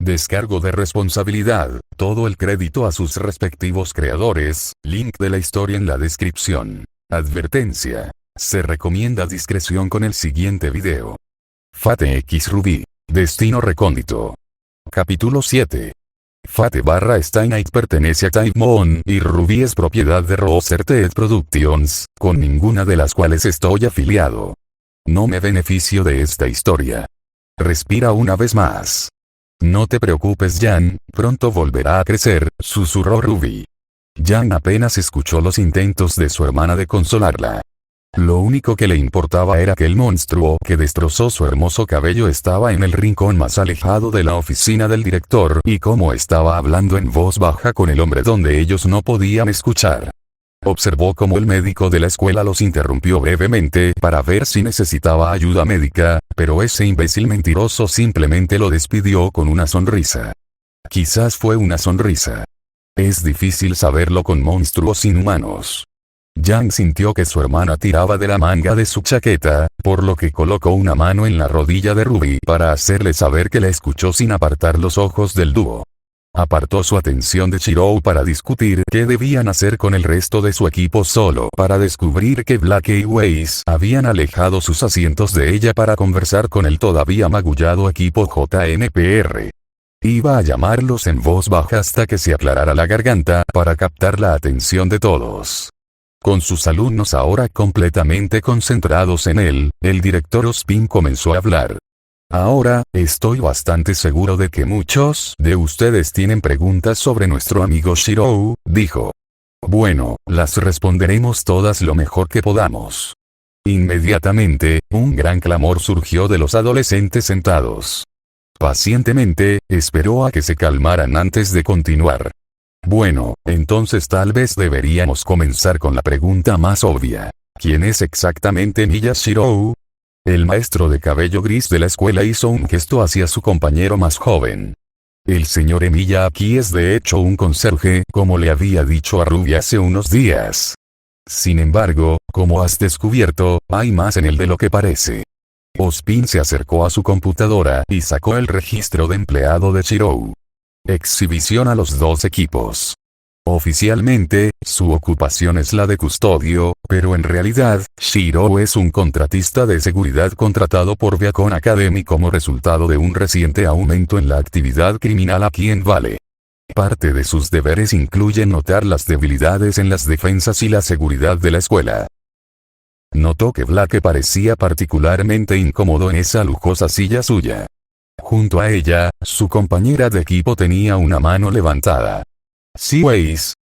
Descargo de responsabilidad, todo el crédito a sus respectivos creadores, link de la historia en la descripción. Advertencia. Se recomienda discreción con el siguiente video. Fate X Ruby. Destino recóndito. Capítulo 7. Fate / Steinite pertenece a Time Moon y Ruby es propiedad de Roserted Productions, con ninguna de las cuales estoy afiliado. No me beneficio de esta historia. Respira una vez más. No te preocupes Jan, pronto volverá a crecer, susurró Ruby. Jan apenas escuchó los intentos de su hermana de consolarla. Lo único que le importaba era que el monstruo que destrozó su hermoso cabello estaba en el rincón más alejado de la oficina del director y cómo estaba hablando en voz baja con el hombre donde ellos no podían escuchar. Observó cómo el médico de la escuela los interrumpió brevemente para ver si necesitaba ayuda médica, pero ese imbécil mentiroso simplemente lo despidió con una sonrisa. Quizás fue una sonrisa. Es difícil saberlo con monstruos inhumanos. Jan sintió que su hermana tiraba de la manga de su chaqueta, por lo que colocó una mano en la rodilla de Ruby para hacerle saber que la escuchó sin apartar los ojos del dúo. Apartó su atención de Shirou para discutir qué debían hacer con el resto de su equipo solo para descubrir que Black y Weiss habían alejado sus asientos de ella para conversar con el todavía magullado equipo JNPR. Iba a llamarlos en voz baja hasta que se aclarara la garganta para captar la atención de todos. Con sus alumnos ahora completamente concentrados en él, el director Ospin comenzó a hablar. Ahora, estoy bastante seguro de que muchos de ustedes tienen preguntas sobre nuestro amigo Shirou, dijo. Bueno, las responderemos todas lo mejor que podamos. Inmediatamente, un gran clamor surgió de los adolescentes sentados. Pacientemente, esperó a que se calmaran antes de continuar. Bueno, entonces tal vez deberíamos comenzar con la pregunta más obvia. ¿Quién es exactamente Miya Shirou? El maestro de cabello gris de la escuela hizo un gesto hacia su compañero más joven. El señor Emiya aquí es de hecho un conserje, como le había dicho a Ruby hace unos días. Sin embargo, como has descubierto, hay más en él de lo que parece. Ospin se acercó a su computadora y sacó el registro de empleado de Shirou. Exhibición a los dos equipos. Oficialmente, su ocupación es la de custodio, pero en realidad, Shirou es un contratista de seguridad contratado por Beacon Academy como resultado de un reciente aumento en la actividad criminal aquí en Vale. Parte de sus deberes incluye notar las debilidades en las defensas y la seguridad de la escuela. Notó que Black parecía particularmente incómodo en esa lujosa silla suya. Junto a ella, su compañera de equipo tenía una mano levantada. Sí, Weiss.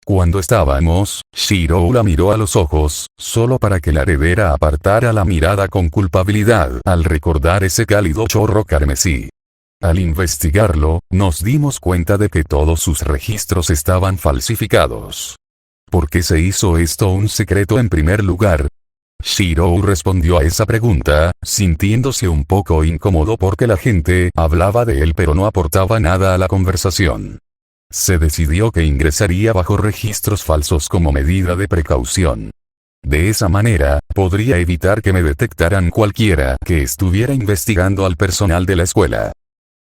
Cuando estábamos, Shirou la miró a los ojos, solo para que la heredera apartara la mirada con culpabilidad al recordar ese cálido chorro carmesí. Al investigarlo, nos dimos cuenta de que todos sus registros estaban falsificados. ¿Por qué se hizo esto un secreto en primer lugar? Shirou respondió a esa pregunta, sintiéndose un poco incómodo porque la gente hablaba de él pero no aportaba nada a la conversación. Se decidió que ingresaría bajo registros falsos como medida de precaución. De esa manera, podría evitar que me detectaran cualquiera que estuviera investigando al personal de la escuela.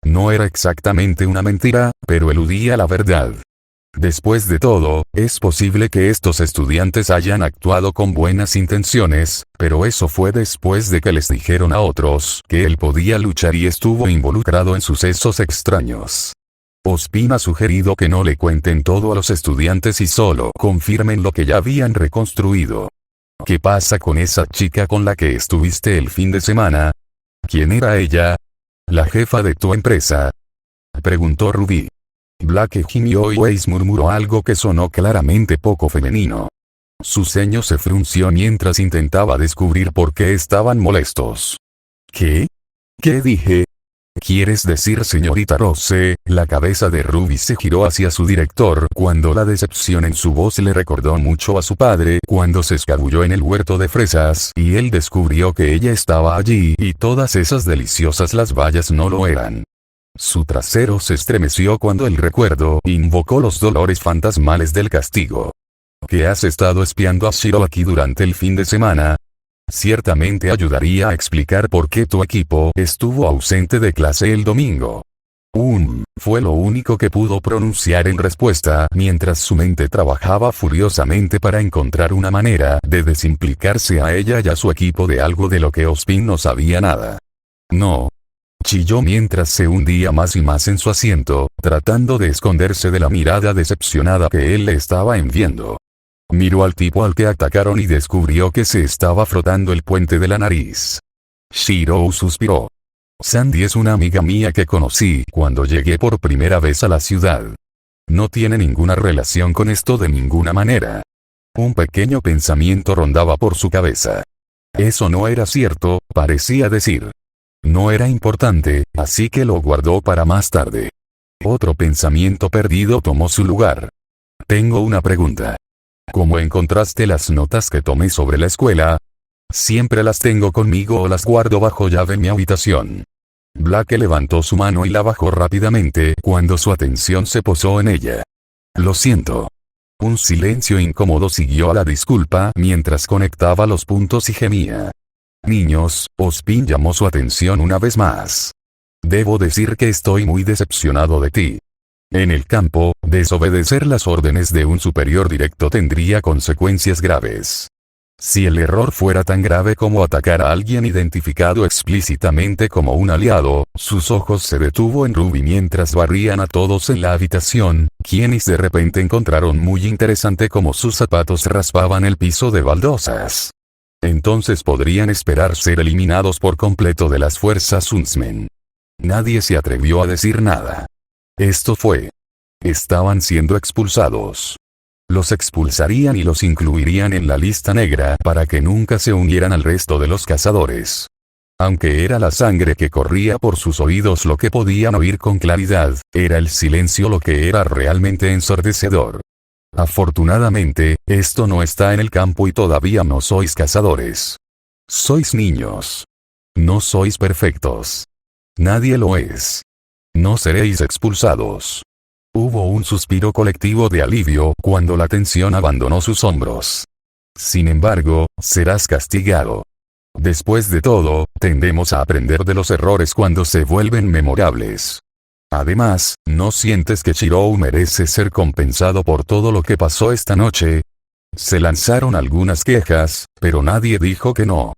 No era exactamente una mentira, pero eludía la verdad. Después de todo, es posible que estos estudiantes hayan actuado con buenas intenciones, pero eso fue después de que les dijeron a otros que él podía luchar y estuvo involucrado en sucesos extraños. Ospin ha sugerido que no le cuenten todo a los estudiantes y solo confirmen lo que ya habían reconstruido. ¿Qué pasa con esa chica con la que estuviste el fin de semana? ¿Quién era ella? ¿La jefa de tu empresa? Preguntó Ruby. Black y Weiss murmuró algo que sonó claramente poco femenino. Su ceño se frunció mientras intentaba descubrir por qué estaban molestos. ¿Qué? ¿Qué dije? ¿Quieres decir señorita Rose? La cabeza de Ruby se giró hacia su director cuando la decepción en su voz le recordó mucho a su padre cuando se escabulló en el huerto de fresas y él descubrió que ella estaba allí y todas esas deliciosas las bayas no lo eran. Su trasero se estremeció cuando el recuerdo invocó los dolores fantasmales del castigo. ¿Que has estado espiando a Shiro aquí durante el fin de semana? Ciertamente ayudaría a explicar por qué tu equipo estuvo ausente de clase el domingo. Fue lo único que pudo pronunciar en respuesta, mientras su mente trabajaba furiosamente para encontrar una manera de desimplicarse a ella y a su equipo de algo de lo que Ozpin no sabía nada. No. Chilló mientras se hundía más y más en su asiento, tratando de esconderse de la mirada decepcionada que él le estaba enviando. Miró al tipo al que atacaron y descubrió que se estaba frotando el puente de la nariz. Shirou suspiró. Sandy es una amiga mía que conocí cuando llegué por primera vez a la ciudad. No tiene ninguna relación con esto de ninguna manera. Un pequeño pensamiento rondaba por su cabeza. Eso no era cierto, parecía decir. No era importante, así que lo guardó para más tarde. Otro pensamiento perdido tomó su lugar. Tengo una pregunta. ¿Cómo encontraste las notas que tomé sobre la escuela? Siempre las tengo conmigo o las guardo bajo llave en mi habitación. Blake levantó su mano y la bajó rápidamente cuando su atención se posó en ella. Lo siento. Un silencio incómodo siguió a la disculpa mientras conectaba los puntos y gemía. Niños, Ozpin llamó su atención una vez más. Debo decir que estoy muy decepcionado de ti. En el campo, desobedecer las órdenes de un superior directo tendría consecuencias graves. Si el error fuera tan grave como atacar a alguien identificado explícitamente como un aliado, sus ojos se detuvo en Ruby mientras barrían a todos en la habitación, quienes de repente encontraron muy interesante cómo sus zapatos raspaban el piso de baldosas. Entonces podrían esperar ser eliminados por completo de las fuerzas Huntsmen. Nadie se atrevió a decir nada. Esto fue. Estaban siendo expulsados. Los expulsarían y los incluirían en la lista negra para que nunca se unieran al resto de los cazadores. Aunque era la sangre que corría por sus oídos lo que podían oír con claridad, era el silencio lo que era realmente ensordecedor. Afortunadamente, esto no está en el campo y todavía no sois cazadores. Sois niños. No sois perfectos. Nadie lo es. No seréis expulsados. Hubo un suspiro colectivo de alivio cuando la tensión abandonó sus hombros. Sin embargo, serás castigado. Después de todo, tendemos a aprender de los errores cuando se vuelven memorables. Además, ¿no sientes que Shirou merece ser compensado por todo lo que pasó esta noche? Se lanzaron algunas quejas, pero nadie dijo que no.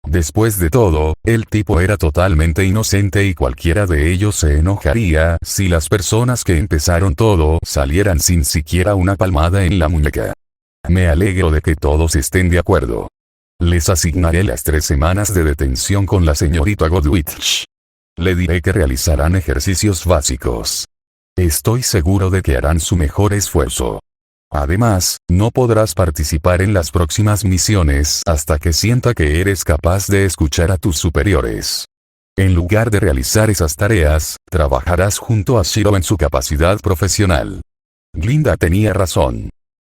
Después de todo, el tipo era totalmente inocente y cualquiera de ellos se enojaría si las personas que empezaron todo salieran sin siquiera una palmada en la muñeca. Me alegro de que todos estén de acuerdo. Les asignaré las 3 semanas de detención con la señorita Godwitch. Le diré que realizarán ejercicios básicos. Estoy seguro de que harán su mejor esfuerzo. Además, no podrás participar en las próximas misiones hasta que sienta que eres capaz de escuchar a tus superiores. En lugar de realizar esas tareas, trabajarás junto a Shirou en su capacidad profesional. Glinda tenía razón.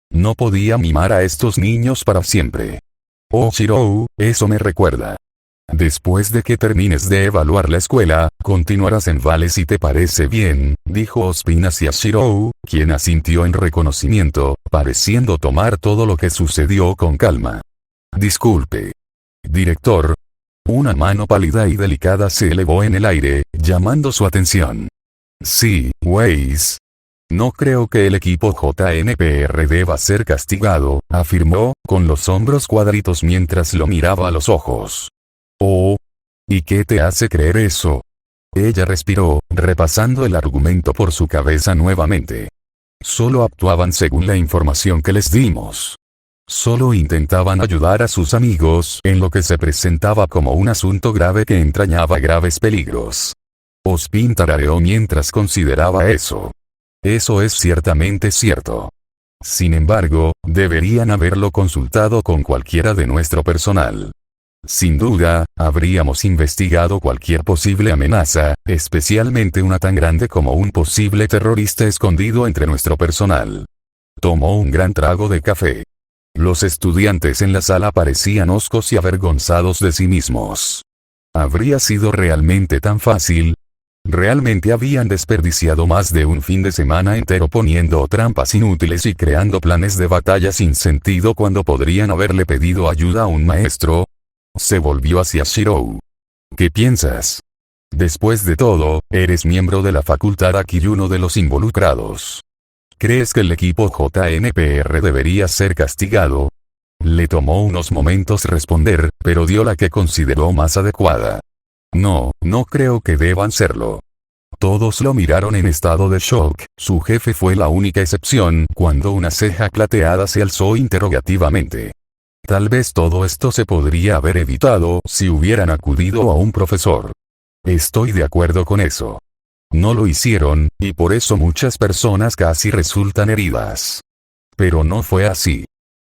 No podía mimar a estos niños para siempre. Oh Shirou, eso me recuerda. Después de que termines de evaluar la escuela, continuarás en Vale si te parece bien, dijo Ozpin hacia Shirou, quien asintió en reconocimiento, pareciendo tomar todo lo que sucedió con calma. Disculpe. Director. Una mano pálida y delicada se elevó en el aire, llamando su atención. Sí, Weiss. No creo que el equipo JNPR deba ser castigado, afirmó, con los hombros cuadritos mientras lo miraba a los ojos. Oh. ¿Y qué te hace creer eso? Ella respiró, repasando el argumento por su cabeza nuevamente. Solo actuaban según la información que les dimos. Solo intentaban ayudar a sus amigos en lo que se presentaba como un asunto grave que entrañaba graves peligros. Ozpin tarareó mientras consideraba eso. Eso es ciertamente cierto. Sin embargo, deberían haberlo consultado con cualquiera de nuestro personal. Sin duda, habríamos investigado cualquier posible amenaza, especialmente una tan grande como un posible terrorista escondido entre nuestro personal. Tomó un gran trago de café. Los estudiantes en la sala parecían hoscos y avergonzados de sí mismos. ¿Habría sido realmente tan fácil? Realmente habían desperdiciado más de un fin de semana entero poniendo trampas inútiles y creando planes de batalla sin sentido cuando podrían haberle pedido ayuda a un maestro. Se volvió hacia Shirou. ¿Qué piensas? Después de todo, eres miembro de la facultad aquí y uno de los involucrados. ¿Crees que el equipo JNPR debería ser castigado? Le tomó unos momentos responder, pero dio la que consideró más adecuada. No, no creo que deban serlo. Todos lo miraron en estado de shock, su jefe fue la única excepción, cuando una ceja plateada se alzó interrogativamente. Tal vez todo esto se podría haber evitado si hubieran acudido a un profesor. Estoy de acuerdo con eso. No lo hicieron, y por eso muchas personas casi resultan heridas. Pero no fue así.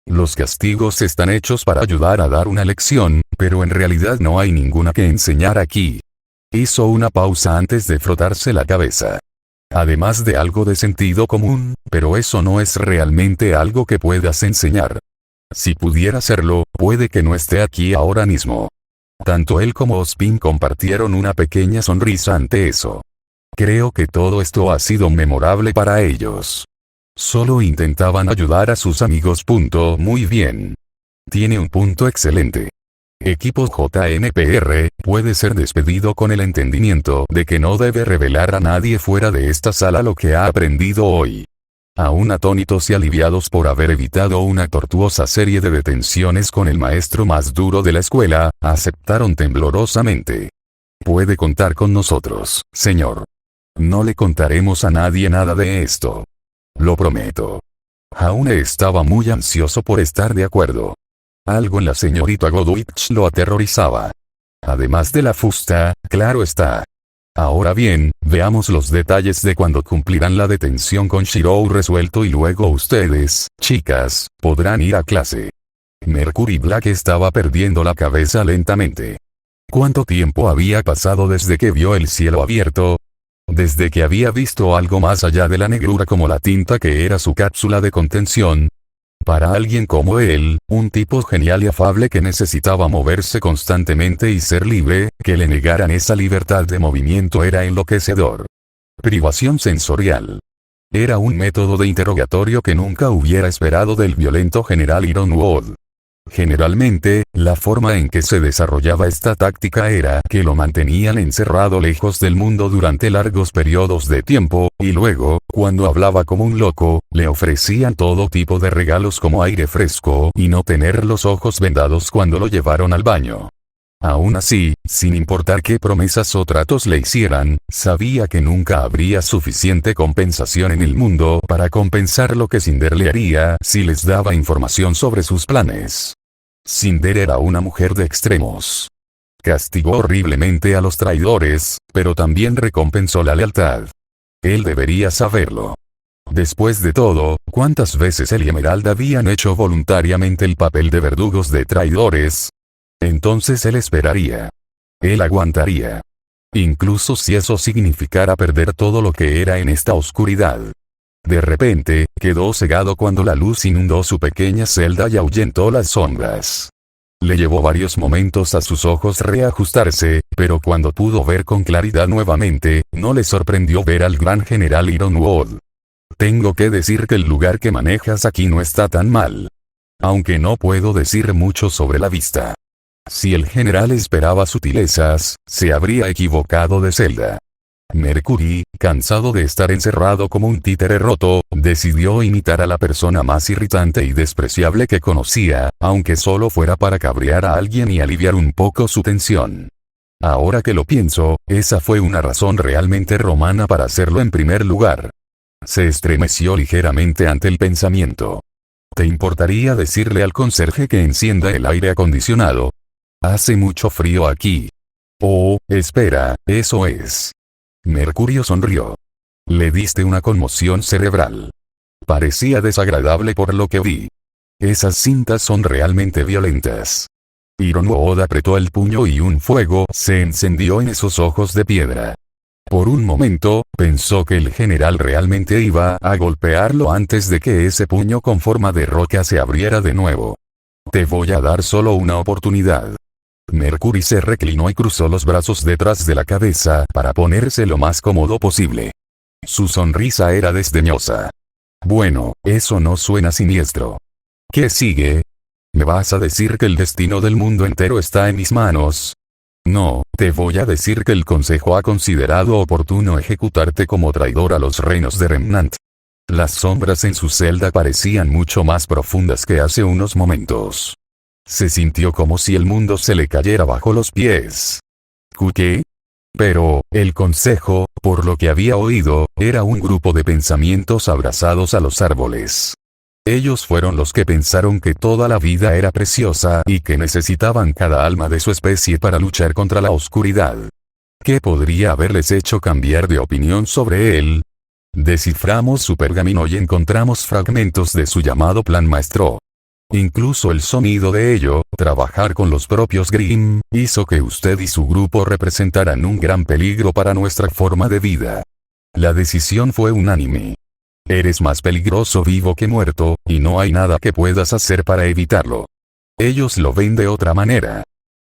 Los castigos están hechos para ayudar a dar una lección, pero en realidad no hay ninguna que enseñar aquí. Hizo una pausa antes de frotarse la cabeza. Además de algo de sentido común, pero eso no es realmente algo que puedas enseñar. Si pudiera hacerlo, puede que no esté aquí ahora mismo. Tanto él como Ozpin compartieron una pequeña sonrisa ante eso. Creo que todo esto ha sido memorable para ellos. Solo intentaban ayudar a sus amigos. Muy bien. Tiene un punto excelente. Equipo JNPR puede ser despedido con el entendimiento de que no debe revelar a nadie fuera de esta sala lo que ha aprendido hoy. Aún atónitos y aliviados por haber evitado una tortuosa serie de detenciones con el maestro más duro de la escuela, aceptaron temblorosamente. Puede contar con nosotros, señor. No le contaremos a nadie nada de esto. Lo prometo. Jaune estaba muy ansioso por estar de acuerdo. Algo en la señorita Godwich lo aterrorizaba. Además de la fusta, claro está. Ahora bien, veamos los detalles de cuando cumplirán la detención con Shirou resuelto y luego ustedes, chicas, podrán ir a clase. Mercury Black estaba perdiendo la cabeza lentamente. ¿Cuánto tiempo había pasado desde que vio el cielo abierto? Desde que había visto algo más allá de la negrura como la tinta que era su cápsula de contención. Para alguien como él, un tipo genial y afable que necesitaba moverse constantemente y ser libre, que le negaran esa libertad de movimiento era enloquecedor. Privación sensorial. Era un método de interrogatorio que nunca hubiera esperado del violento general Ironwood. Generalmente, la forma en que se desarrollaba esta táctica era que lo mantenían encerrado lejos del mundo durante largos periodos de tiempo, y luego, cuando hablaba como un loco, le ofrecían todo tipo de regalos como aire fresco y no tener los ojos vendados cuando lo llevaron al baño. Aún así, sin importar qué promesas o tratos le hicieran, sabía que nunca habría suficiente compensación en el mundo para compensar lo que Cinder le haría si les daba información sobre sus planes. Cinder era una mujer de extremos. Castigó horriblemente a los traidores, pero también recompensó la lealtad. Él debería saberlo. Después de todo, ¿cuántas veces él y Emerald habían hecho voluntariamente el papel de verdugos de traidores? Entonces él esperaría. Él aguantaría. Incluso si eso significara perder todo lo que era en esta oscuridad. De repente, quedó cegado cuando la luz inundó su pequeña celda y ahuyentó las sombras. Le llevó varios momentos a sus ojos reajustarse, pero cuando pudo ver con claridad nuevamente, no le sorprendió ver al gran general Ironwood. Tengo que decir que el lugar que manejas aquí no está tan mal. Aunque no puedo decir mucho sobre la vista. Si el general esperaba sutilezas, se habría equivocado de celda. Mercury, cansado de estar encerrado como un títere roto, decidió imitar a la persona más irritante y despreciable que conocía, aunque solo fuera para cabrear a alguien y aliviar un poco su tensión. Ahora que lo pienso, esa fue una razón realmente romana para hacerlo en primer lugar. Se estremeció ligeramente ante el pensamiento. ¿Te importaría decirle al conserje que encienda el aire acondicionado? Hace mucho frío aquí. Oh, espera, eso es. Mercurio sonrió. Le diste una conmoción cerebral. Parecía desagradable por lo que vi. Esas cintas son realmente violentas. Ironwood apretó el puño y un fuego se encendió en esos ojos de piedra. Por un momento, pensó que el general realmente iba a golpearlo antes de que ese puño con forma de roca se abriera de nuevo. Te voy a dar solo una oportunidad. Mercury se reclinó y cruzó los brazos detrás de la cabeza para ponerse lo más cómodo posible. Su sonrisa era desdeñosa. Bueno, eso no suena siniestro. ¿Qué sigue? ¿Me vas a decir que el destino del mundo entero está en mis manos? No, te voy a decir que el consejo ha considerado oportuno ejecutarte como traidor a los reinos de Remnant. Las sombras en su celda parecían mucho más profundas que hace unos momentos. Se sintió como si el mundo se le cayera bajo los pies. ¿Qué? Pero, el consejo, por lo que había oído, era un grupo de pensamientos abrazados a los árboles. Ellos fueron los que pensaron que toda la vida era preciosa y que necesitaban cada alma de su especie para luchar contra la oscuridad. ¿Qué podría haberles hecho cambiar de opinión sobre él? Desciframos su pergamino y encontramos fragmentos de su llamado plan maestro. Incluso el sonido de ello, trabajar con los propios Grimm, hizo que usted y su grupo representaran un gran peligro para nuestra forma de vida. La decisión fue unánime. Eres más peligroso vivo que muerto, y no hay nada que puedas hacer para evitarlo. Ellos lo ven de otra manera.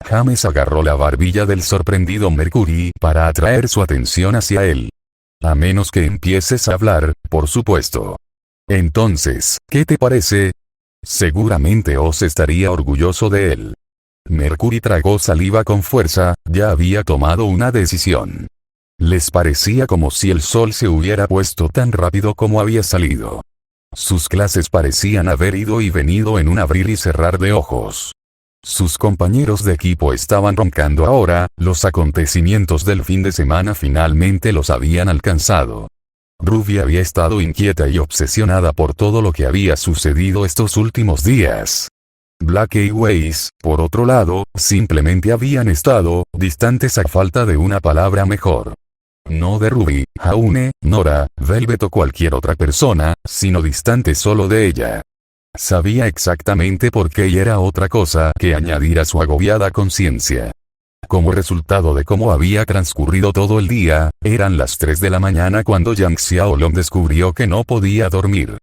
James agarró la barbilla del sorprendido Mercury para atraer su atención hacia él. A menos que empieces a hablar, por supuesto. Entonces, ¿qué te parece? Seguramente Oz estaría orgulloso de él. Mercury tragó saliva con fuerza, ya había tomado una decisión. Les parecía como si el sol se hubiera puesto tan rápido como había salido. Sus clases parecían haber ido y venido en un abrir y cerrar de ojos. Sus compañeros de equipo estaban roncando ahora, los acontecimientos del fin de semana finalmente los habían alcanzado. Ruby había estado inquieta y obsesionada por todo lo que había sucedido estos últimos días. Black y Weiss, por otro lado, simplemente habían estado distantes a falta de una palabra mejor. No de Ruby, Jaune, Nora, Velvet o cualquier otra persona, sino distante solo de ella. Sabía exactamente por qué y era otra cosa que añadir a su agobiada conciencia. Como resultado de cómo había transcurrido todo el día, eran las 3 de la mañana cuando Yang Xiaolong descubrió que no podía dormir.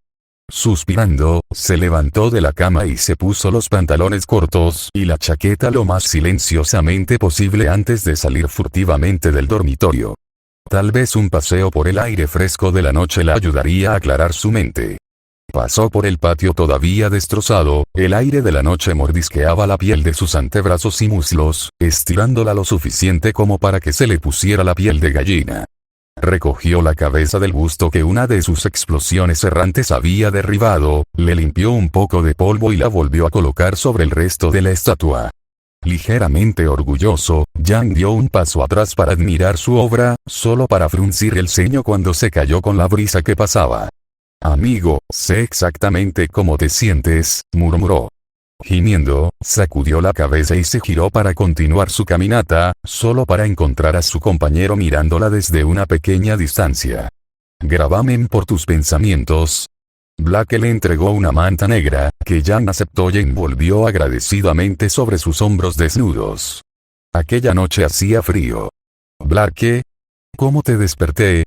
Suspirando, se levantó de la cama y se puso los pantalones cortos y la chaqueta lo más silenciosamente posible antes de salir furtivamente del dormitorio. Tal vez un paseo por el aire fresco de la noche la ayudaría a aclarar su mente. Pasó por el patio todavía destrozado, el aire de la noche mordisqueaba la piel de sus antebrazos y muslos, estirándola lo suficiente como para que se le pusiera la piel de gallina. Recogió la cabeza del busto que una de sus explosiones errantes había derribado, le limpió un poco de polvo y la volvió a colocar sobre el resto de la estatua. Ligeramente orgulloso, Yang dio un paso atrás para admirar su obra, solo para fruncir el ceño cuando se cayó con la brisa que pasaba. Amigo, sé exactamente cómo te sientes, murmuró. Gimiendo, sacudió la cabeza y se giró para continuar su caminata, solo para encontrar a su compañero mirándola desde una pequeña distancia. Grabamen por tus pensamientos. Black le entregó una manta negra, que Yang aceptó y envolvió agradecidamente sobre sus hombros desnudos. Aquella noche hacía frío. Black, ¿cómo te desperté?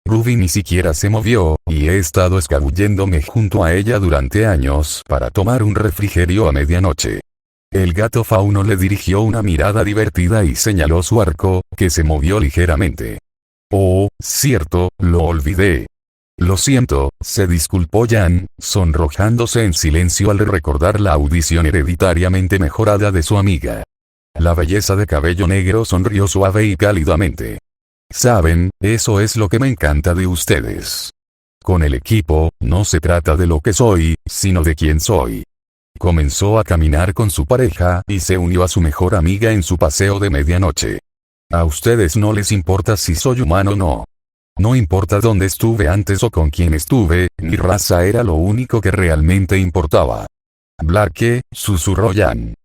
Ruby ni siquiera se movió, y he estado escabulléndome junto a ella durante años para tomar un refrigerio a medianoche. El gato fauno le dirigió una mirada divertida y señaló su arco, que se movió ligeramente. Oh, cierto, lo olvidé. Lo siento, se disculpó Jan, sonrojándose en silencio al recordar la audición hereditariamente mejorada de su amiga. La belleza de cabello negro sonrió suave y cálidamente. Saben, eso es lo que me encanta de ustedes. Con el equipo, no se trata de lo que soy, sino de quién soy. Comenzó a caminar con su pareja y se unió a su mejor amiga en su paseo de medianoche. A ustedes no les importa si soy humano o no. No importa dónde estuve antes o con quién estuve, mi raza era lo único que realmente importaba. Black, susurró Jan.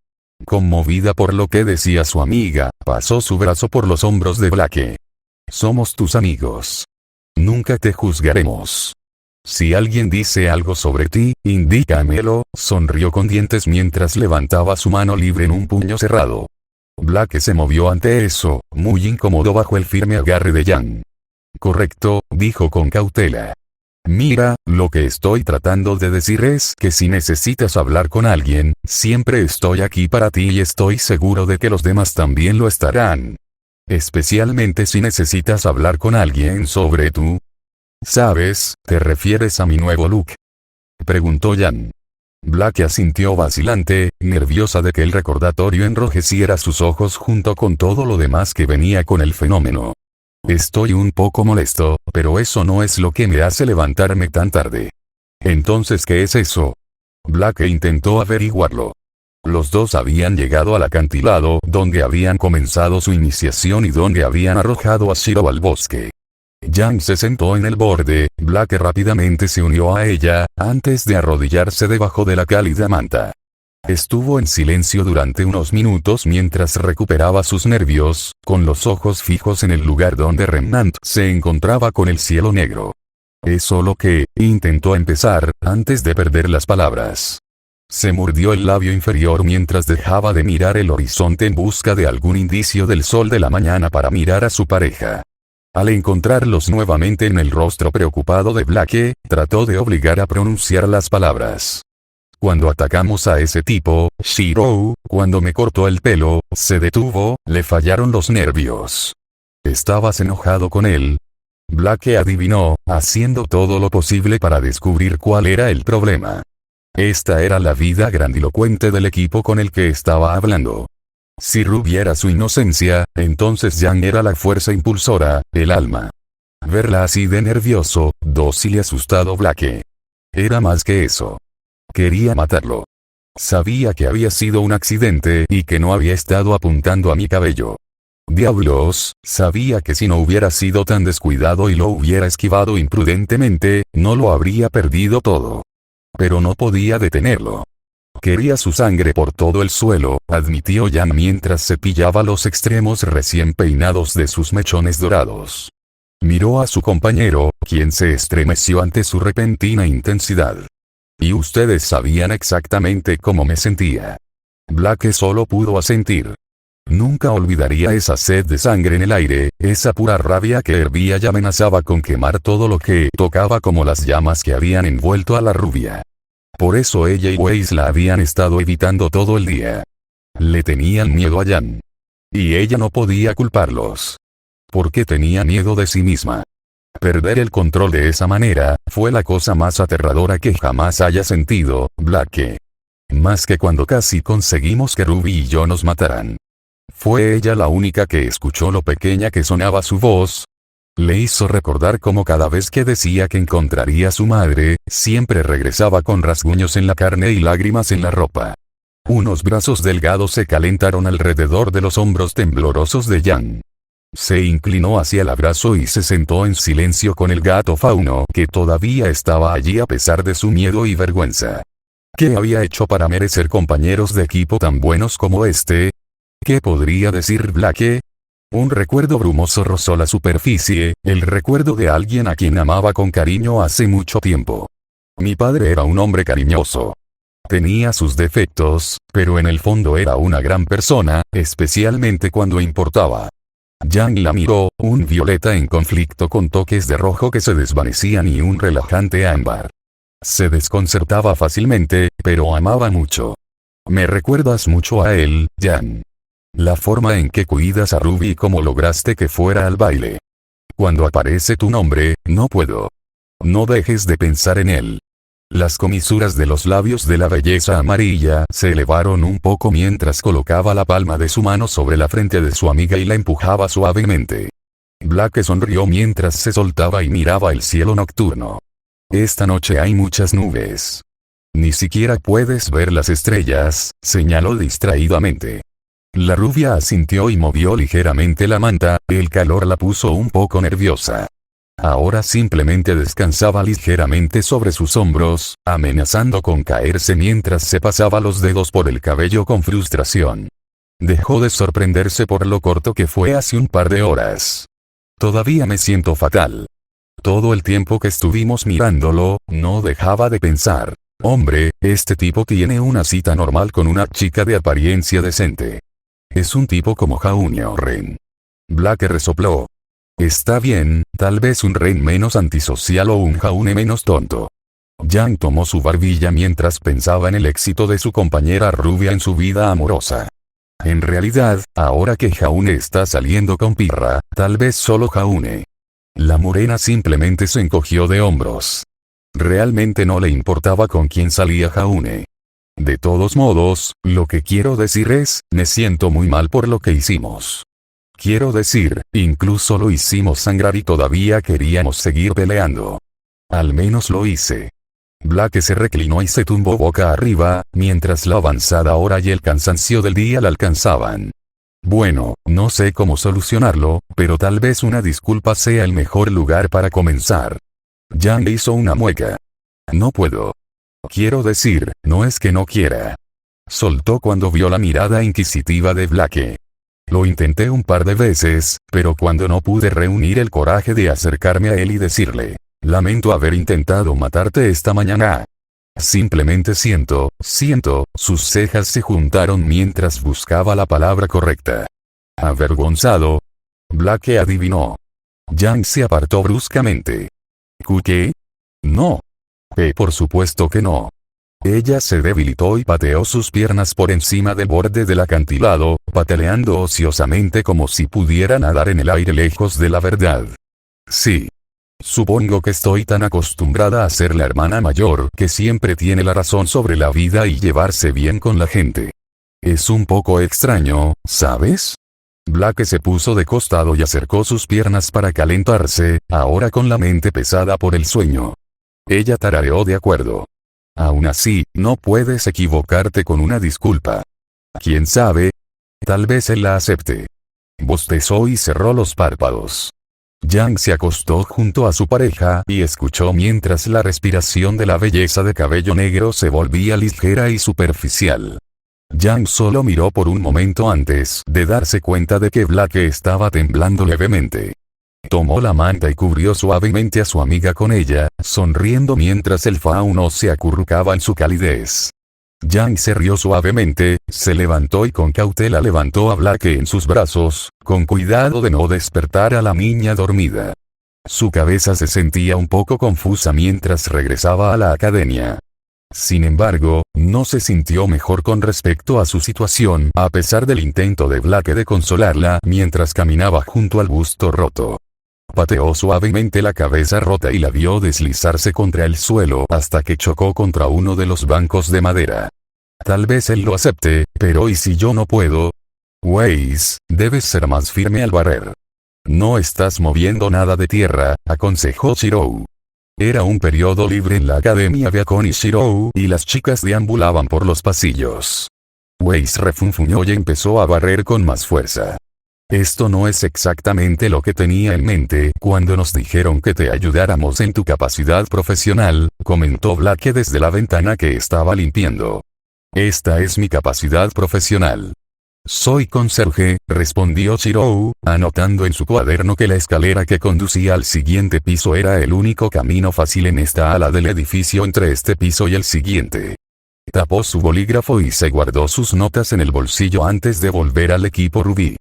Conmovida por lo que decía su amiga, pasó su brazo por los hombros de Black. Somos tus amigos. Nunca te juzgaremos. Si alguien dice algo sobre ti, indícamelo, sonrió con dientes mientras levantaba su mano libre en un puño cerrado. Black se movió ante eso, muy incómodo bajo el firme agarre de Jan. Correcto, dijo con cautela. Mira, lo que estoy tratando de decir es que si necesitas hablar con alguien, siempre estoy aquí para ti y estoy seguro de que los demás también lo estarán. Especialmente si necesitas hablar con alguien sobre tú. ¿Sabes, te refieres a mi nuevo look? Preguntó Jan. Black asintió vacilante, nerviosa de que el recordatorio enrojeciera sus ojos junto con todo lo demás que venía con el fenómeno. Estoy un poco molesto, pero eso no es lo que me hace levantarme tan tarde. Entonces, ¿qué es eso? Black intentó averiguarlo. Los dos habían llegado al acantilado donde habían comenzado su iniciación y donde habían arrojado a Shiro al bosque. Yang se sentó en el borde, Black rápidamente se unió a ella, antes de arrodillarse debajo de la cálida manta. Estuvo en silencio durante unos minutos mientras recuperaba sus nervios, con los ojos fijos en el lugar donde Remnant se encontraba con el cielo negro. Es solo que, intentó empezar, antes de perder las palabras. Se mordió el labio inferior mientras dejaba de mirar el horizonte en busca de algún indicio del sol de la mañana para mirar a su pareja. Al encontrarlos nuevamente en el rostro preocupado de Black, trató de obligar a pronunciar las palabras. Cuando atacamos a ese tipo, Shiro, cuando me cortó el pelo, se detuvo, le fallaron los nervios. ¿Estabas enojado con él? Black adivinó, haciendo todo lo posible para descubrir cuál era el problema. Esta era la vida grandilocuente del equipo con el que estaba hablando. Si Ruby era su inocencia, entonces Yang era la fuerza impulsora, el alma. Verla así de nervioso, dócil y asustado Black. Era más que eso. Quería matarlo. Sabía que había sido un accidente y que no había estado apuntando a mi cabello. Diablos, sabía que si no hubiera sido tan descuidado y lo hubiera esquivado imprudentemente, no lo habría perdido todo. Pero no podía detenerlo. Quería su sangre por todo el suelo, admitió Yang mientras cepillaba los extremos recién peinados de sus mechones dorados. Miró a su compañero, quien se estremeció ante su repentina intensidad. Y ustedes sabían exactamente cómo me sentía. Black solo pudo asentir. Nunca olvidaría esa sed de sangre en el aire, esa pura rabia que hervía y amenazaba con quemar todo lo que tocaba como las llamas que habían envuelto a la rubia. Por eso ella y Weiss la habían estado evitando todo el día. Le tenían miedo a Yang. Y ella no podía culparlos. Porque tenía miedo de sí misma. Perder el control de esa manera, fue la cosa más aterradora que jamás haya sentido, Black. Más que cuando casi conseguimos que Ruby y yo nos mataran. Fue ella la única que escuchó lo pequeña que sonaba su voz. Le hizo recordar cómo cada vez que decía que encontraría a su madre, siempre regresaba con rasguños en la carne y lágrimas en la ropa. Unos brazos delgados se calentaron alrededor de los hombros temblorosos de Yang. Se inclinó hacia el abrazo y se sentó en silencio con el gato fauno que todavía estaba allí a pesar de su miedo y vergüenza. ¿Qué había hecho para merecer compañeros de equipo tan buenos como este? ¿Qué podría decir Black? Un recuerdo brumoso rozó la superficie, el recuerdo de alguien a quien amaba con cariño hace mucho tiempo. Mi padre era un hombre cariñoso. Tenía sus defectos, pero en el fondo era una gran persona, especialmente cuando importaba. Yang la miró, un violeta en conflicto con toques de rojo que se desvanecían y un relajante ámbar. Se desconcertaba fácilmente, pero amaba mucho. Me recuerdas mucho a él, Yang. La forma en que cuidas a Ruby y cómo lograste que fuera al baile. Cuando aparece tu nombre, no puedo. No dejes de pensar en él. Las comisuras de los labios de la belleza amarilla se elevaron un poco mientras colocaba la palma de su mano sobre la frente de su amiga y la empujaba suavemente. Black sonrió mientras se soltaba y miraba el cielo nocturno. Esta noche hay muchas nubes. Ni siquiera puedes ver las estrellas, señaló distraídamente. La rubia asintió y movió ligeramente la manta, el calor la puso un poco nerviosa. Ahora simplemente descansaba ligeramente sobre sus hombros, amenazando con caerse mientras se pasaba los dedos por el cabello con frustración. Dejó de sorprenderse por lo corto que fue hace un par de horas. Todavía me siento fatal. Todo el tiempo que estuvimos mirándolo, no dejaba de pensar, hombre, este tipo tiene una cita normal con una chica de apariencia decente. Es un tipo como Jaune o Ren. Black resopló. Está bien, tal vez un Ren menos antisocial o un Jaune menos tonto. Yang tomó su barbilla mientras pensaba en el éxito de su compañera rubia en su vida amorosa. En realidad, ahora que Jaune está saliendo con Pirra, tal vez solo Jaune. La morena simplemente se encogió de hombros. Realmente no le importaba con quién salía Jaune. De todos modos, lo que quiero decir es, me siento muy mal por lo que hicimos. Quiero decir, incluso lo hicimos sangrar y todavía queríamos seguir peleando. Al menos lo hice. Blake se reclinó y se tumbó boca arriba, mientras la avanzada hora y el cansancio del día la alcanzaban. Bueno, no sé cómo solucionarlo, pero tal vez una disculpa sea el mejor lugar para comenzar. Yang hizo una mueca. No puedo. Quiero decir, no es que no quiera. Soltó cuando vio la mirada inquisitiva de Blake. Lo intenté un par de veces, pero cuando no pude reunir el coraje de acercarme a él y decirle, lamento haber intentado matarte esta mañana. Simplemente siento, sus cejas se juntaron mientras buscaba la palabra correcta. Avergonzado. Blake adivinó. Yang se apartó bruscamente. ¿Qué? No. Por supuesto que no. Ella se debilitó y pateó sus piernas por encima del borde del acantilado, pataleando ociosamente como si pudiera nadar en el aire lejos de la verdad. Sí. Supongo que estoy tan acostumbrada a ser la hermana mayor que siempre tiene la razón sobre la vida y llevarse bien con la gente. Es un poco extraño, ¿sabes? Blake se puso de costado y acercó sus piernas para calentarse, ahora con la mente pesada por el sueño. Ella tarareó de acuerdo. Aún así, no puedes equivocarte con una disculpa. ¿Quién sabe? Tal vez él la acepte. Bostezó y cerró los párpados. Yang se acostó junto a su pareja y escuchó mientras la respiración de la belleza de cabello negro se volvía ligera y superficial. Yang solo miró por un momento antes de darse cuenta de que Blake estaba temblando levemente. Tomó la manta y cubrió suavemente a su amiga con ella, sonriendo mientras el fauno se acurrucaba en su calidez. Yang se rió suavemente, se levantó y con cautela levantó a Blake en sus brazos, con cuidado de no despertar a la niña dormida. Su cabeza se sentía un poco confusa mientras regresaba a la academia. Sin embargo, no se sintió mejor con respecto a su situación a pesar del intento de Blake de consolarla mientras caminaba junto al busto roto. Pateó suavemente la cabeza rota y la vio deslizarse contra el suelo hasta que chocó contra uno de los bancos de madera. Tal vez él lo acepte, pero ¿y si yo no puedo? Weiss, debes ser más firme al barrer. No estás moviendo nada de tierra, aconsejó Shirou. Era un periodo libre en la academia Beacon y Shirou y las chicas deambulaban por los pasillos. Weiss refunfuñó y empezó a barrer con más fuerza. Esto no es exactamente lo que tenía en mente cuando nos dijeron que te ayudáramos en tu capacidad profesional, comentó Blake desde la ventana que estaba limpiando. Esta es mi capacidad profesional. Soy conserje, respondió Shirou, anotando en su cuaderno que la escalera que conducía al siguiente piso era el único camino fácil en esta ala del edificio entre este piso y el siguiente. Tapó su bolígrafo y se guardó sus notas en el bolsillo antes de volver al equipo Ruby.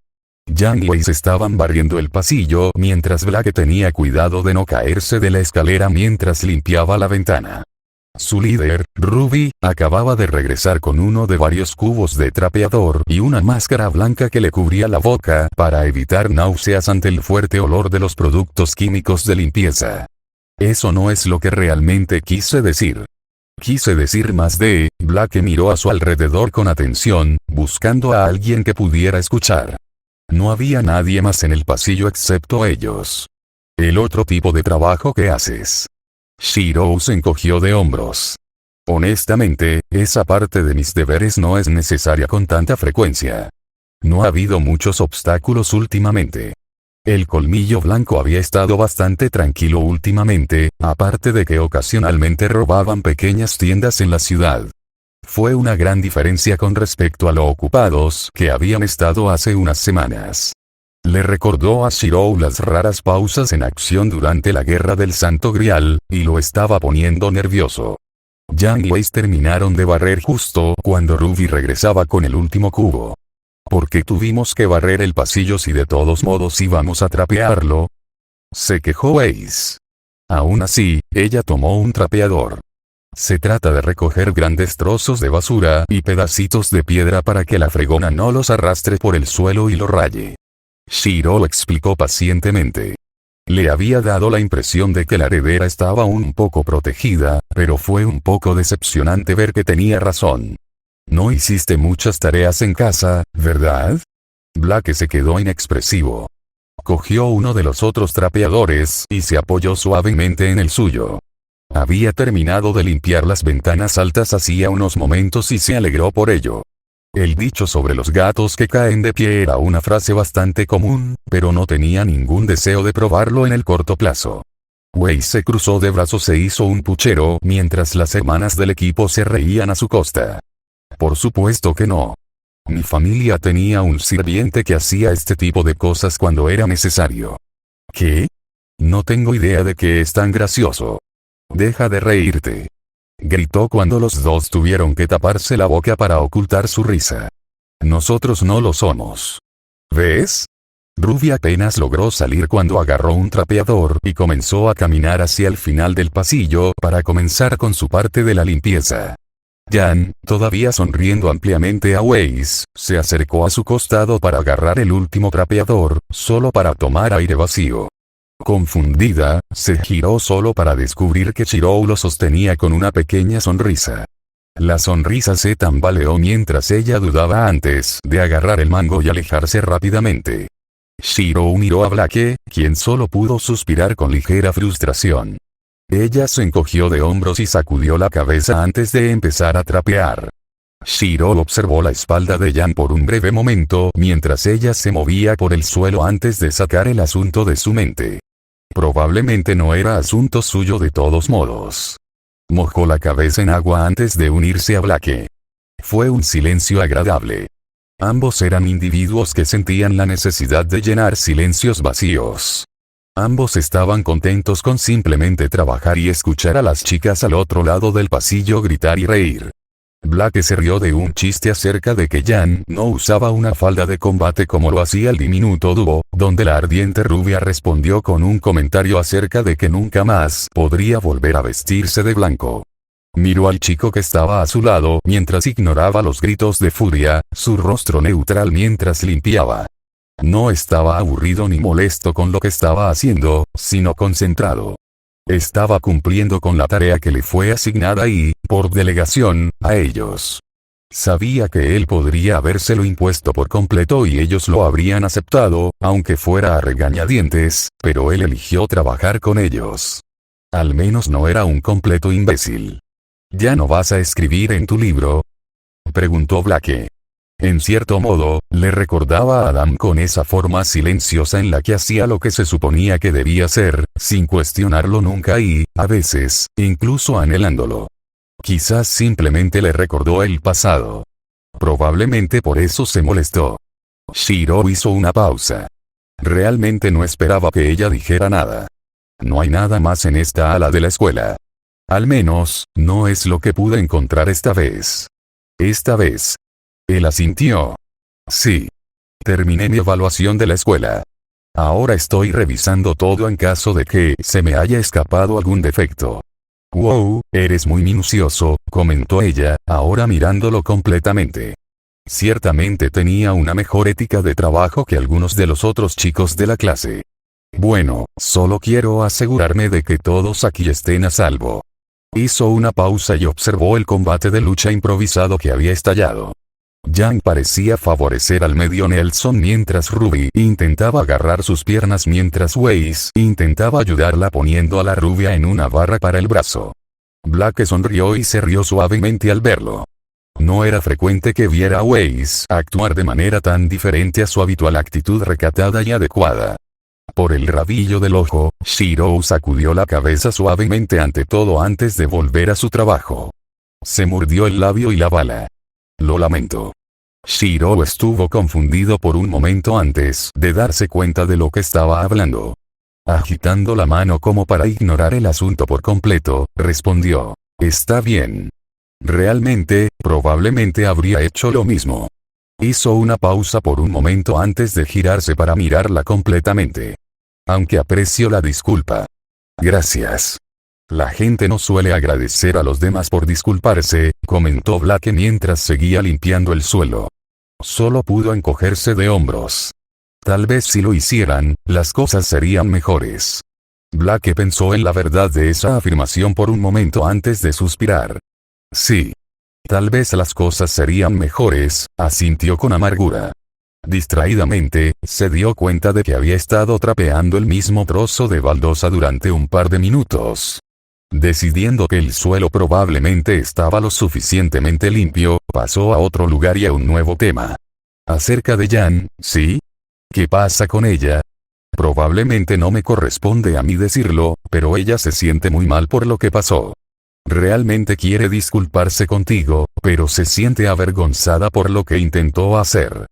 Yang y Weiss estaban barriendo el pasillo mientras Blake tenía cuidado de no caerse de la escalera mientras limpiaba la ventana. Su líder, Ruby, acababa de regresar con uno de varios cubos de trapeador y una máscara blanca que le cubría la boca para evitar náuseas ante el fuerte olor de los productos químicos de limpieza. Eso no es lo que realmente quise decir. Quise decir más de... Blake miró a su alrededor con atención, buscando a alguien que pudiera escuchar. No había nadie más en el pasillo excepto ellos. El otro tipo de trabajo que haces. Shirou se encogió de hombros. Honestamente, esa parte de mis deberes no es necesaria con tanta frecuencia. No ha habido muchos obstáculos últimamente. El colmillo blanco había estado bastante tranquilo últimamente, aparte de que ocasionalmente robaban pequeñas tiendas en la ciudad. Fue una gran diferencia con respecto a lo ocupados que habían estado hace unas semanas. Le recordó a Shirou las raras pausas en acción durante la Guerra del Santo Grial, y lo estaba poniendo nervioso. Yang y Weiss terminaron de barrer justo cuando Ruby regresaba con el último cubo. ¿Por qué tuvimos que barrer el pasillo si de todos modos íbamos a trapearlo? Se quejó Weiss. Aún así, ella tomó un trapeador. Se trata de recoger grandes trozos de basura y pedacitos de piedra para que la fregona no los arrastre por el suelo y lo raye. Shirou explicó pacientemente. Le había dado la impresión de que la heredera estaba un poco protegida, pero fue un poco decepcionante ver que tenía razón. No hiciste muchas tareas en casa, ¿verdad? Blake se quedó inexpresivo. Cogió uno de los otros trapeadores y se apoyó suavemente en el suyo. Había terminado de limpiar las ventanas altas hacía unos momentos y se alegró por ello. El dicho sobre los gatos que caen de pie era una frase bastante común, pero no tenía ningún deseo de probarlo en el corto plazo. Wei se cruzó de brazos e hizo un puchero mientras las hermanas del equipo se reían a su costa. Por supuesto que no. Mi familia tenía un sirviente que hacía este tipo de cosas cuando era necesario. ¿Qué? No tengo idea de qué es tan gracioso. Deja de reírte. Gritó cuando los dos tuvieron que taparse la boca para ocultar su risa. Nosotros no lo somos. ¿Ves? Ruby apenas logró salir cuando agarró un trapeador y comenzó a caminar hacia el final del pasillo para comenzar con su parte de la limpieza. Jan, todavía sonriendo ampliamente a Weiss, se acercó a su costado para agarrar el último trapeador, solo para tomar aire vacío. Confundida, se giró solo para descubrir que Shirou lo sostenía con una pequeña sonrisa. La sonrisa se tambaleó mientras ella dudaba antes de agarrar el mango y alejarse rápidamente. Shirou miró a Blake, quien solo pudo suspirar con ligera frustración. Ella se encogió de hombros y sacudió la cabeza antes de empezar a trapear. Shirou observó la espalda de Jan por un breve momento mientras ella se movía por el suelo antes de sacar el asunto de su mente. Probablemente no era asunto suyo de todos modos. Mojó la cabeza en agua antes de unirse a Blake. Fue un silencio agradable. Ambos eran individuos que sentían la necesidad de llenar silencios vacíos. Ambos estaban contentos con simplemente trabajar y escuchar a las chicas al otro lado del pasillo gritar y reír. Blake se rió de un chiste acerca de que Jan no usaba una falda de combate como lo hacía el diminuto dúo, donde la ardiente rubia respondió con un comentario acerca de que nunca más podría volver a vestirse de blanco. Miró al chico que estaba a su lado mientras ignoraba los gritos de furia, su rostro neutral mientras limpiaba. No estaba aburrido ni molesto con lo que estaba haciendo, sino concentrado. Estaba cumpliendo con la tarea que le fue asignada y, por delegación, a ellos. Sabía que él podría habérselo impuesto por completo y ellos lo habrían aceptado, aunque fuera a regañadientes, pero él eligió trabajar con ellos. Al menos no era un completo imbécil. ¿Ya no vas a escribir en tu libro?, preguntó Blake. En cierto modo, le recordaba a Adam con esa forma silenciosa en la que hacía lo que se suponía que debía hacer, sin cuestionarlo nunca y, a veces, incluso anhelándolo. Quizás simplemente le recordó el pasado. Probablemente por eso se molestó. Shirou hizo una pausa. Realmente no esperaba que ella dijera nada. No hay nada más en esta ala de la escuela. Al menos, no es lo que pude encontrar esta vez. Esta vez. Él asintió. Sí. Terminé mi evaluación de la escuela. Ahora estoy revisando todo en caso de que se me haya escapado algún defecto. Wow, eres muy minucioso, comentó ella, ahora mirándolo completamente. Ciertamente tenía una mejor ética de trabajo que algunos de los otros chicos de la clase. Bueno, solo quiero asegurarme de que todos aquí estén a salvo. Hizo una pausa y observó el combate de lucha improvisado que había estallado. Jan parecía favorecer al medio Nelson mientras Ruby intentaba agarrar sus piernas mientras Weiss intentaba ayudarla poniendo a la rubia en una barra para el brazo. Blake sonrió y se rió suavemente al verlo. No era frecuente que viera a Weiss actuar de manera tan diferente a su habitual actitud recatada y adecuada. Por el rabillo del ojo, Shirou sacudió la cabeza suavemente ante todo antes de volver a su trabajo. Se mordió el labio y la bala. Lo lamento. Shirou estuvo confundido por un momento antes de darse cuenta de lo que estaba hablando. Agitando la mano como para ignorar el asunto por completo, respondió: está bien. Realmente, probablemente habría hecho lo mismo. Hizo una pausa por un momento antes de girarse para mirarla completamente. Aunque aprecio la disculpa. Gracias. La gente no suele agradecer a los demás por disculparse, comentó Blake mientras seguía limpiando el suelo. Solo pudo encogerse de hombros. Tal vez si lo hicieran, las cosas serían mejores. Blake pensó en la verdad de esa afirmación por un momento antes de suspirar. Sí. Tal vez las cosas serían mejores, asintió con amargura. Distraídamente, se dio cuenta de que había estado trapeando el mismo trozo de baldosa durante un par de minutos. Decidiendo que el suelo probablemente estaba lo suficientemente limpio, pasó a otro lugar y a un nuevo tema. Acerca de Jan, ¿sí? ¿Qué pasa con ella? Probablemente no me corresponde a mí decirlo, pero ella se siente muy mal por lo que pasó. Realmente quiere disculparse contigo, pero se siente avergonzada por lo que intentó hacer.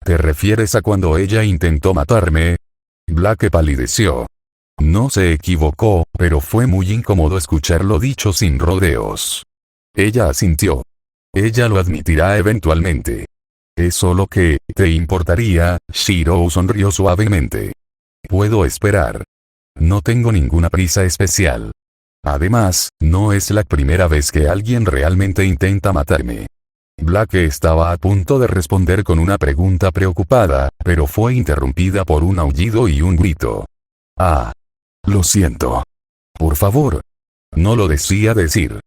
¿Te refieres a cuando ella intentó matarme? Blake palideció. No se equivocó, pero fue muy incómodo escucharlo dicho sin rodeos. Ella asintió. Ella lo admitirá eventualmente. ¿Es solo que, te importaría? Shirou sonrió suavemente. Puedo esperar. No tengo ninguna prisa especial. Además, no es la primera vez que alguien realmente intenta matarme. Blake estaba a punto de responder con una pregunta preocupada, pero fue interrumpida por un aullido y un grito. Ah. Lo siento. Por favor. No lo decía decir.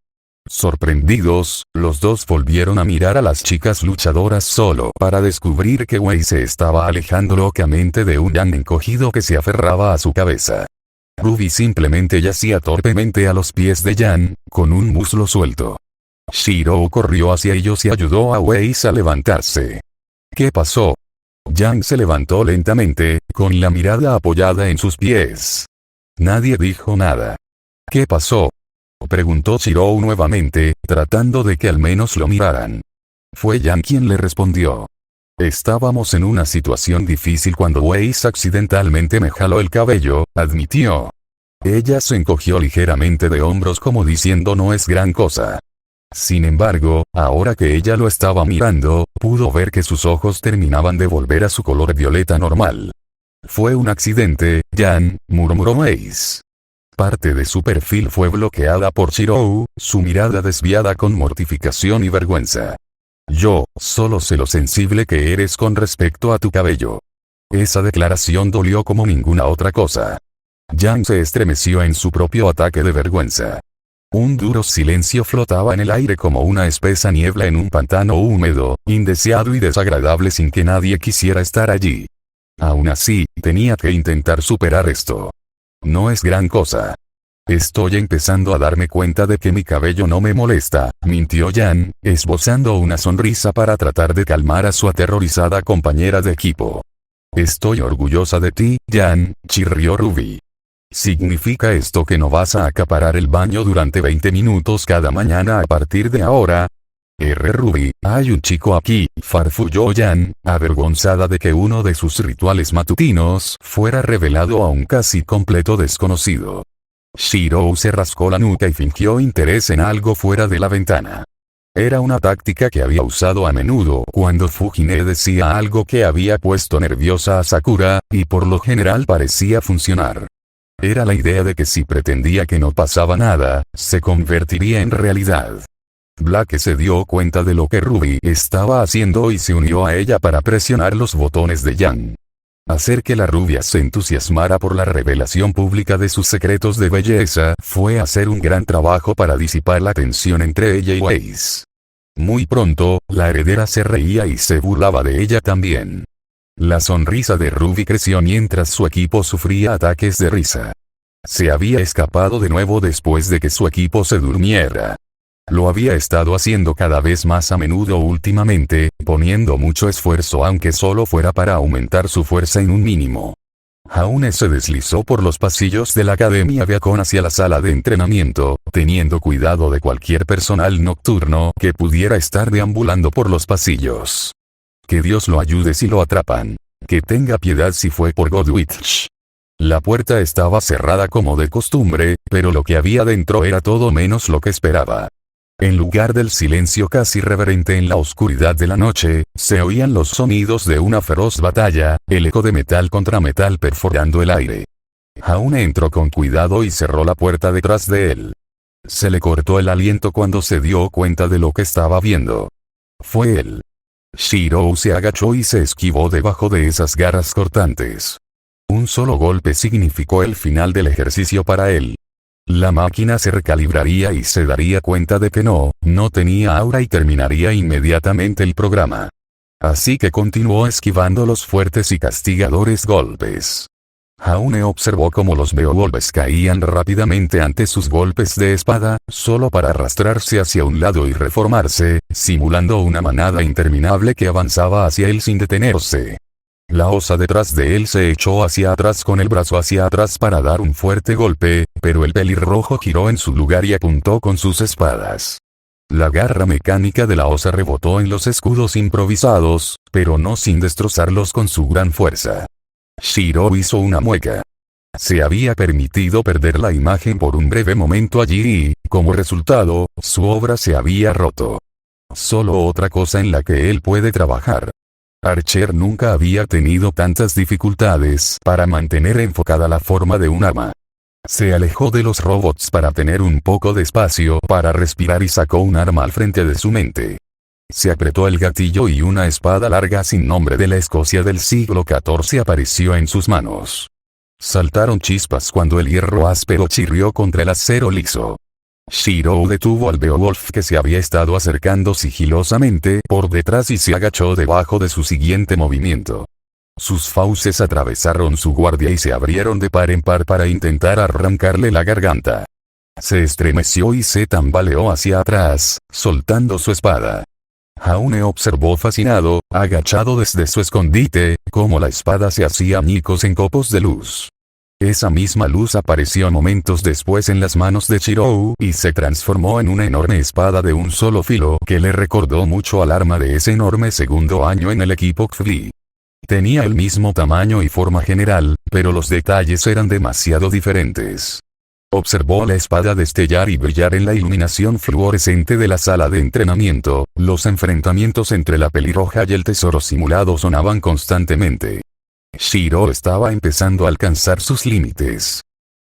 Sorprendidos, los dos volvieron a mirar a las chicas luchadoras solo para descubrir que Wei se estaba alejando locamente de un Jan encogido que se aferraba a su cabeza. Ruby simplemente yacía torpemente a los pies de Jan, con un muslo suelto. Shirou corrió hacia ellos y ayudó a Wei a levantarse. ¿Qué pasó? Jan se levantó lentamente, con la mirada apoyada en sus pies. Nadie dijo nada. ¿Qué pasó? Preguntó Shirou nuevamente, tratando de que al menos lo miraran. Fue Jan quien le respondió. Estábamos en una situación difícil cuando Weiss accidentalmente me jaló el cabello, admitió. Ella se encogió ligeramente de hombros como diciendo no es gran cosa. Sin embargo, ahora que ella lo estaba mirando, pudo ver que sus ojos terminaban de volver a su color violeta normal. Fue un accidente, Jan, murmuró Weiss. Parte de su perfil fue bloqueada por Shirou, su mirada desviada con mortificación y vergüenza. Yo, solo sé lo sensible que eres con respecto a tu cabello. Esa declaración dolió como ninguna otra cosa. Jan se estremeció en su propio ataque de vergüenza. Un duro silencio flotaba en el aire como una espesa niebla en un pantano húmedo, indeseado y desagradable sin que nadie quisiera estar allí. Aún así, tenía que intentar superar esto. No es gran cosa. Estoy empezando a darme cuenta de que mi cabello no me molesta, mintió Jan, esbozando una sonrisa para tratar de calmar a su aterrorizada compañera de equipo. Estoy orgullosa de ti, Jan, chirrió Ruby. ¿Significa esto que no vas a acaparar el baño durante 20 minutos cada mañana a partir de ahora? Ruby, hay un chico aquí, farfulló Jan, avergonzada de que uno de sus rituales matutinos fuera revelado a un casi completo desconocido. Shirou se rascó la nuca y fingió interés en algo fuera de la ventana. Era una táctica que había usado a menudo cuando Fujine decía algo que había puesto nerviosa a Sakura, y por lo general parecía funcionar. Era la idea de que si pretendía que no pasaba nada, se convertiría en realidad. Blake se dio cuenta de lo que Ruby estaba haciendo y se unió a ella para presionar los botones de Jan. Hacer que la rubia se entusiasmara por la revelación pública de sus secretos de belleza fue hacer un gran trabajo para disipar la tensión entre ella y Weiss. Muy pronto, la heredera se reía y se burlaba de ella también. La sonrisa de Ruby creció mientras su equipo sufría ataques de risa. Se había escapado de nuevo después de que su equipo se durmiera. Lo había estado haciendo cada vez más a menudo últimamente, poniendo mucho esfuerzo aunque solo fuera para aumentar su fuerza en un mínimo. Jaune se deslizó por los pasillos de la Academia Beacon hacia la sala de entrenamiento, teniendo cuidado de cualquier personal nocturno que pudiera estar deambulando por los pasillos. Que Dios lo ayude si lo atrapan. Que tenga piedad si fue por Godwitch. La puerta estaba cerrada como de costumbre, pero lo que había dentro era todo menos lo que esperaba. En lugar del silencio casi reverente en la oscuridad de la noche, se oían los sonidos de una feroz batalla, el eco de metal contra metal perforando el aire. Jaune entró con cuidado y cerró la puerta detrás de él. Se le cortó el aliento cuando se dio cuenta de lo que estaba viendo. Fue él. Shirou se agachó y se esquivó debajo de esas garras cortantes. Un solo golpe significó el final del ejercicio para él. La máquina se recalibraría y se daría cuenta de que no tenía aura y terminaría inmediatamente el programa. Así que continuó esquivando los fuertes y castigadores golpes. Jaune observó cómo los Beowulfs caían rápidamente ante sus golpes de espada, solo para arrastrarse hacia un lado y reformarse, simulando una manada interminable que avanzaba hacia él sin detenerse. La osa detrás de él se echó hacia atrás con el brazo hacia atrás para dar un fuerte golpe, pero el pelirrojo giró en su lugar y apuntó con sus espadas. La garra mecánica de la osa rebotó en los escudos improvisados, pero no sin destrozarlos con su gran fuerza. Shiro hizo una mueca. Se había permitido perder la imagen por un breve momento allí y, como resultado, su obra se había roto. Solo otra cosa en la que él puede trabajar. Archer nunca había tenido tantas dificultades para mantener enfocada la forma de un arma. Se alejó de los robots para tener un poco de espacio para respirar y sacó un arma al frente de su mente. Se apretó el gatillo y una espada larga sin nombre de la Escocia del siglo XIV apareció en sus manos. Saltaron chispas cuando el hierro áspero chirrió contra el acero liso. Shiro detuvo al Beowulf que se había estado acercando sigilosamente por detrás y se agachó debajo de su siguiente movimiento. Sus fauces atravesaron su guardia y se abrieron de par en par para intentar arrancarle la garganta. Se estremeció y se tambaleó hacia atrás, soltando su espada. Jaune observó fascinado, agachado desde su escondite, cómo la espada se hacía añicos en copos de luz. Esa misma luz apareció momentos después en las manos de Shiro y se transformó en una enorme espada de un solo filo que le recordó mucho al arma de ese enorme segundo año en el equipo XV. Tenía el mismo tamaño y forma general, pero los detalles eran demasiado diferentes. Observó la espada destellar y brillar en la iluminación fluorescente de la sala de entrenamiento. Los enfrentamientos entre la pelirroja y el tesoro simulado sonaban constantemente. Shiro estaba empezando a alcanzar sus límites.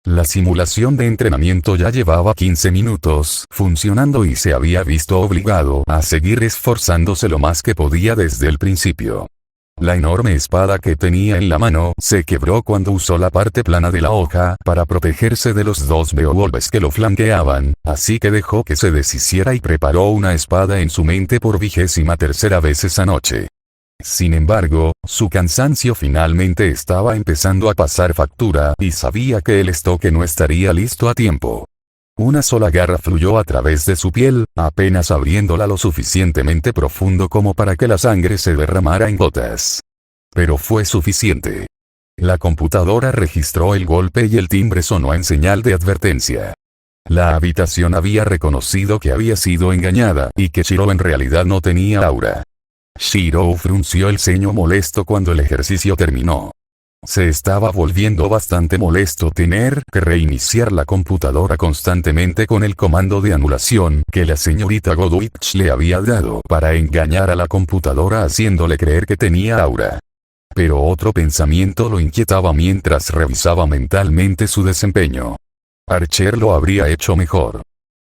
La simulación de entrenamiento ya llevaba 15 minutos funcionando y se había visto obligado a seguir esforzándose lo más que podía desde el principio. La enorme espada que tenía en la mano se quebró cuando usó la parte plana de la hoja para protegerse de los dos Beowulfs que lo flanqueaban, así que dejó que se deshiciera y preparó una espada en su mente por 23ª vez esa noche. Sin embargo, su cansancio finalmente estaba empezando a pasar factura y sabía que el estoque no estaría listo a tiempo. Una sola garra fluyó a través de su piel, apenas abriéndola lo suficientemente profundo como para que la sangre se derramara en gotas. Pero fue suficiente. La computadora registró el golpe y el timbre sonó en señal de advertencia. La habitación había reconocido que había sido engañada y que Shiro en realidad no tenía aura. Shiro frunció el ceño molesto cuando el ejercicio terminó. Se estaba volviendo bastante molesto tener que reiniciar la computadora constantemente con el comando de anulación que la señorita Godwich le había dado para engañar a la computadora haciéndole creer que tenía aura. Pero otro pensamiento lo inquietaba mientras revisaba mentalmente su desempeño. Archer lo habría hecho mejor.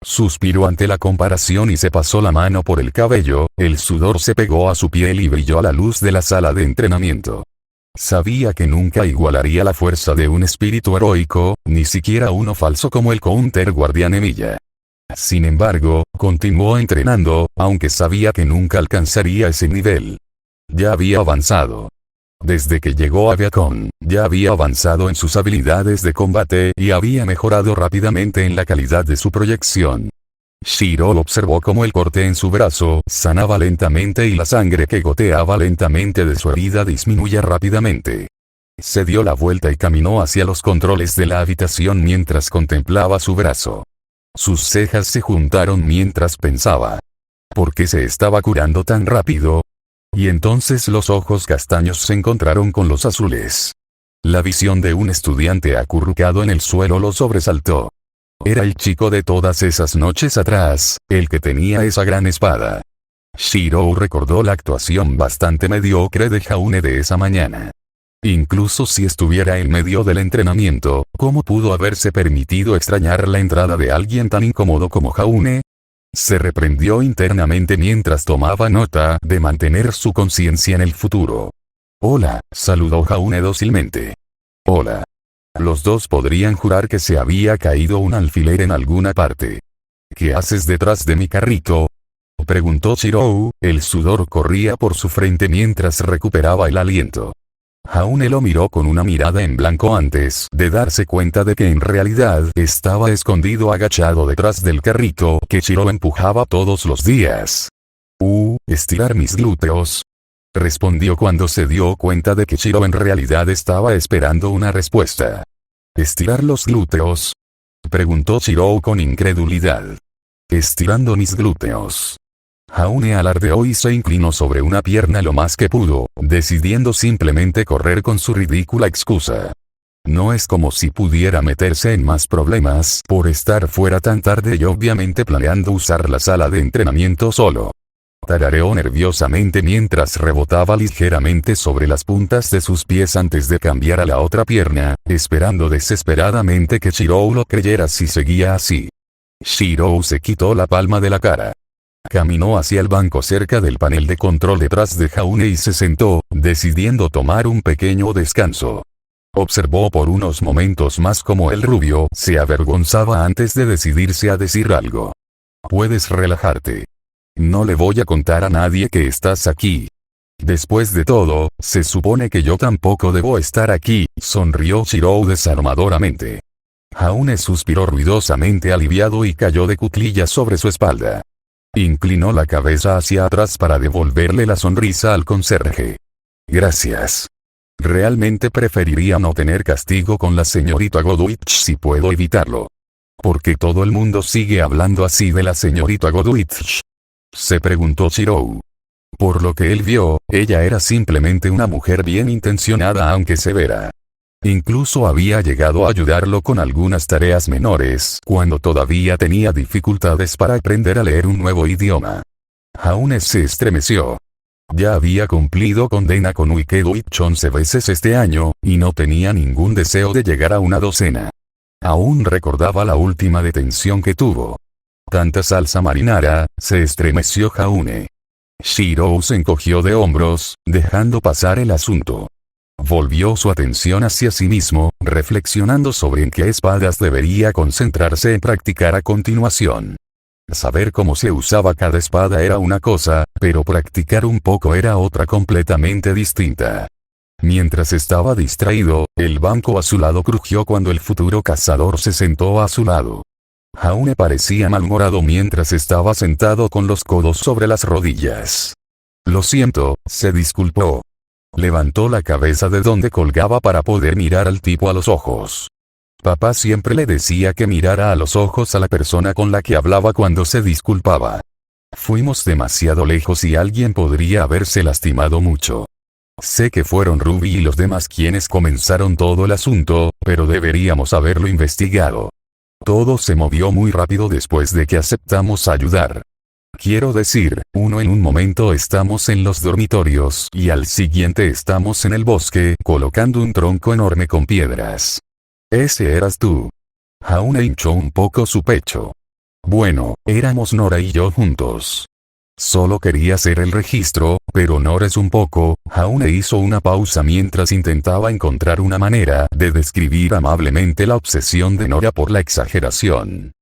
Suspiró ante la comparación y se pasó la mano por el cabello, el sudor se pegó a su piel y brilló a la luz de la sala de entrenamiento. Sabía que nunca igualaría la fuerza de un espíritu heroico, ni siquiera uno falso como el Counter Guardián Emilia. Sin embargo, continuó entrenando, aunque sabía que nunca alcanzaría ese nivel. Ya había avanzado. Desde que llegó a Viacom, ya había avanzado en sus habilidades de combate y había mejorado rápidamente en la calidad de su proyección. Shiro observó cómo el corte en su brazo sanaba lentamente y la sangre que goteaba lentamente de su herida disminuía rápidamente. Se dio la vuelta y caminó hacia los controles de la habitación mientras contemplaba su brazo. Sus cejas se juntaron mientras pensaba. ¿Por qué se estaba curando tan rápido? Y entonces los ojos castaños se encontraron con los azules. La visión de un estudiante acurrucado en el suelo lo sobresaltó. Era el chico de todas esas noches atrás, el que tenía esa gran espada. Shiro recordó la actuación bastante mediocre de Jaune de esa mañana. Incluso si estuviera en medio del entrenamiento, ¿cómo pudo haberse permitido extrañar la entrada de alguien tan incómodo como Jaune? Se reprendió internamente mientras tomaba nota de mantener su conciencia en el futuro. Hola, saludó Jaune dócilmente. Hola. Los dos podrían jurar que se había caído un alfiler en alguna parte. ¿Qué haces detrás de mi carrito?, preguntó Shirou. El sudor corría por su frente mientras recuperaba el aliento. Jaune lo miró con una mirada en blanco antes de darse cuenta de que en realidad estaba escondido agachado detrás del carrito que Shirou empujaba todos los días. Estirar mis glúteos, respondió cuando se dio cuenta de que Shirou en realidad estaba esperando una respuesta. ¿Estirar los glúteos?, preguntó Shirou con incredulidad. Estirando mis glúteos. Jaune alardeó y se inclinó sobre una pierna lo más que pudo, decidiendo simplemente correr con su ridícula excusa. No es como si pudiera meterse en más problemas por estar fuera tan tarde y obviamente planeando usar la sala de entrenamiento solo. Tarareó nerviosamente mientras rebotaba ligeramente sobre las puntas de sus pies antes de cambiar a la otra pierna, esperando desesperadamente que Shirou lo creyera si seguía así. Shirou se quitó la palma de la cara. Caminó hacia el banco cerca del panel de control detrás de Jaune y se sentó, decidiendo tomar un pequeño descanso. Observó por unos momentos más cómo el rubio se avergonzaba antes de decidirse a decir algo. Puedes relajarte. No le voy a contar a nadie que estás aquí. Después de todo, se supone que yo tampoco debo estar aquí, sonrió Shirou desarmadoramente. Jaune suspiró ruidosamente aliviado y cayó de cuclillas sobre su espalda. Inclinó la cabeza hacia atrás para devolverle la sonrisa al conserje. Gracias. Realmente preferiría no tener castigo con la señorita Godwich si puedo evitarlo. ¿Por qué todo el mundo sigue hablando así de la señorita Godwich?, se preguntó Shirou. Por lo que él vio, ella era simplemente una mujer bien intencionada aunque severa. Incluso había llegado a ayudarlo con algunas tareas menores cuando todavía tenía dificultades para aprender a leer un nuevo idioma. Jaune se estremeció. Ya había cumplido condena con Wicked 11 veces este año, y no tenía ningún deseo de llegar a una docena. Aún recordaba la última detención que tuvo. Tanta salsa marinara, se estremeció Jaune. Shirou se encogió de hombros, dejando pasar el asunto. Volvió su atención hacia sí mismo, reflexionando sobre en qué espadas debería concentrarse en practicar a continuación. Saber cómo se usaba cada espada era una cosa, pero practicar un poco era otra completamente distinta. Mientras estaba distraído, el banco a su lado crujió cuando el futuro cazador se sentó a su lado. Jaune parecía malhumorado mientras estaba sentado con los codos sobre las rodillas. Lo siento, se disculpó. Levantó la cabeza de donde colgaba para poder mirar al tipo a los ojos. Papá siempre le decía que mirara a los ojos a la persona con la que hablaba cuando se disculpaba. Fuimos demasiado lejos y alguien podría haberse lastimado mucho. Sé que fueron Ruby y los demás quienes comenzaron todo el asunto, pero deberíamos haberlo investigado. Todo se movió muy rápido después de que aceptamos ayudar. Quiero decir, en un momento estamos en los dormitorios y al siguiente estamos en el bosque colocando un tronco enorme con piedras. Ese eras tú. Jaune hinchó un poco su pecho. Bueno, éramos Nora y yo juntos. Solo quería hacer el registro, pero Nora es un poco. Jaune hizo una pausa mientras intentaba encontrar una manera de describir amablemente la obsesión de Nora por la exageración.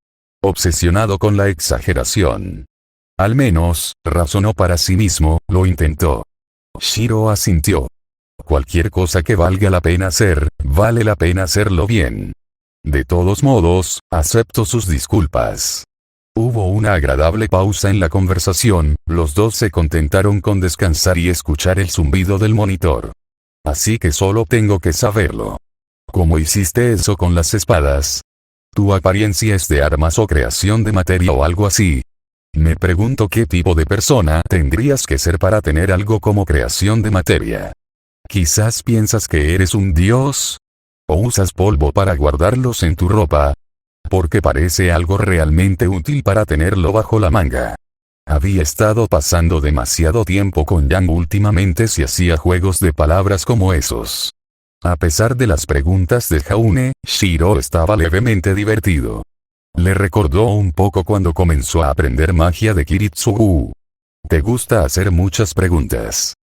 Obsesionado con la exageración. Al menos, razonó para sí mismo, lo intentó. Shiro asintió. Cualquier cosa que valga la pena hacer, vale la pena hacerlo bien. De todos modos, acepto sus disculpas. Hubo una agradable pausa en la conversación, los dos se contentaron con descansar y escuchar el zumbido del monitor. Así que solo tengo que saberlo. ¿Cómo hiciste eso con las espadas? ¿Tu apariencia es de armas o creación de materia o algo así? Me pregunto qué tipo de persona tendrías que ser para tener algo como creación de materia. Quizás piensas que eres un dios. ¿O usas polvo para guardarlos en tu ropa? Porque parece algo realmente útil para tenerlo bajo la manga. Había estado pasando demasiado tiempo con Yang últimamente si hacía juegos de palabras como esos. A pesar de las preguntas de Jaune, Shiro estaba levemente divertido. Le recordó un poco cuando comenzó a aprender magia de Kiritsugu. Te gusta hacer muchas preguntas.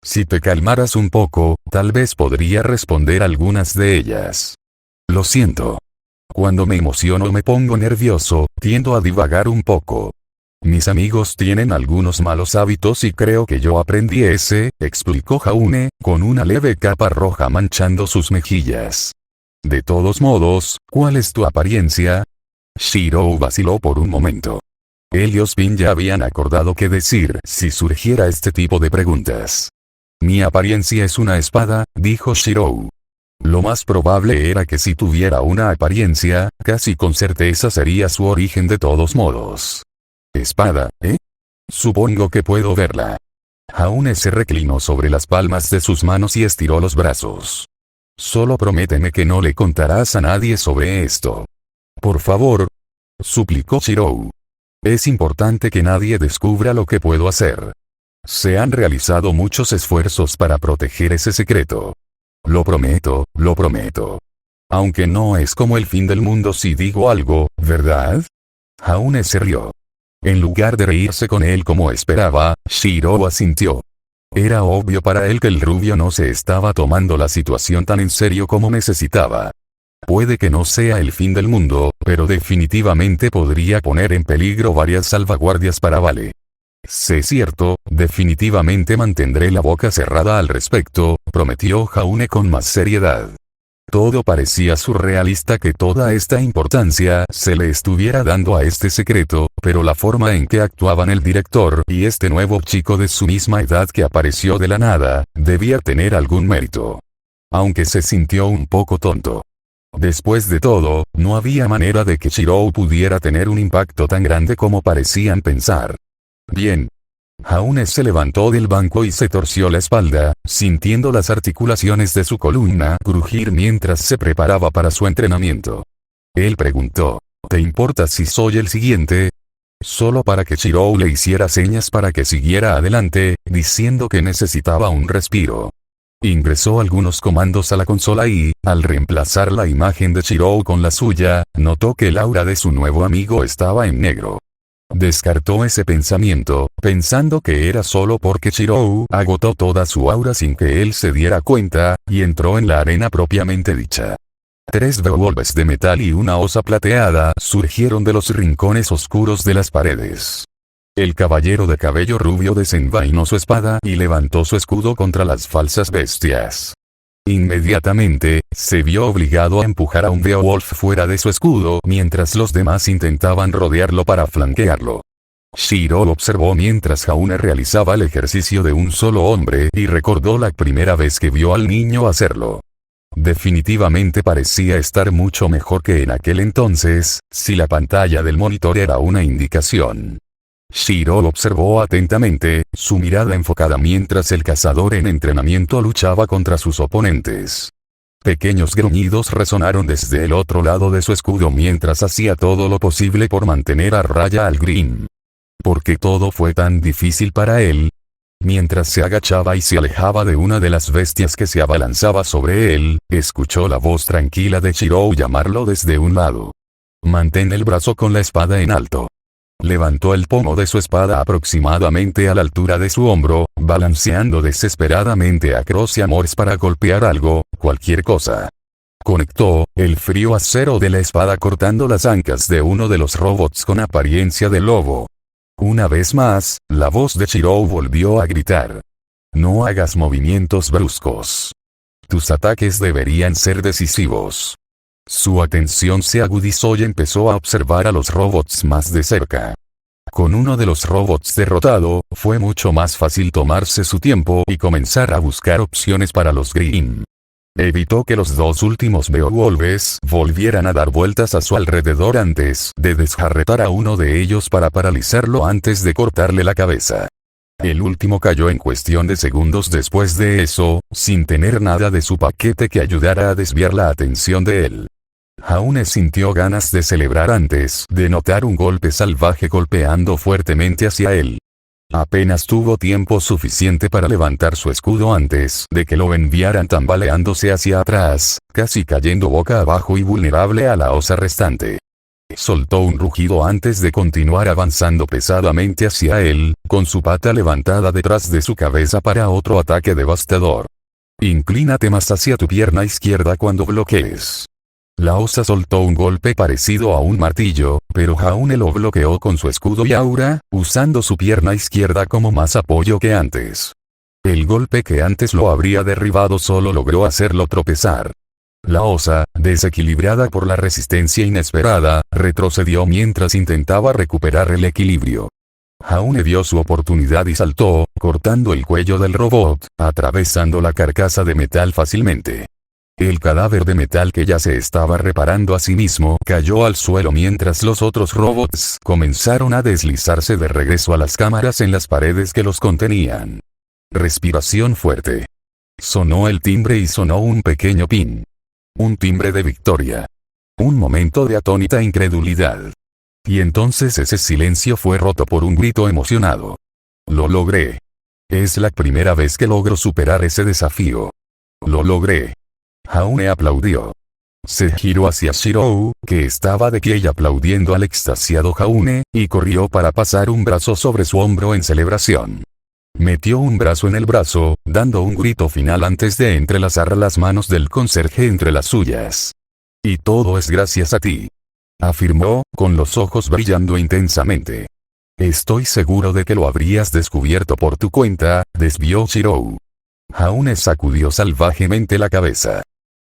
Si te calmaras un poco, tal vez podría responder algunas de ellas. Lo siento. Cuando me emociono o me pongo nervioso, tiendo a divagar un poco. Mis amigos tienen algunos malos hábitos y creo que yo aprendí ese, explicó Jaune, con una leve capa roja manchando sus mejillas. De todos modos, ¿cuál es tu apariencia? Shirou vaciló por un momento. Él y Ozpin ya habían acordado qué decir si surgiera este tipo de preguntas. Mi apariencia es una espada, dijo Shirou. Lo más probable era que si tuviera una apariencia, casi con certeza sería su origen de todos modos. ¿Espada, eh? Supongo que puedo verla. Jaune se reclinó sobre las palmas de sus manos y estiró los brazos. Solo prométeme que no le contarás a nadie sobre esto. Por favor, suplicó Shirou. Es importante que nadie descubra lo que puedo hacer. Se han realizado muchos esfuerzos para proteger ese secreto. Lo prometo, lo prometo. Aunque no es como el fin del mundo si digo algo, ¿verdad? Jaune se rió. En lugar de reírse con él como esperaba, Shirou asintió. Era obvio para él que el rubio no se estaba tomando la situación tan en serio como necesitaba. Puede que no sea el fin del mundo, pero definitivamente podría poner en peligro varias salvaguardias para Vale. Sé cierto, definitivamente mantendré la boca cerrada al respecto, prometió Jaune con más seriedad. Todo parecía surrealista que toda esta importancia se le estuviera dando a este secreto, pero la forma en que actuaban el director y este nuevo chico de su misma edad que apareció de la nada, debía tener algún mérito. Aunque se sintió un poco tonto. Después de todo, no había manera de que Shirou pudiera tener un impacto tan grande como parecían pensar. Bien. Jaune se levantó del banco y se torció la espalda, sintiendo las articulaciones de su columna crujir mientras se preparaba para su entrenamiento. Él preguntó, ¿te importa si soy el siguiente? Solo para que Shirou le hiciera señas para que siguiera adelante, diciendo que necesitaba un respiro. Ingresó algunos comandos a la consola y, al reemplazar la imagen de Shirou con la suya, notó que el aura de su nuevo amigo estaba en negro. Descartó ese pensamiento, pensando que era solo porque Shirou agotó toda su aura sin que él se diera cuenta, y entró en la arena propiamente dicha. 3 Beowulfs de metal y una osa plateada surgieron de los rincones oscuros de las paredes. El caballero de cabello rubio desenvainó su espada y levantó su escudo contra las falsas bestias. Inmediatamente, se vio obligado a empujar a un Beowulf fuera de su escudo mientras los demás intentaban rodearlo para flanquearlo. Shirou observó mientras Jaune realizaba el ejercicio de un solo hombre y recordó la primera vez que vio al niño hacerlo. Definitivamente parecía estar mucho mejor que en aquel entonces, si la pantalla del monitor era una indicación. Shirou observó atentamente, su mirada enfocada mientras el cazador en entrenamiento luchaba contra sus oponentes. Pequeños gruñidos resonaron desde el otro lado de su escudo mientras hacía todo lo posible por mantener a raya al Grimm. ¿Por qué todo fue tan difícil para él? Mientras se agachaba y se alejaba de una de las bestias que se abalanzaba sobre él, escuchó la voz tranquila de Shirou llamarlo desde un lado. Mantén el brazo con la espada en alto. Levantó el pomo de su espada aproximadamente a la altura de su hombro, balanceando desesperadamente a Cross y Amores para golpear algo, cualquier cosa. Conectó el frío acero de la espada cortando las ancas de uno de los robots con apariencia de lobo. Una vez más, la voz de Shirou volvió a gritar. No hagas movimientos bruscos. Tus ataques deberían ser decisivos. Su atención se agudizó y empezó a observar a los robots más de cerca. Con uno de los robots derrotado, fue mucho más fácil tomarse su tiempo y comenzar a buscar opciones para los Grimm. Evitó que los 2 últimos Beowulfs volvieran a dar vueltas a su alrededor antes de desjarretar a uno de ellos para paralizarlo antes de cortarle la cabeza. El último cayó en cuestión de segundos después de eso, sin tener nada de su paquete que ayudara a desviar la atención de él. Jaune sintió ganas de celebrar antes de notar un golpe salvaje golpeando fuertemente hacia él. Apenas tuvo tiempo suficiente para levantar su escudo antes de que lo enviaran tambaleándose hacia atrás, casi cayendo boca abajo y vulnerable a la osa restante. Soltó un rugido antes de continuar avanzando pesadamente hacia él, con su pata levantada detrás de su cabeza para otro ataque devastador. Inclínate más hacia tu pierna izquierda cuando bloquees. La osa soltó un golpe parecido a un martillo, pero Jaune lo bloqueó con su escudo y aura, usando su pierna izquierda como más apoyo que antes. El golpe que antes lo habría derribado solo logró hacerlo tropezar. La osa, desequilibrada por la resistencia inesperada, retrocedió mientras intentaba recuperar el equilibrio. Jaune vio su oportunidad y saltó, cortando el cuello del robot, atravesando la carcasa de metal fácilmente. El cadáver de metal que ya se estaba reparando a sí mismo cayó al suelo mientras los otros robots comenzaron a deslizarse de regreso a las cámaras en las paredes que los contenían. Respiración fuerte. Sonó el timbre y sonó un pequeño pin. Un timbre de victoria. Un momento de atónita incredulidad. Y entonces ese silencio fue roto por un grito emocionado. Lo logré. Es la primera vez que logro superar ese desafío. Lo logré. Jaune aplaudió. Se giró hacia Shirou, que estaba de pie y aplaudiendo al extasiado Jaune, y corrió para pasar un brazo sobre su hombro en celebración. Metió un brazo en el brazo, dando un grito final antes de entrelazar las manos del conserje entre las suyas. Y todo es gracias a ti. Afirmó, con los ojos brillando intensamente. Estoy seguro de que lo habrías descubierto por tu cuenta, desvió Shirou. Jaune sacudió salvajemente la cabeza.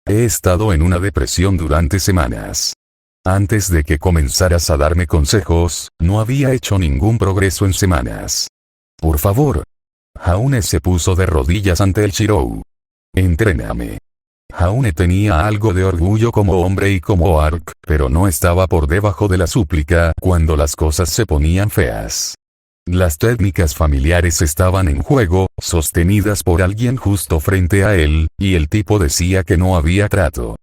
He estado en una depresión durante semanas. Antes de que comenzaras a darme consejos, no había hecho ningún progreso en semanas. Por favor. Jaune se puso de rodillas ante el Shirou. Entréname. Jaune tenía algo de orgullo como hombre y como Ark, pero no estaba por debajo de la súplica cuando las cosas se ponían feas. Las técnicas familiares estaban en juego, sostenidas por alguien justo frente a él, y el tipo decía que no había trato.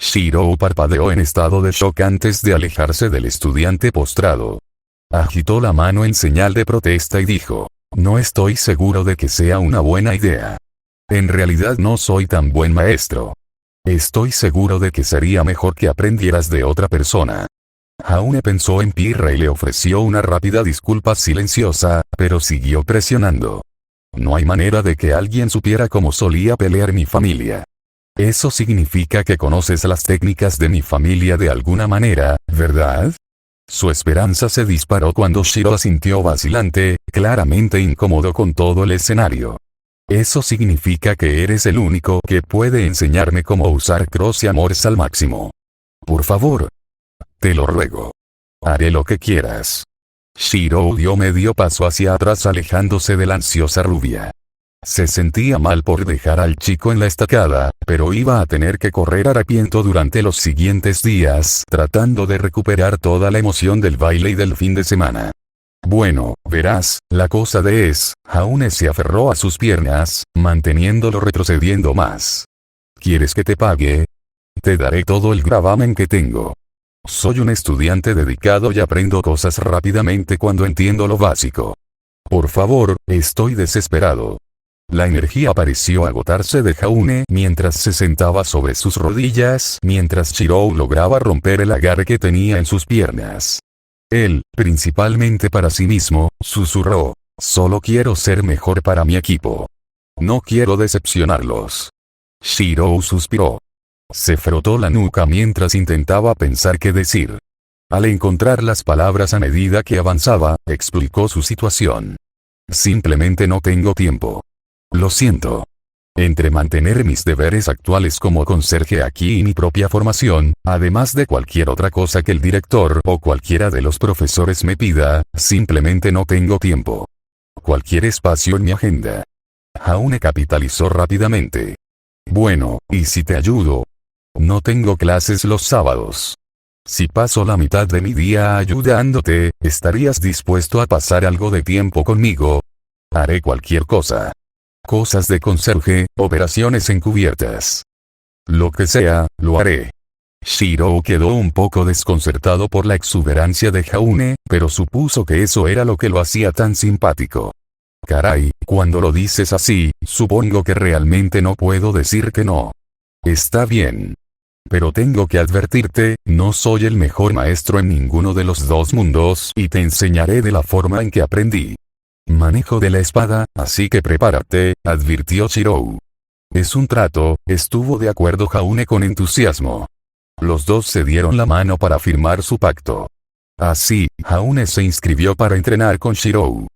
Shirou parpadeó en estado de shock antes de alejarse del estudiante postrado. Agitó la mano en señal de protesta y dijo, no estoy seguro de que sea una buena idea. En realidad no soy tan buen maestro. Estoy seguro de que sería mejor que aprendieras de otra persona. Jaune pensó en Pirra y le ofreció una rápida disculpa silenciosa, pero siguió presionando. No hay manera de que alguien supiera cómo solía pelear mi familia. Eso significa que conoces las técnicas de mi familia de alguna manera, ¿verdad? Su esperanza se disparó cuando Shiro sintió vacilante, claramente incómodo con todo el escenario. Eso significa que eres el único que puede enseñarme cómo usar Cross y Amores al máximo. Por favor. Te lo ruego. Haré lo que quieras. Shirou dio medio paso hacia atrás alejándose de la ansiosa rubia. Se sentía mal por dejar al chico en la estacada, pero iba a tener que correr harapiento durante los siguientes días tratando de recuperar toda la emoción del baile y del fin de semana. Bueno, verás, la cosa Jaune se aferró a sus piernas, manteniéndolo retrocediendo más. ¿Quieres que te pague? Te daré todo el gravamen que tengo. Soy un estudiante dedicado y aprendo cosas rápidamente cuando entiendo lo básico. Por favor, estoy desesperado. La energía pareció agotarse de Jaune mientras se sentaba sobre sus rodillas mientras Shirou lograba romper el agarre que tenía en sus piernas. Él, principalmente para sí mismo, susurró. Solo quiero ser mejor para mi equipo. No quiero decepcionarlos. Shirou suspiró. Se frotó la nuca mientras intentaba pensar qué decir. Al encontrar las palabras a medida que avanzaba, explicó su situación. Simplemente no tengo tiempo. Lo siento. Entre mantener mis deberes actuales como conserje aquí y mi propia formación, además de cualquier otra cosa que el director o cualquiera de los profesores me pida, simplemente no tengo tiempo. Cualquier espacio en mi agenda. Jaune capitalizó rápidamente. Bueno, ¿y si te ayudo? No tengo clases los sábados. Si paso la mitad de mi día ayudándote, ¿estarías dispuesto a pasar algo de tiempo conmigo? Haré cualquier cosa. Cosas de conserje, operaciones encubiertas. Lo que sea, lo haré. Shirou quedó un poco desconcertado por la exuberancia de Jaune, pero supuso que eso era lo que lo hacía tan simpático. Caray, cuando lo dices así, supongo que realmente no puedo decir que no. Está bien. Pero tengo que advertirte, no soy el mejor maestro en ninguno de los dos mundos y te enseñaré de la forma en que aprendí. Manejo de la espada, así que prepárate, advirtió Shirou. Es un trato, estuvo de acuerdo Jaune con entusiasmo. Los dos se dieron la mano para firmar su pacto. Así, Aune se inscribió para entrenar con Shirou.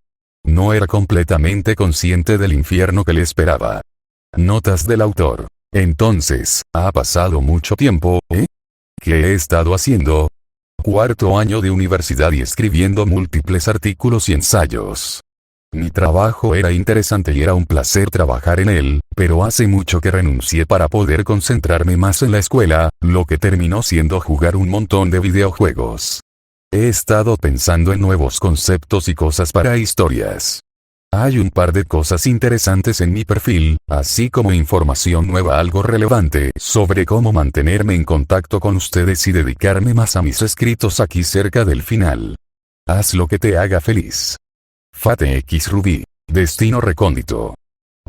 No era completamente consciente del infierno que le esperaba. Notas del autor. Entonces, ha pasado mucho tiempo, ¿eh? ¿Qué he estado haciendo? Cuarto año de universidad y escribiendo múltiples artículos y ensayos. Mi trabajo era interesante y era un placer trabajar en él, pero hace mucho que renuncié para poder concentrarme más en la escuela, lo que terminó siendo jugar un montón de videojuegos. He estado pensando en nuevos conceptos y cosas para historias. Hay un par de cosas interesantes en mi perfil, así como información nueva algo relevante sobre cómo mantenerme en contacto con ustedes y dedicarme más a mis escritos aquí cerca del final. Haz lo que te haga feliz. Fate X Rubí. Destino recóndito.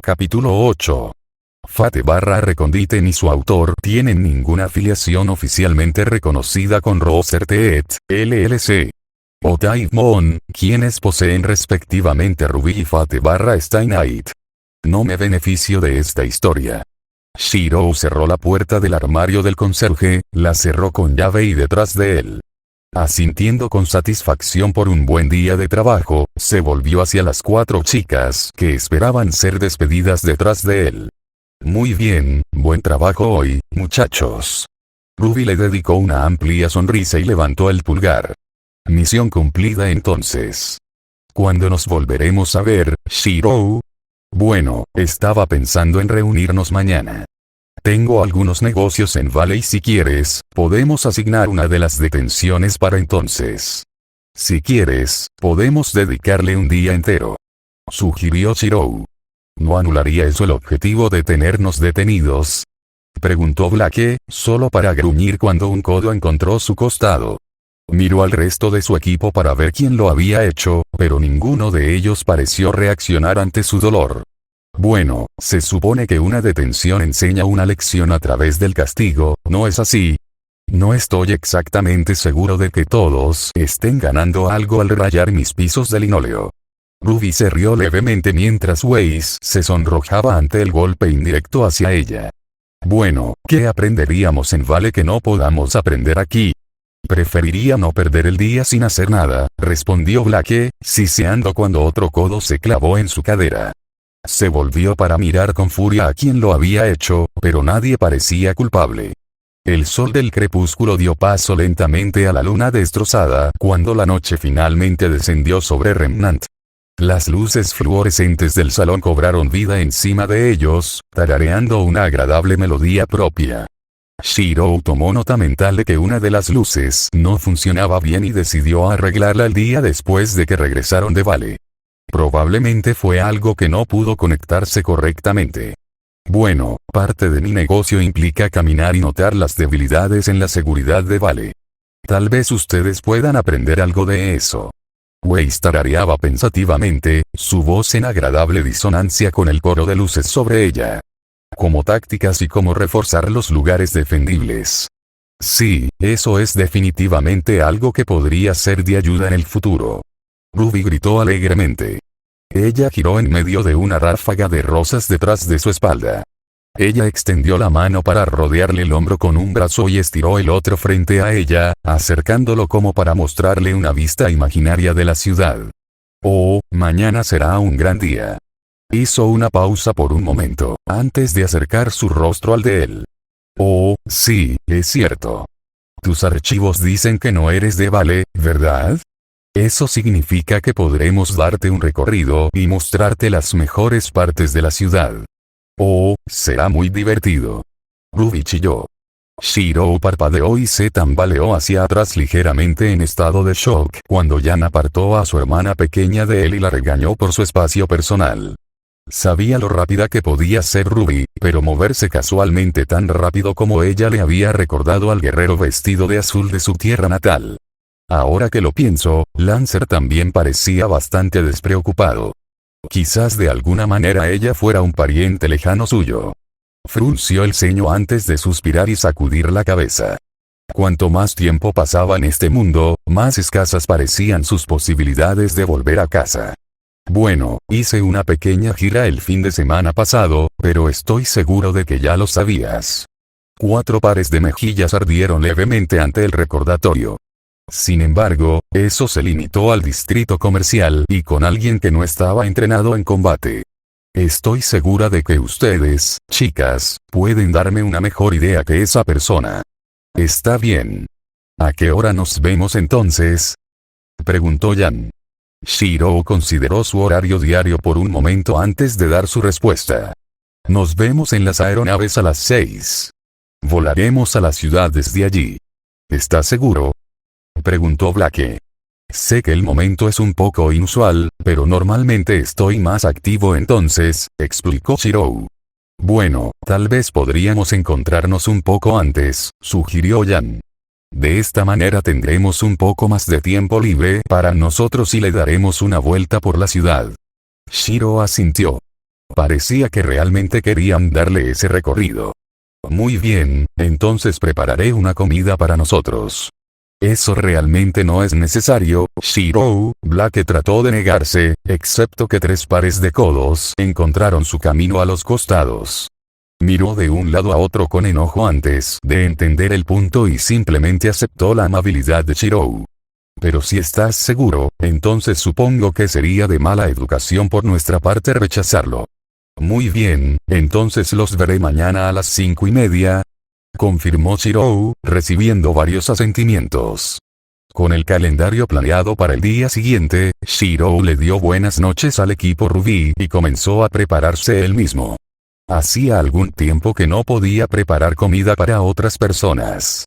Capítulo 8. Fate Recondite ni su autor tienen ninguna afiliación oficialmente reconocida con Roser Teet, LLC. O Taimon, quienes poseen respectivamente Rubí y Fate Steinite. No me beneficio de esta historia. Shirou cerró la puerta del armario del conserje, la cerró con llave y detrás de él. Asintiendo con satisfacción por un buen día de trabajo, se volvió hacia las 4 chicas que esperaban ser despedidas detrás de él. Muy bien, buen trabajo hoy, muchachos. Ruby le dedicó una amplia sonrisa y levantó el pulgar. Misión cumplida entonces. ¿Cuándo nos volveremos a ver, Shirou? Bueno, estaba pensando en reunirnos mañana. Tengo algunos negocios en Vale y si quieres, podemos asignar una de las detenciones para entonces. Si quieres, podemos dedicarle un día entero. Sugirió Shirou. ¿No anularía eso el objetivo de tenernos detenidos? Preguntó Blake, solo para gruñir cuando un codo encontró su costado. Miró al resto de su equipo para ver quién lo había hecho, pero ninguno de ellos pareció reaccionar ante su dolor. Bueno, se supone que una detención enseña una lección a través del castigo, ¿no es así? No estoy exactamente seguro de que todos estén ganando algo al rayar mis pisos de linóleo. Ruby se rió levemente mientras Weiss se sonrojaba ante el golpe indirecto hacia ella. Bueno, ¿qué aprenderíamos en Vale que no podamos aprender aquí? Preferiría no perder el día sin hacer nada, respondió Blake, siseando cuando otro codo se clavó en su cadera. Se volvió para mirar con furia a quien lo había hecho, pero nadie parecía culpable. El sol del crepúsculo dio paso lentamente a la luna destrozada cuando la noche finalmente descendió sobre Remnant. Las luces fluorescentes del salón cobraron vida encima de ellos, tarareando una agradable melodía propia. Shirou tomó nota mental de que una de las luces no funcionaba bien y decidió arreglarla el día después de que regresaron de Vale. Probablemente fue algo que no pudo conectarse correctamente. Bueno, parte de mi negocio implica caminar y notar las debilidades en la seguridad de Vale. Tal vez ustedes puedan aprender algo de eso. Weiss tarareaba pensativamente, su voz en agradable disonancia con el coro de luces sobre ella. Como tácticas y cómo reforzar los lugares defendibles. Sí, eso es definitivamente algo que podría ser de ayuda en el futuro. Ruby gritó alegremente. Ella giró en medio de una ráfaga de rosas detrás de su espalda. Ella extendió la mano para rodearle el hombro con un brazo y estiró el otro frente a ella, acercándolo como para mostrarle una vista imaginaria de la ciudad. Oh, mañana será un gran día. Hizo una pausa por un momento, antes de acercar su rostro al de él. Oh, sí, es cierto. Tus archivos dicen que no eres de Vale, ¿verdad? Eso significa que podremos darte un recorrido y mostrarte las mejores partes de la ciudad. Oh, será muy divertido. Ruby chilló. Shirou parpadeó y se tambaleó hacia atrás ligeramente en estado de shock cuando Yan apartó a su hermana pequeña de él y la regañó por su espacio personal. Sabía lo rápida que podía ser Ruby, pero moverse casualmente tan rápido como ella le había recordado al guerrero vestido de azul de su tierra natal. Ahora que lo pienso, Lancer también parecía bastante despreocupado. Quizás de alguna manera ella fuera un pariente lejano suyo. Frunció el ceño antes de suspirar y sacudir la cabeza. Cuanto más tiempo pasaba en este mundo, más escasas parecían sus posibilidades de volver a casa. Bueno, hice una pequeña gira el fin de semana pasado, pero estoy seguro de que ya lo sabías. 4 pares de mejillas ardieron levemente ante el recordatorio. Sin embargo, eso se limitó al distrito comercial y con alguien que no estaba entrenado en combate. Estoy segura de que ustedes, chicas, pueden darme una mejor idea que esa persona. Está bien. ¿A qué hora nos vemos entonces?, preguntó Jan. Shiro consideró su horario diario por un momento antes de dar su respuesta. Nos vemos en las aeronaves a las 6. Volaremos a la ciudad desde allí. ¿Estás seguro?, preguntó Blake. Sé que el momento es un poco inusual, pero normalmente estoy más activo entonces, explicó Shiro. Bueno, tal vez podríamos encontrarnos un poco antes, sugirió Jan. De esta manera tendremos un poco más de tiempo libre para nosotros y le daremos una vuelta por la ciudad. Shiro asintió. Parecía que realmente querían darle ese recorrido. Muy bien, entonces prepararé una comida para nosotros. Eso realmente no es necesario, Shiro. Blake trató de negarse, excepto que 3 pares de codos encontraron su camino a los costados. Miró de un lado a otro con enojo antes de entender el punto y simplemente aceptó la amabilidad de Shiro. Pero si estás seguro, entonces supongo que sería de mala educación por nuestra parte rechazarlo. Muy bien, entonces los veré mañana a las 5:30. Confirmó Shiro, recibiendo varios asentimientos. Con el calendario planeado para el día siguiente, Shiro le dio buenas noches al equipo Rubí y comenzó a prepararse él mismo. Hacía algún tiempo que no podía preparar comida para otras personas.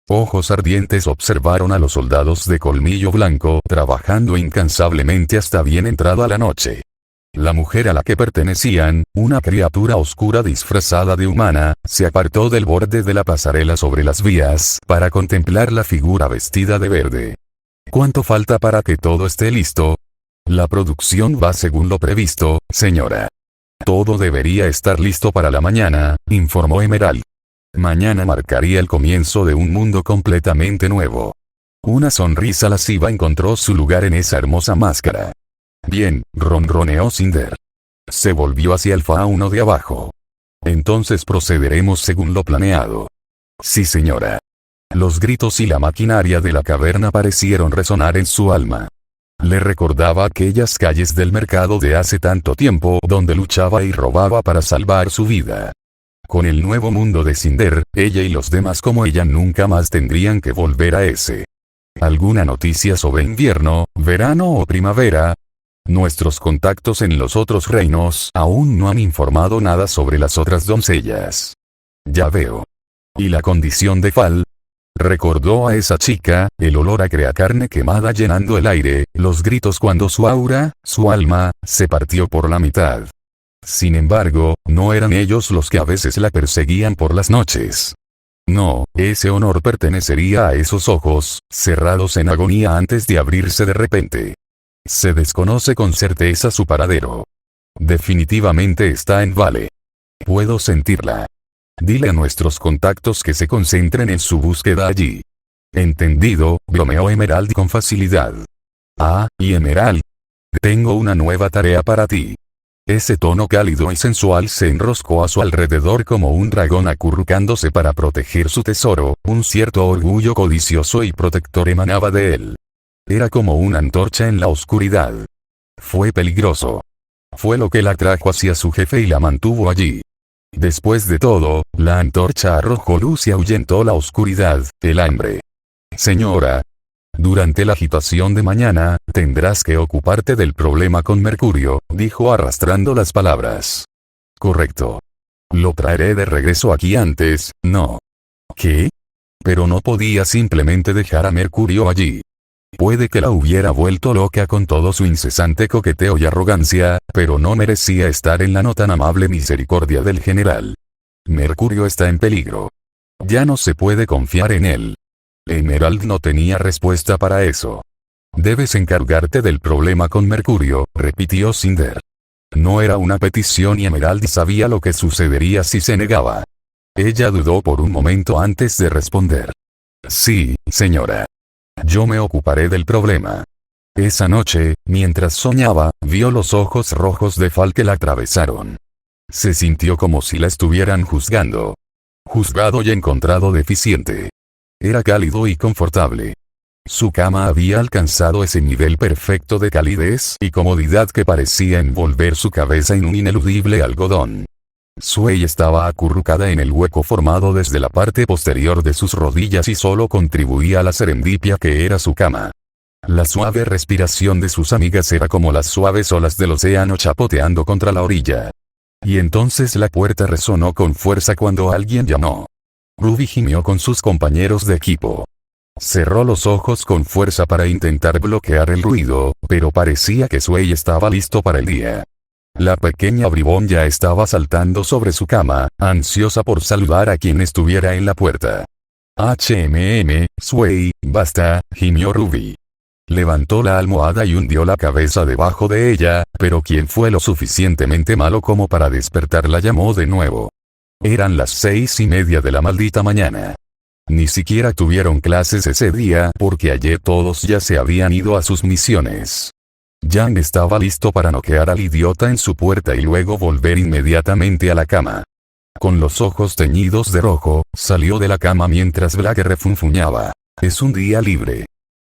Ojos ardientes observaron a los soldados de colmillo blanco trabajando incansablemente hasta bien entrada la noche. La mujer a la que pertenecían, una criatura oscura disfrazada de humana, se apartó del borde de la pasarela sobre las vías para contemplar la figura vestida de verde. ¿Cuánto falta para que todo esté listo? La producción va según lo previsto, señora. Todo debería estar listo para la mañana, informó Emerald. Mañana marcaría el comienzo de un mundo completamente nuevo. Una sonrisa lasciva encontró su lugar en esa hermosa máscara. Bien, ronroneó Cinder. Se volvió hacia el fauno de abajo. Entonces procederemos según lo planeado. Sí, señora. Los gritos y la maquinaria de la caverna parecieron resonar en su alma. Le recordaba aquellas calles del mercado de hace tanto tiempo donde luchaba y robaba para salvar su vida. Con el nuevo mundo de Cinder, ella y los demás como ella nunca más tendrían que volver a ese. ¿Alguna noticia sobre invierno, verano o primavera? Nuestros contactos en los otros reinos aún no han informado nada sobre las otras doncellas. Ya veo. ¿Y la condición de Fal? Recordó a esa chica, el olor a carne quemada llenando el aire, los gritos cuando su aura, su alma, se partió por la mitad. Sin embargo, no eran ellos los que a veces la perseguían por las noches. No, ese honor pertenecería a esos ojos, cerrados en agonía antes de abrirse de repente. Se desconoce con certeza su paradero. Definitivamente está en Vale. Puedo sentirla. Dile a nuestros contactos que se concentren en su búsqueda allí. Entendido, bromeó Emerald con facilidad. Ah, y Emerald. Tengo una nueva tarea para ti. Ese tono cálido y sensual se enroscó a su alrededor como un dragón acurrucándose para proteger su tesoro, un cierto orgullo codicioso y protector emanaba de él. Era como una antorcha en la oscuridad. Fue peligroso. Fue lo que la trajo hacia su jefe y la mantuvo allí. Después de todo, la antorcha arrojó luz y ahuyentó la oscuridad, el hambre. Señora. Durante la agitación de mañana, tendrás que ocuparte del problema con Mercurio, dijo arrastrando las palabras. Correcto. Lo traeré de regreso aquí antes, ¿no? ¿Qué? Pero no podía simplemente dejar a Mercurio allí. Puede que la hubiera vuelto loca con todo su incesante coqueteo y arrogancia, pero no merecía estar en la no tan amable misericordia del general. Mercurio está en peligro. Ya no se puede confiar en él. Emerald no tenía respuesta para eso. Debes encargarte del problema con Mercurio, repitió Cinder. No era una petición y Emerald sabía lo que sucedería si se negaba. Ella dudó por un momento antes de responder. Sí, señora. Yo me ocuparé del problema. Esa noche, mientras soñaba, vio los ojos rojos de Fal que la atravesaron. Se sintió como si la estuvieran juzgando. Juzgado y encontrado deficiente. Era cálido y confortable. Su cama había alcanzado ese nivel perfecto de calidez y comodidad que parecía envolver su cabeza en un ineludible algodón. Sui estaba acurrucada en el hueco formado desde la parte posterior de sus rodillas y solo contribuía a la serendipia que era su cama. La suave respiración de sus amigas era como las suaves olas del océano chapoteando contra la orilla. Y entonces la puerta resonó con fuerza cuando alguien llamó. Ruby gimió con sus compañeros de equipo. Cerró los ojos con fuerza para intentar bloquear el ruido, pero parecía que Sui estaba listo para el día. La pequeña bribón ya estaba saltando sobre su cama, ansiosa por saludar a quien estuviera en la puerta. Sui, basta, gimió Ruby. Levantó la almohada y hundió la cabeza debajo de ella, pero quien fue lo suficientemente malo como para despertarla llamó de nuevo. Eran las 6:30 de la maldita mañana. Ni siquiera tuvieron clases ese día porque ayer todos ya se habían ido a sus misiones. Yang estaba listo para noquear al idiota en su puerta y luego volver inmediatamente a la cama. Con los ojos teñidos de rojo, salió de la cama mientras Black refunfuñaba. Es un día libre.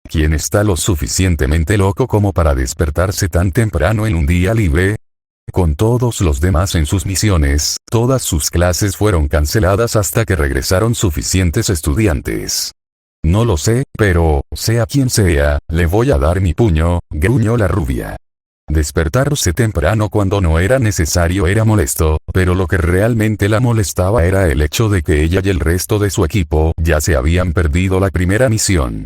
¿Quién está lo suficientemente loco como para despertarse tan temprano en un día libre? Con todos los demás en sus misiones, todas sus clases fueron canceladas hasta que regresaron suficientes estudiantes. No lo sé, pero, sea quien sea, le voy a dar mi puño, gruñó la rubia. Despertarse temprano cuando no era necesario era molesto, pero lo que realmente la molestaba era el hecho de que ella y el resto de su equipo ya se habían perdido la primera misión.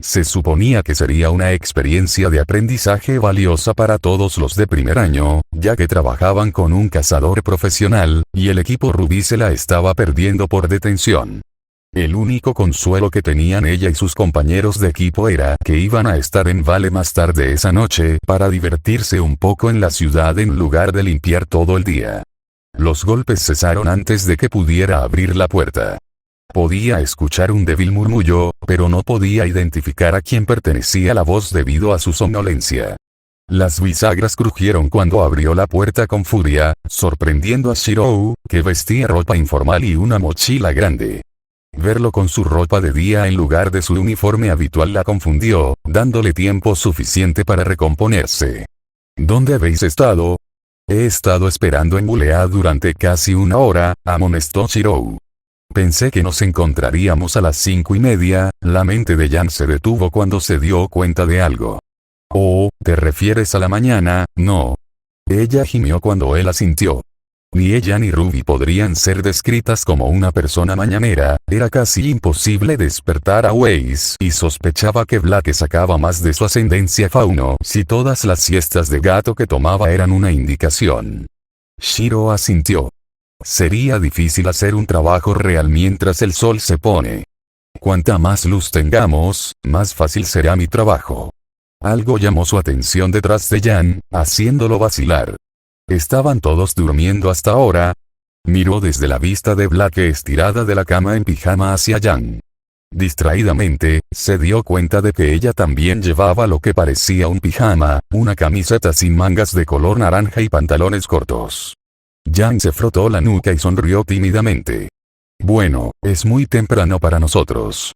Se suponía que sería una experiencia de aprendizaje valiosa para todos los de primer año, ya que trabajaban con un cazador profesional, y el equipo Rubí se la estaba perdiendo por detención. El único consuelo que tenían ella y sus compañeros de equipo era que iban a estar en Vale más tarde esa noche para divertirse un poco en la ciudad en lugar de limpiar todo el día. Los golpes cesaron antes de que pudiera abrir la puerta. Podía escuchar un débil murmullo, pero no podía identificar a quién pertenecía la voz debido a su somnolencia. Las bisagras crujieron cuando abrió la puerta con furia, sorprendiendo a Shirou, que vestía ropa informal y una mochila grande. Verlo con su ropa de día en lugar de su uniforme habitual la confundió, dándole tiempo suficiente para recomponerse. ¿Dónde habéis estado? He estado esperando en Buleá durante casi una hora, amonestó Shirou. Pensé que nos encontraríamos a las 5:30, la mente de Yang se detuvo cuando se dio cuenta de algo. Oh, ¿te refieres a la mañana? No. Ella gimió cuando él asintió. Ni ella ni Ruby podrían ser descritas como una persona mañanera, era casi imposible despertar a Weiss y sospechaba que Black sacaba más de su ascendencia fauno si todas las siestas de gato que tomaba eran una indicación. Shiro asintió. Sería difícil hacer un trabajo real mientras el sol se pone. Cuanta más luz tengamos, más fácil será mi trabajo. Algo llamó su atención detrás de Yang, haciéndolo vacilar. ¿Estaban todos durmiendo hasta ahora? Miró desde la vista de Black estirada de la cama en pijama hacia Yang. Distraídamente, se dio cuenta de que ella también llevaba lo que parecía un pijama, una camiseta sin mangas de color naranja y pantalones cortos. Yang se frotó la nuca y sonrió tímidamente. Bueno, es muy temprano para nosotros.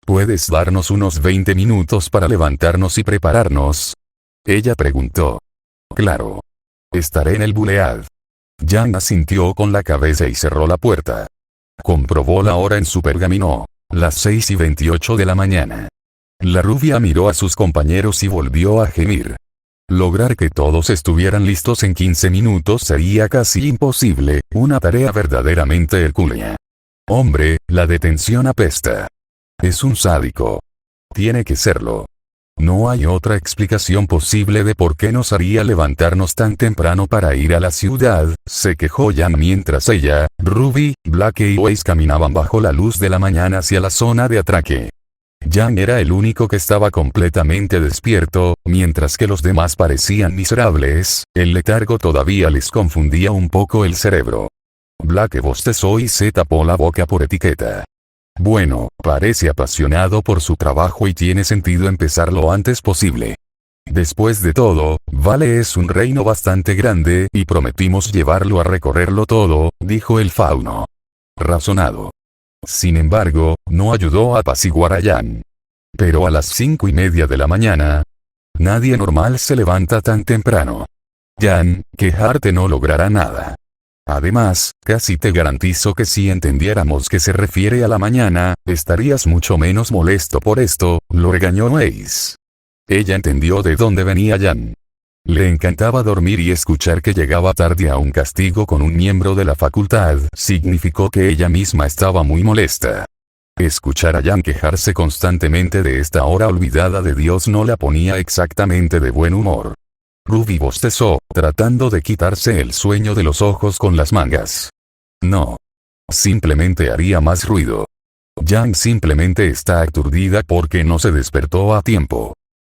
¿Puedes darnos unos 20 minutos para levantarnos y prepararnos? Ella preguntó. Claro. Estaré en el Bulead. Yang asintió con la cabeza y cerró la puerta. Comprobó la hora en su pergamino. Las 6:28 de la mañana. La rubia miró a sus compañeros y volvió a gemir. Lograr que todos estuvieran listos en 15 minutos sería casi imposible, una tarea verdaderamente hercúlea. Hombre, la detención apesta. Es un sádico. Tiene que serlo. No hay otra explicación posible de por qué nos haría levantarnos tan temprano para ir a la ciudad, se quejó Yang mientras ella, Ruby, Black y Weiss caminaban bajo la luz de la mañana hacia la zona de atraque. Yang era el único que estaba completamente despierto, mientras que los demás parecían miserables, el letargo todavía les confundía un poco el cerebro. Black bostezó y se tapó la boca por etiqueta. Bueno, parece apasionado por su trabajo y tiene sentido empezar lo antes posible. Después de todo, Vale es un reino bastante grande y prometimos llevarlo a recorrerlo todo, dijo el fauno. razonado. Sin embargo, no ayudó a apaciguar a Jan. Pero a las 5:30 de la mañana, nadie normal se levanta tan temprano. Jan, quejarte no logrará nada. Además, casi te garantizo que si entendiéramos que se refiere a la mañana, estarías mucho menos molesto por esto, lo regañó Ace. Ella entendió de dónde venía Jan. Le encantaba dormir y escuchar que llegaba tarde a un castigo con un miembro de la facultad significó que ella misma estaba muy molesta. Escuchar a Jan quejarse constantemente de esta hora olvidada de Dios no la ponía exactamente de buen humor. Ruby bostezó, tratando de quitarse el sueño de los ojos con las mangas. No. Simplemente haría más ruido. Jan simplemente está aturdida porque no se despertó a tiempo.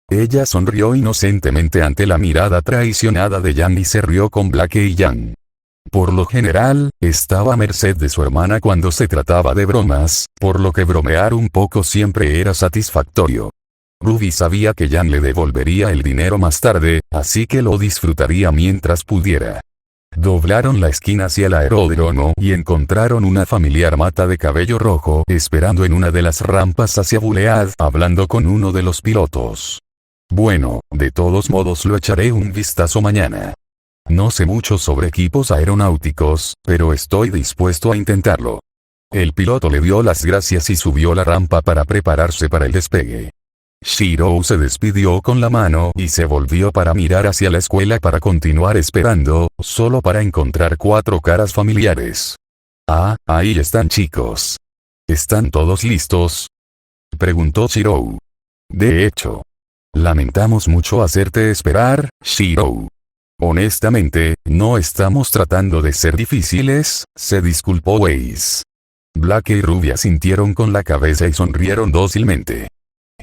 Ella sonrió inocentemente ante la mirada traicionada de Jan y se rió con Blake y Jan. Por lo general, estaba a merced de su hermana cuando se trataba de bromas, por lo que bromear un poco siempre era satisfactorio. Ruby sabía que Jan le devolvería el dinero más tarde, así que lo disfrutaría mientras pudiera. Doblaron la esquina hacia el aeródromo y encontraron una familiar mata de cabello rojo esperando en una de las rampas hacia Bulead hablando con uno de los pilotos. Bueno, de todos modos lo echaré un vistazo mañana. No sé mucho sobre equipos aeronáuticos, pero estoy dispuesto a intentarlo. El piloto le dio las gracias y subió la rampa para prepararse para el despegue. Shiro se despidió con la mano y se volvió para mirar hacia la escuela para continuar esperando, solo para encontrar 4 caras familiares. Ah, ahí están chicos. ¿Están todos listos?, preguntó Shiro. De hecho. Lamentamos mucho hacerte esperar, Shiro. Honestamente, no estamos tratando de ser difíciles, se disculpó Ace. Blake y Ruby asintieron con la cabeza y sonrieron dócilmente.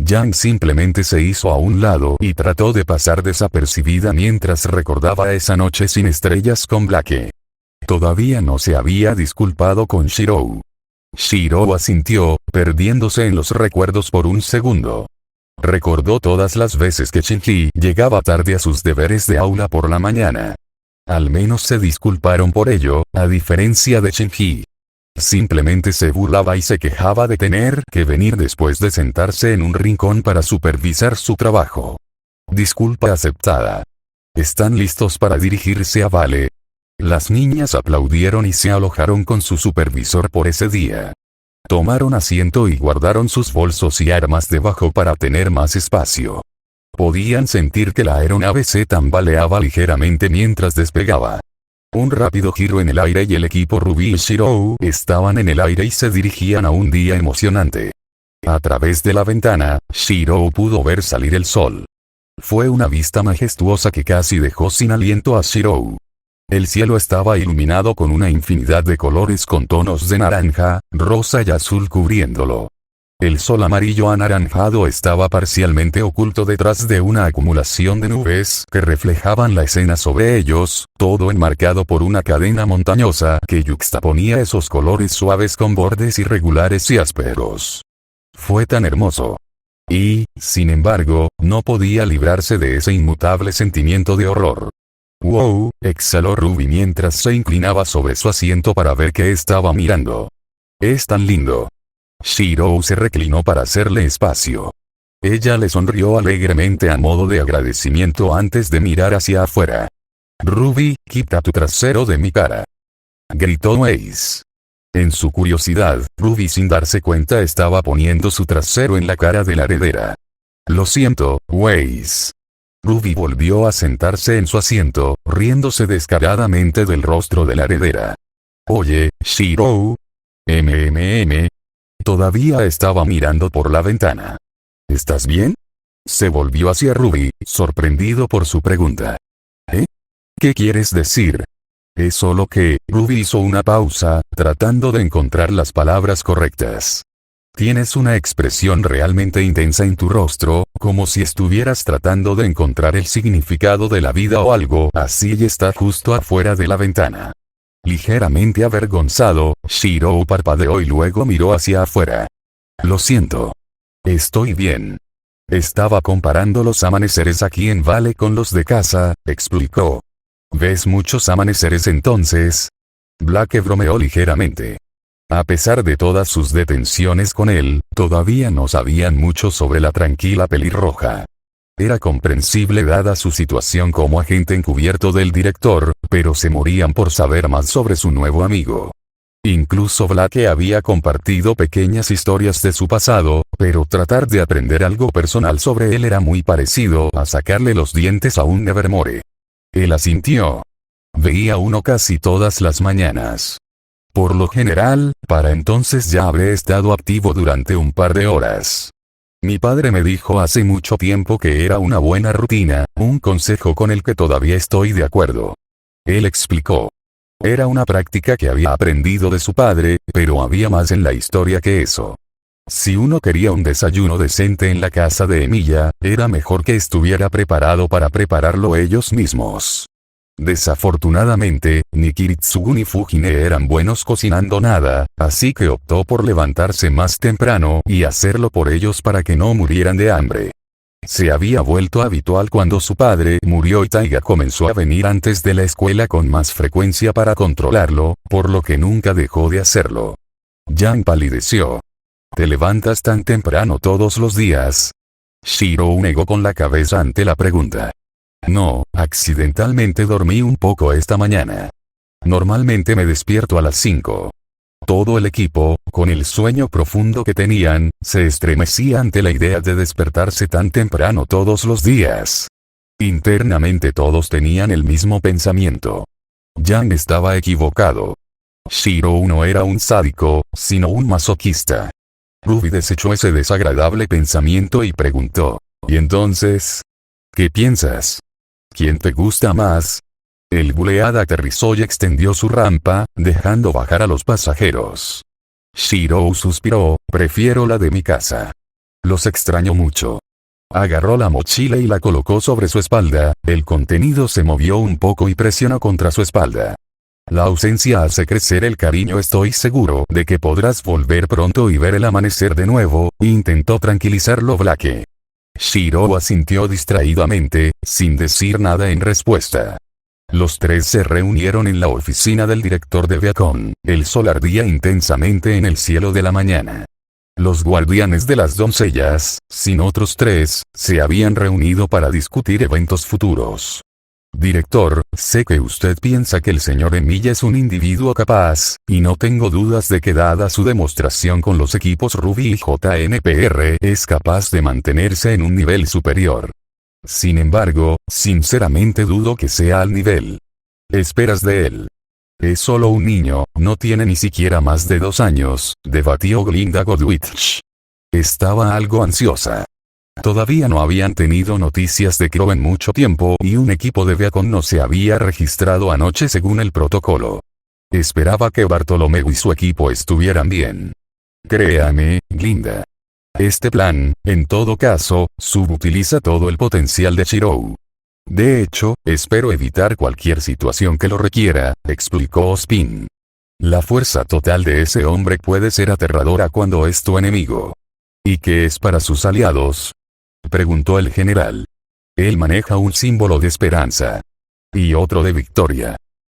Jan simplemente se hizo a un lado y trató de pasar desapercibida mientras recordaba esa noche sin estrellas con Blake. Todavía no se había disculpado con Shiro. Shiro asintió, perdiéndose en los recuerdos por un segundo. Recordó todas las veces que Shinji llegaba tarde a sus deberes de aula por la mañana. Al menos se disculparon por ello, a diferencia de Shinji. Simplemente se burlaba y se quejaba de tener que venir después de sentarse en un rincón para supervisar su trabajo. Disculpa aceptada. ¿Están listos para dirigirse a Vale? Las niñas aplaudieron y se alojaron con su supervisor por ese día. Tomaron asiento y guardaron sus bolsos y armas debajo para tener más espacio. Podían sentir que la aeronave se tambaleaba ligeramente mientras despegaba. Un rápido giro en el aire y el equipo Ruby y Shiro estaban en el aire y se dirigían a un día emocionante. A través de la ventana, Shiro pudo ver salir el sol. Fue una vista majestuosa que casi dejó sin aliento a Shiro. El cielo estaba iluminado con una infinidad de colores con tonos de naranja, rosa y azul cubriéndolo. El sol amarillo anaranjado estaba parcialmente oculto detrás de una acumulación de nubes que reflejaban la escena sobre ellos, todo enmarcado por una cadena montañosa que yuxtaponía esos colores suaves con bordes irregulares y ásperos. Fue tan hermoso. Y, sin embargo, no podía librarse de ese inmutable sentimiento de horror. «Wow», exhaló Ruby mientras se inclinaba sobre su asiento para ver qué estaba mirando. «Es tan lindo». Shiro se reclinó para hacerle espacio. Ella le sonrió alegremente a modo de agradecimiento antes de mirar hacia afuera. «Ruby, quita tu trasero de mi cara», gritó Ace. En su curiosidad, Ruby sin darse cuenta estaba poniendo su trasero en la cara de la heredera. «Lo siento, Ace». Ruby volvió a sentarse en su asiento, riéndose descaradamente del rostro de la heredera. «Oye, Shiro». Todavía estaba mirando por la ventana. «¿Estás bien?». Se volvió hacia Ruby, sorprendido por su pregunta. «¿Eh? ¿Qué quieres decir?». Es solo que, Ruby hizo una pausa, tratando de encontrar las palabras correctas. «Tienes una expresión realmente intensa en tu rostro, como si estuvieras tratando de encontrar el significado de la vida o algo así y está justo afuera de la ventana». Ligeramente avergonzado, Shiro parpadeó y luego miró hacia afuera. «Lo siento. Estoy bien. Estaba comparando los amaneceres aquí en Vale con los de casa», explicó. «¿Ves muchos amaneceres entonces?». Blake bromeó ligeramente. A pesar de todas sus detenciones con él, todavía no sabían mucho sobre la tranquila pelirroja. Era comprensible dada su situación como agente encubierto del director, pero se morían por saber más sobre su nuevo amigo. Incluso Blake había compartido pequeñas historias de su pasado, pero tratar de aprender algo personal sobre él era muy parecido a sacarle los dientes a un Nevermore. Él asintió. Veía uno casi todas las mañanas. Por lo general, para entonces ya habré estado activo durante un par de horas. Mi padre me dijo hace mucho tiempo que era una buena rutina, un consejo con el que todavía estoy de acuerdo. Él explicó. Era una práctica que había aprendido de su padre, pero había más en la historia que eso. Si uno quería un desayuno decente en la casa de Emilia, era mejor que estuviera preparado para prepararlo ellos mismos. Desafortunadamente, ni Kiritsugu ni Fujine eran buenos cocinando nada, así que optó por levantarse más temprano y hacerlo por ellos para que no murieran de hambre. Se había vuelto habitual cuando su padre murió y Taiga comenzó a venir antes de la escuela con más frecuencia para controlarlo, por lo que nunca dejó de hacerlo. Yang palideció. ¿Te levantas tan temprano todos los días? Shirou negó con la cabeza ante la pregunta. No, accidentalmente dormí un poco esta mañana. Normalmente me despierto a las 5. Todo el equipo, con el sueño profundo que tenían, se estremecía ante la idea de despertarse tan temprano todos los días. Internamente todos tenían el mismo pensamiento. Yang estaba equivocado. Shirou no era un sádico, sino un masoquista. Ruby desechó ese desagradable pensamiento y preguntó, ¿y entonces? ¿Qué piensas? ¿Quién te gusta más? El Bulead aterrizó y extendió su rampa, dejando bajar a los pasajeros. Shirou suspiró, prefiero la de mi casa. Los extraño mucho. Agarró la mochila y la colocó sobre su espalda, el contenido se movió un poco y presionó contra su espalda. La ausencia hace crecer el cariño, estoy seguro de que podrás volver pronto y ver el amanecer de nuevo, intentó tranquilizarlo Blake. Shirou asintió distraídamente, sin decir nada en respuesta. Los tres se reunieron en la oficina del director de Viacom. El sol ardía intensamente en el cielo de la mañana. Los guardianes de las doncellas, sin otros tres, se habían reunido para discutir eventos futuros. Director, sé que usted piensa que el señor Emilia es un individuo capaz, y no tengo dudas de que dada su demostración con los equipos Ruby y JNPR es capaz de mantenerse en un nivel superior. Sin embargo, sinceramente dudo que sea al nivel. ¿Esperas de él? Es solo un niño, no tiene ni siquiera más de 2 años, debatió Glinda Godwitch. Estaba algo ansiosa. Todavía no habían tenido noticias de Crow en mucho tiempo y un equipo de Viacom no se había registrado anoche según el protocolo. Esperaba que Bartolomeu y su equipo estuvieran bien. Créame, Glinda. Este plan, en todo caso, subutiliza todo el potencial de Shirou. De hecho, espero evitar cualquier situación que lo requiera, explicó Ospin. La fuerza total de ese hombre puede ser aterradora cuando es tu enemigo. ¿Y qué es para sus aliados? Preguntó el general. Él maneja un símbolo de esperanza. Y otro de victoria.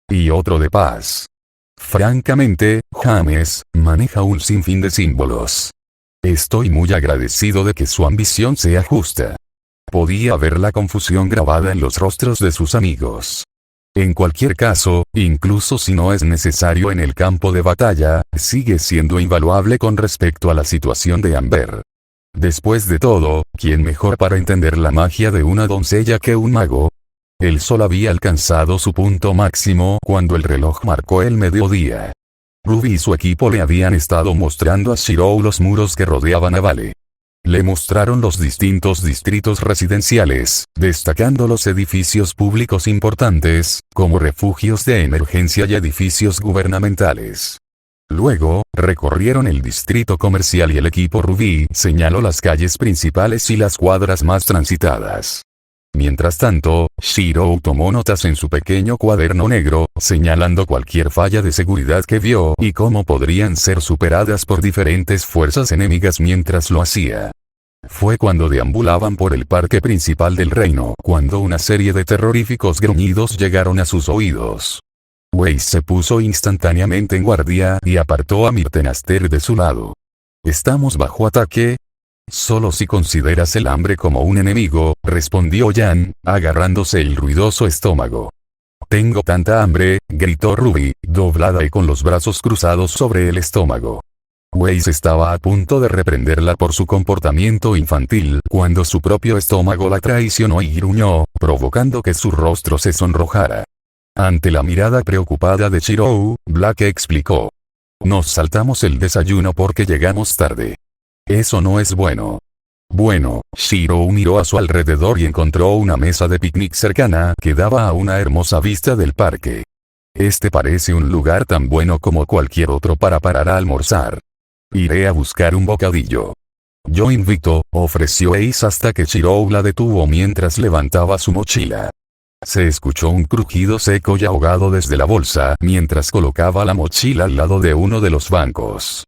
Y otro de paz. Francamente, James, maneja un sinfín de símbolos. Estoy muy agradecido de que su ambición sea justa. Podía ver la confusión grabada en los rostros de sus amigos. En cualquier caso, incluso si no es necesario en el campo de batalla, sigue siendo invaluable con respecto a la situación de Amber. Después de todo, ¿quién mejor para entender la magia de una doncella que un mago? El sol había alcanzado su punto máximo cuando el reloj marcó el mediodía. Ruby y su equipo le habían estado mostrando a Shirou los muros que rodeaban a Vale. Le mostraron los distintos distritos residenciales, destacando los edificios públicos importantes, como refugios de emergencia y edificios gubernamentales. Luego, recorrieron el distrito comercial y el equipo Ruby señaló las calles principales y las cuadras más transitadas. Mientras tanto, Shirou tomó notas en su pequeño cuaderno negro, señalando cualquier falla de seguridad que vio y cómo podrían ser superadas por diferentes fuerzas enemigas mientras lo hacía. Fue cuando deambulaban por el parque principal del reino cuando una serie de terroríficos gruñidos llegaron a sus oídos. Wei se puso instantáneamente en guardia y apartó a Mirtenaster de su lado. ¿Estamos bajo ataque? Solo si consideras el hambre como un enemigo, respondió Yan, agarrándose el ruidoso estómago. Tengo tanta hambre, gritó Ruby, doblada y con los brazos cruzados sobre el estómago. Wei estaba a punto de reprenderla por su comportamiento infantil cuando su propio estómago la traicionó y gruñó, provocando que su rostro se sonrojara. Ante la mirada preocupada de Shirou, Black explicó. Nos saltamos el desayuno porque llegamos tarde. Eso no es bueno. Bueno, Shirou miró a su alrededor y encontró una mesa de picnic cercana que daba a una hermosa vista del parque. Este parece un lugar tan bueno como cualquier otro para parar a almorzar. Iré a buscar un bocadillo. Yo invito, ofreció Ace hasta que Shirou la detuvo mientras levantaba su mochila. Se escuchó un crujido seco y ahogado desde la bolsa mientras colocaba la mochila al lado de uno de los bancos.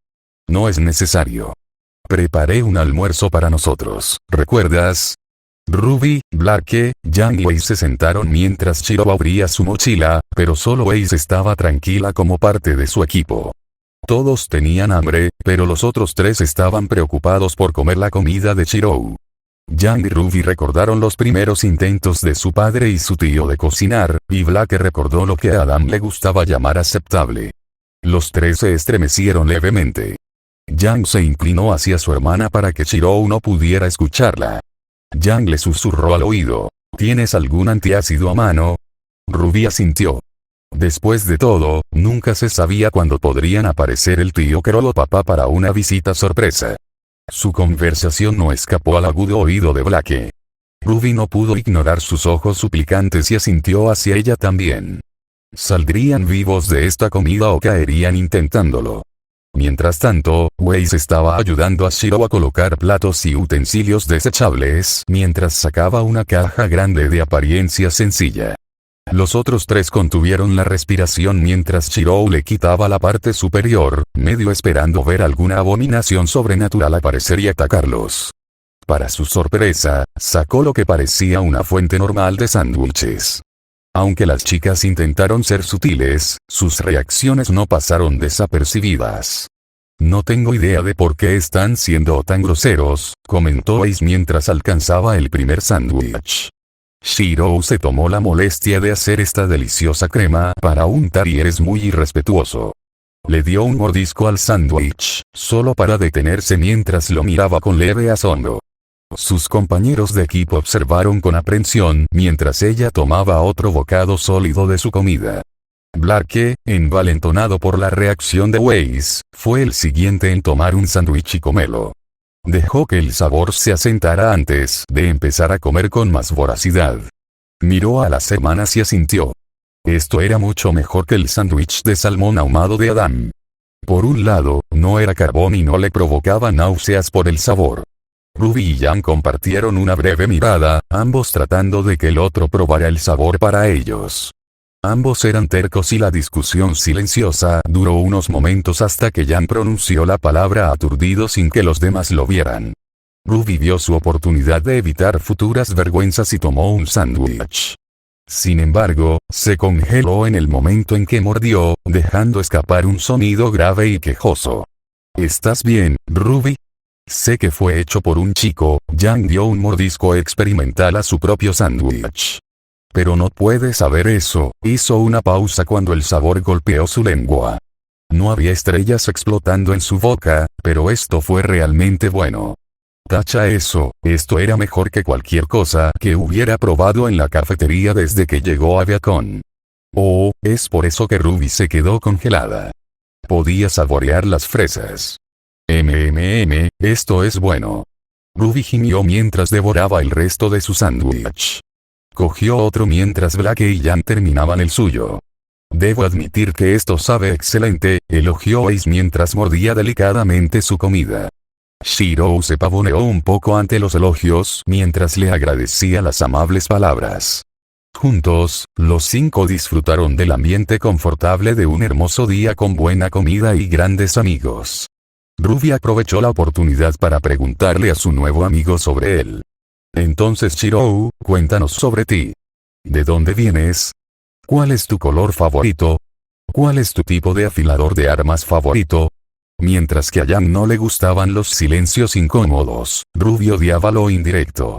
No es necesario. Preparé un almuerzo para nosotros, ¿recuerdas? Ruby, Blake, Yang y Ace se sentaron mientras Shirou abría su mochila, pero solo Ace estaba tranquila como parte de su equipo. Todos tenían hambre, pero los otros tres estaban preocupados por comer la comida de Shirou. Yang y Ruby recordaron los primeros intentos de su padre y su tío de cocinar, y Blake recordó lo que a Adam le gustaba llamar aceptable. Los tres se estremecieron levemente. Yang se inclinó hacia su hermana para que Shirou no pudiera escucharla. Yang le susurró al oído. ¿Tienes algún antiácido a mano? Ruby asintió. Después de todo, nunca se sabía cuándo podrían aparecer el tío Carol o papá para una visita sorpresa. Su conversación no escapó al agudo oído de Blake. Ruby no pudo ignorar sus ojos suplicantes y asintió hacia ella también. ¿Saldrían vivos de esta comida o caerían intentándolo? Mientras tanto, Wei estaba ayudando a Shirou a colocar platos y utensilios desechables mientras sacaba una caja grande de apariencia sencilla. Los otros tres contuvieron la respiración mientras Shirou le quitaba la parte superior, medio esperando ver alguna abominación sobrenatural aparecer y atacarlos. Para su sorpresa, sacó lo que parecía una fuente normal de sándwiches. Aunque las chicas intentaron ser sutiles, sus reacciones no pasaron desapercibidas. No tengo idea de por qué están siendo tan groseros, comentó Ace mientras alcanzaba el primer sándwich. Shirou se tomó la molestia de hacer esta deliciosa crema para untar y eres muy irrespetuoso. Le dio un mordisco al sándwich, solo para detenerse mientras lo miraba con leve asombro. Sus compañeros de equipo observaron con aprensión mientras ella tomaba otro bocado sólido de su comida. Blake, envalentonado por la reacción de Weiss, fue el siguiente en tomar un sándwich y comerlo. Dejó que el sabor se asentara antes de empezar a comer con más voracidad. Miró a las hermanas y asintió. Esto era mucho mejor que el sándwich de salmón ahumado de Adam. Por un lado, no era carbón y no le provocaba náuseas por el sabor. Ruby y Yang compartieron una breve mirada, ambos tratando de que el otro probara el sabor para ellos. Ambos eran tercos y la discusión silenciosa duró unos momentos hasta que Yang pronunció la palabra aturdido sin que los demás lo vieran. Ruby vio su oportunidad de evitar futuras vergüenzas y tomó un sándwich. Sin embargo, se congeló en el momento en que mordió, dejando escapar un sonido grave y quejoso. ¿Estás bien, Ruby? Sé que fue hecho por un chico. Yang dio un mordisco experimental a su propio sándwich. Pero no puedes saber eso, hizo una pausa cuando el sabor golpeó su lengua. No había estrellas explotando en su boca, pero esto fue realmente bueno. Tacha eso, esto era mejor que cualquier cosa que hubiera probado en la cafetería desde que llegó a Viacon. Oh, es por eso que Ruby se quedó congelada. Podía saborear las fresas. Esto es bueno. Ruby gimió mientras devoraba el resto de su sándwich. Cogió otro mientras Blake y Yang terminaban el suyo. Debo admitir que esto sabe excelente, elogió Ace mientras mordía delicadamente su comida. Shirou se pavoneó un poco ante los elogios mientras le agradecía las amables palabras. Juntos, los cinco disfrutaron del ambiente confortable de un hermoso día con buena comida y grandes amigos. Ruby aprovechó la oportunidad para preguntarle a su nuevo amigo sobre él. Entonces Shirou, cuéntanos sobre ti. ¿De dónde vienes? ¿Cuál es tu color favorito? ¿Cuál es tu tipo de afilador de armas favorito? Mientras que a Jan no le gustaban los silencios incómodos, Ruby odiaba lo indirecto.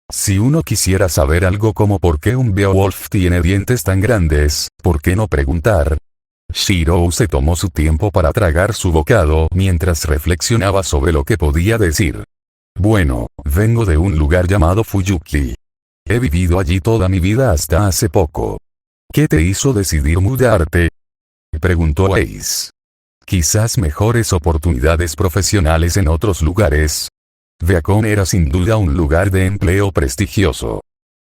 Si uno quisiera saber algo como por qué un Beowulf tiene dientes tan grandes, ¿por qué no preguntar? Shirou se tomó su tiempo para tragar su bocado mientras reflexionaba sobre lo que podía decir. Bueno, vengo de un lugar llamado Fuyuki. He vivido allí toda mi vida hasta hace poco. ¿Qué te hizo decidir mudarte? Preguntó Ace. Quizás mejores oportunidades profesionales en otros lugares. Beacon era sin duda un lugar de empleo prestigioso.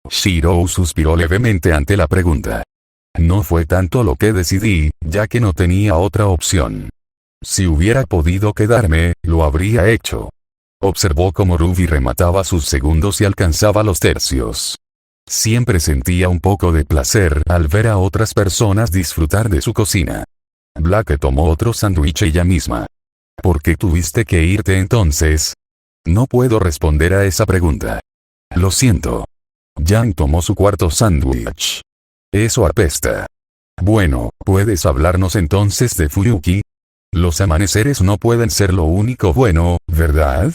Shirou suspiró levemente ante la pregunta. No fue tanto lo que decidí, ya que no tenía otra opción. Si hubiera podido quedarme, lo habría hecho. Observó cómo Ruby remataba sus segundos y alcanzaba los tercios. Siempre sentía un poco de placer al ver a otras personas disfrutar de su cocina. Blake tomó otro sándwich ella misma. ¿Por qué tuviste que irte entonces? No puedo responder a esa pregunta. Lo siento. Jan tomó su cuarto sándwich. Eso apesta. Bueno, ¿puedes hablarnos entonces de Fuyuki? Los amaneceres no pueden ser lo único bueno, ¿verdad?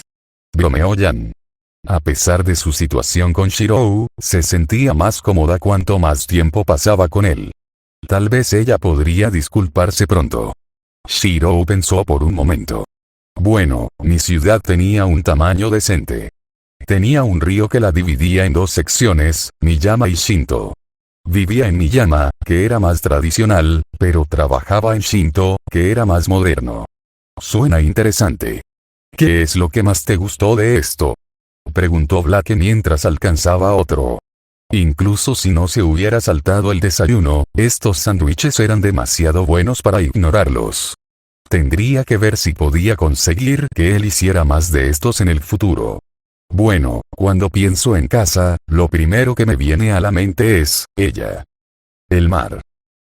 Bromeó Jan. A pesar de su situación con Shirou, se sentía más cómoda cuanto más tiempo pasaba con él. Tal vez ella podría disculparse pronto. Shirou pensó por un momento. Bueno, mi ciudad tenía un tamaño decente. Tenía un río que la dividía en dos secciones, Miyama y Shinto. Vivía en Miyama, que era más tradicional, pero trabajaba en Shinto, que era más moderno. Suena interesante. ¿Qué es lo que más te gustó de esto? Preguntó Blake mientras alcanzaba otro. Incluso si no se hubiera saltado el desayuno, estos sándwiches eran demasiado buenos para ignorarlos. Tendría que ver si podía conseguir que él hiciera más de estos en el futuro. Bueno, cuando pienso en casa, lo primero que me viene a la mente es, ella. El mar.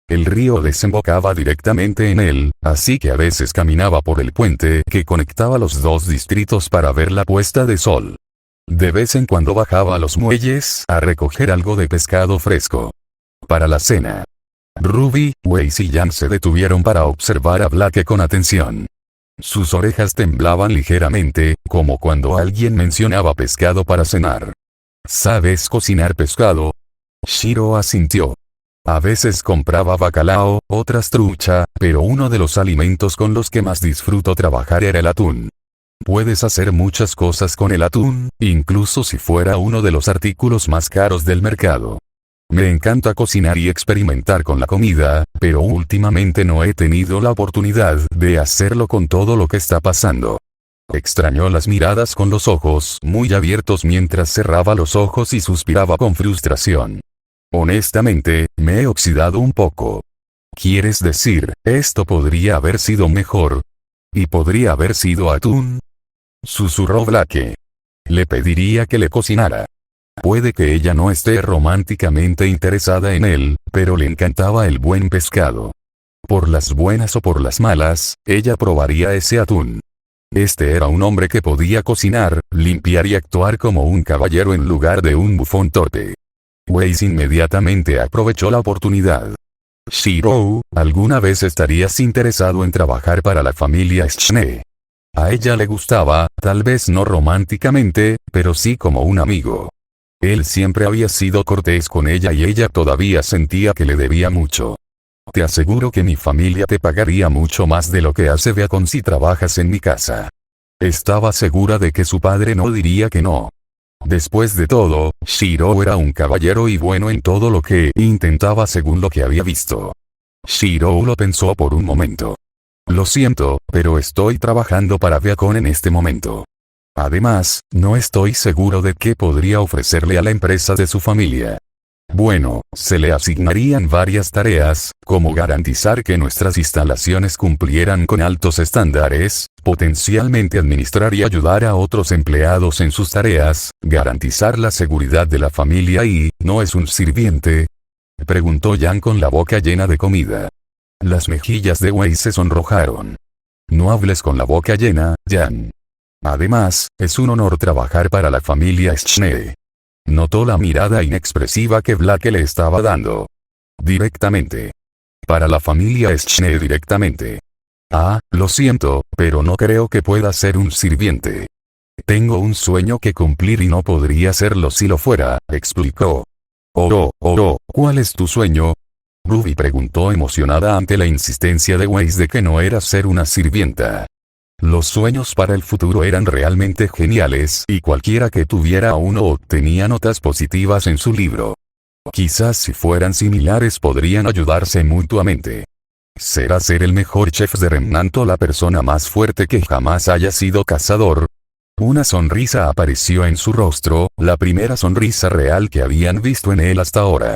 El río desembocaba directamente en él, así que a veces caminaba por el puente que conectaba los dos distritos para ver la puesta de sol. De vez en cuando bajaba a los muelles a recoger algo de pescado fresco. Para la cena. Ruby, Weiss y Jan se detuvieron para observar a Blake con atención. Sus orejas temblaban ligeramente, como cuando alguien mencionaba pescado para cenar. ¿Sabes cocinar pescado? Shiro asintió. A veces compraba bacalao, otras trucha, pero uno de los alimentos con los que más disfruto trabajar era el atún. Puedes hacer muchas cosas con el atún, incluso si fuera uno de los artículos más caros del mercado. Me encanta cocinar y experimentar con la comida, pero últimamente no he tenido la oportunidad de hacerlo con todo lo que está pasando. Extrañó las miradas con los ojos muy abiertos mientras cerraba los ojos y suspiraba con frustración. Honestamente, me he oxidado un poco. ¿Quieres decir, esto podría haber sido mejor? ¿Y podría haber sido atún? Susurró Blake. Le pediría que le cocinara. Puede que ella no esté románticamente interesada en él, pero le encantaba el buen pescado. Por las buenas o por las malas, ella probaría ese atún. Este era un hombre que podía cocinar, limpiar y actuar como un caballero en lugar de un bufón torpe. Weiss inmediatamente aprovechó la oportunidad. Shirou, ¿alguna vez estarías interesado en trabajar para la familia Schne? A ella le gustaba, tal vez no románticamente, pero sí como un amigo. Él siempre había sido cortés con ella y ella todavía sentía que le debía mucho. Te aseguro que mi familia te pagaría mucho más de lo que hace Beacon si trabajas en mi casa. Estaba segura de que su padre no diría que no. Después de todo, Shirou era un caballero y bueno en todo lo que intentaba según lo que había visto. Shirou lo pensó por un momento. Lo siento, pero estoy trabajando para Beacon en este momento. Además, no estoy seguro de qué podría ofrecerle a la empresa de su familia. Bueno, se le asignarían varias tareas, como garantizar que nuestras instalaciones cumplieran con altos estándares, potencialmente administrar y ayudar a otros empleados en sus tareas, garantizar la seguridad de la familia y, ¿no es un sirviente? Preguntó Jan con la boca llena de comida. Las mejillas de Weiss se sonrojaron. No hables con la boca llena, Jan. Además, es un honor trabajar para la familia Schne. Notó la mirada inexpresiva que Blake le estaba dando. Directamente. Para la familia Schne directamente. Ah, lo siento, pero no creo que pueda ser un sirviente. Tengo un sueño que cumplir y no podría serlo si lo fuera, explicó. ¿Cuál es tu sueño? Ruby preguntó emocionada ante la insistencia de Weiss de que no era ser una sirvienta. Los sueños para el futuro eran realmente geniales y cualquiera que tuviera uno obtenía notas positivas en su libro. Quizás si fueran similares podrían ayudarse mutuamente. ¿Será ser el mejor chef de Remnant o la persona más fuerte que jamás haya sido cazador? Una sonrisa apareció en su rostro, la primera sonrisa real que habían visto en él hasta ahora.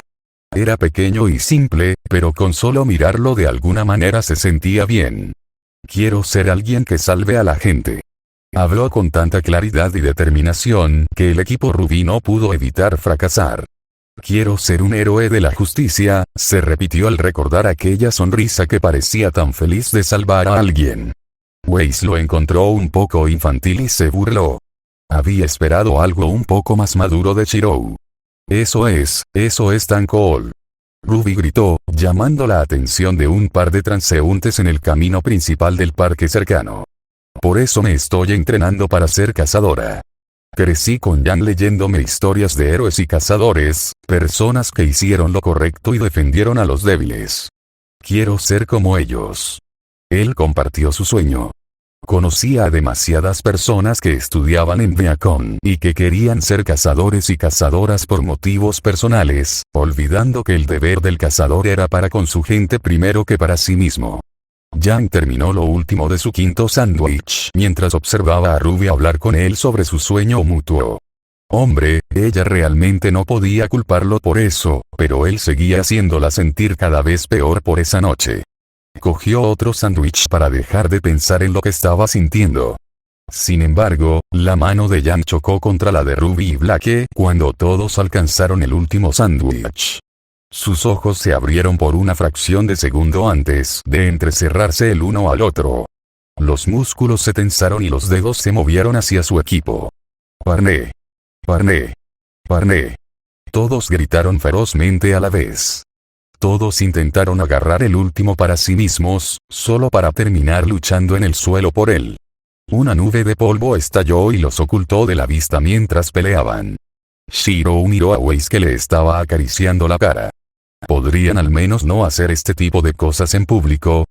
Era pequeño y simple, pero con solo mirarlo de alguna manera se sentía bien. Quiero ser alguien que salve a la gente. Habló con tanta claridad y determinación que el equipo Ruby no pudo evitar fracasar. Quiero ser un héroe de la justicia, se repitió al recordar aquella sonrisa que parecía tan feliz de salvar a alguien. Weiss lo encontró un poco infantil y se burló. Había esperado algo un poco más maduro de Shirou. Eso es tan cool. Ruby gritó, llamando la atención de un par de transeúntes en el camino principal del parque cercano. Por eso me estoy entrenando para ser cazadora. Crecí con Yang leyéndome historias de héroes y cazadores, personas que hicieron lo correcto y defendieron a los débiles. Quiero ser como ellos. Él compartió su sueño. Conocía a demasiadas personas que estudiaban en Viacom y que querían ser cazadores y cazadoras por motivos personales, olvidando que el deber del cazador era para con su gente primero que para sí mismo. Yang terminó lo último de su quinto sándwich mientras observaba a Ruby hablar con él sobre su sueño mutuo. Hombre, ella realmente no podía culparlo por eso, pero él seguía haciéndola sentir cada vez peor por esa noche. Cogió otro sándwich para dejar de pensar en lo que estaba sintiendo. Sin embargo, la mano de Yang chocó contra la de Ruby y Blake cuando todos alcanzaron el último sándwich. Sus ojos se abrieron por una fracción de segundo antes de entrecerrarse el uno al otro. Los músculos se tensaron y los dedos se movieron hacia su equipo. ¡Parné! ¡Parné! ¡Parné! Todos gritaron ferozmente a la vez. Todos intentaron agarrar el último para sí mismos, solo para terminar luchando en el suelo por él. Una nube de polvo estalló y los ocultó de la vista mientras peleaban. Shirou miró a Weiss que le estaba acariciando la cara. ¿Podrían al menos no hacer este tipo de cosas en público?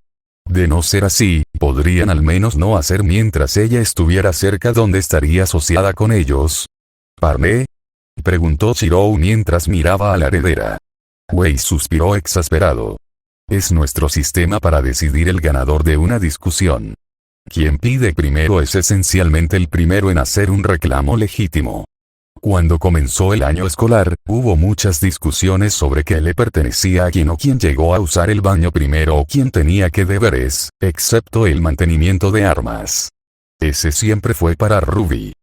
De no ser así, ¿podrían al menos no hacer mientras ella estuviera cerca donde estaría asociada con ellos? ¿Parné? Preguntó Shirou mientras miraba a la heredera. Weiss suspiró exasperado. Es nuestro sistema para decidir el ganador de una discusión. Quien pide primero es esencialmente el primero en hacer un reclamo legítimo. Cuando comenzó el año escolar, hubo muchas discusiones sobre qué le pertenecía a quién o quién llegó a usar el baño primero o quién tenía qué deberes, excepto el mantenimiento de armas. Ese siempre fue para Ruby.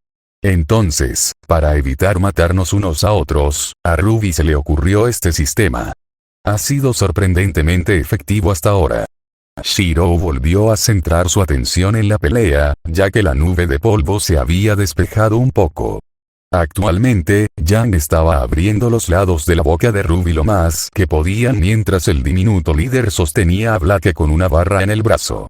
Entonces, para evitar matarnos unos a otros, a Ruby se le ocurrió este sistema. Ha sido sorprendentemente efectivo hasta ahora. Shirou volvió a centrar su atención en la pelea, ya que la nube de polvo se había despejado un poco. Actualmente, Yang estaba abriendo los lados de la boca de Ruby lo más que podían mientras el diminuto líder sostenía a Blake con una barra en el brazo.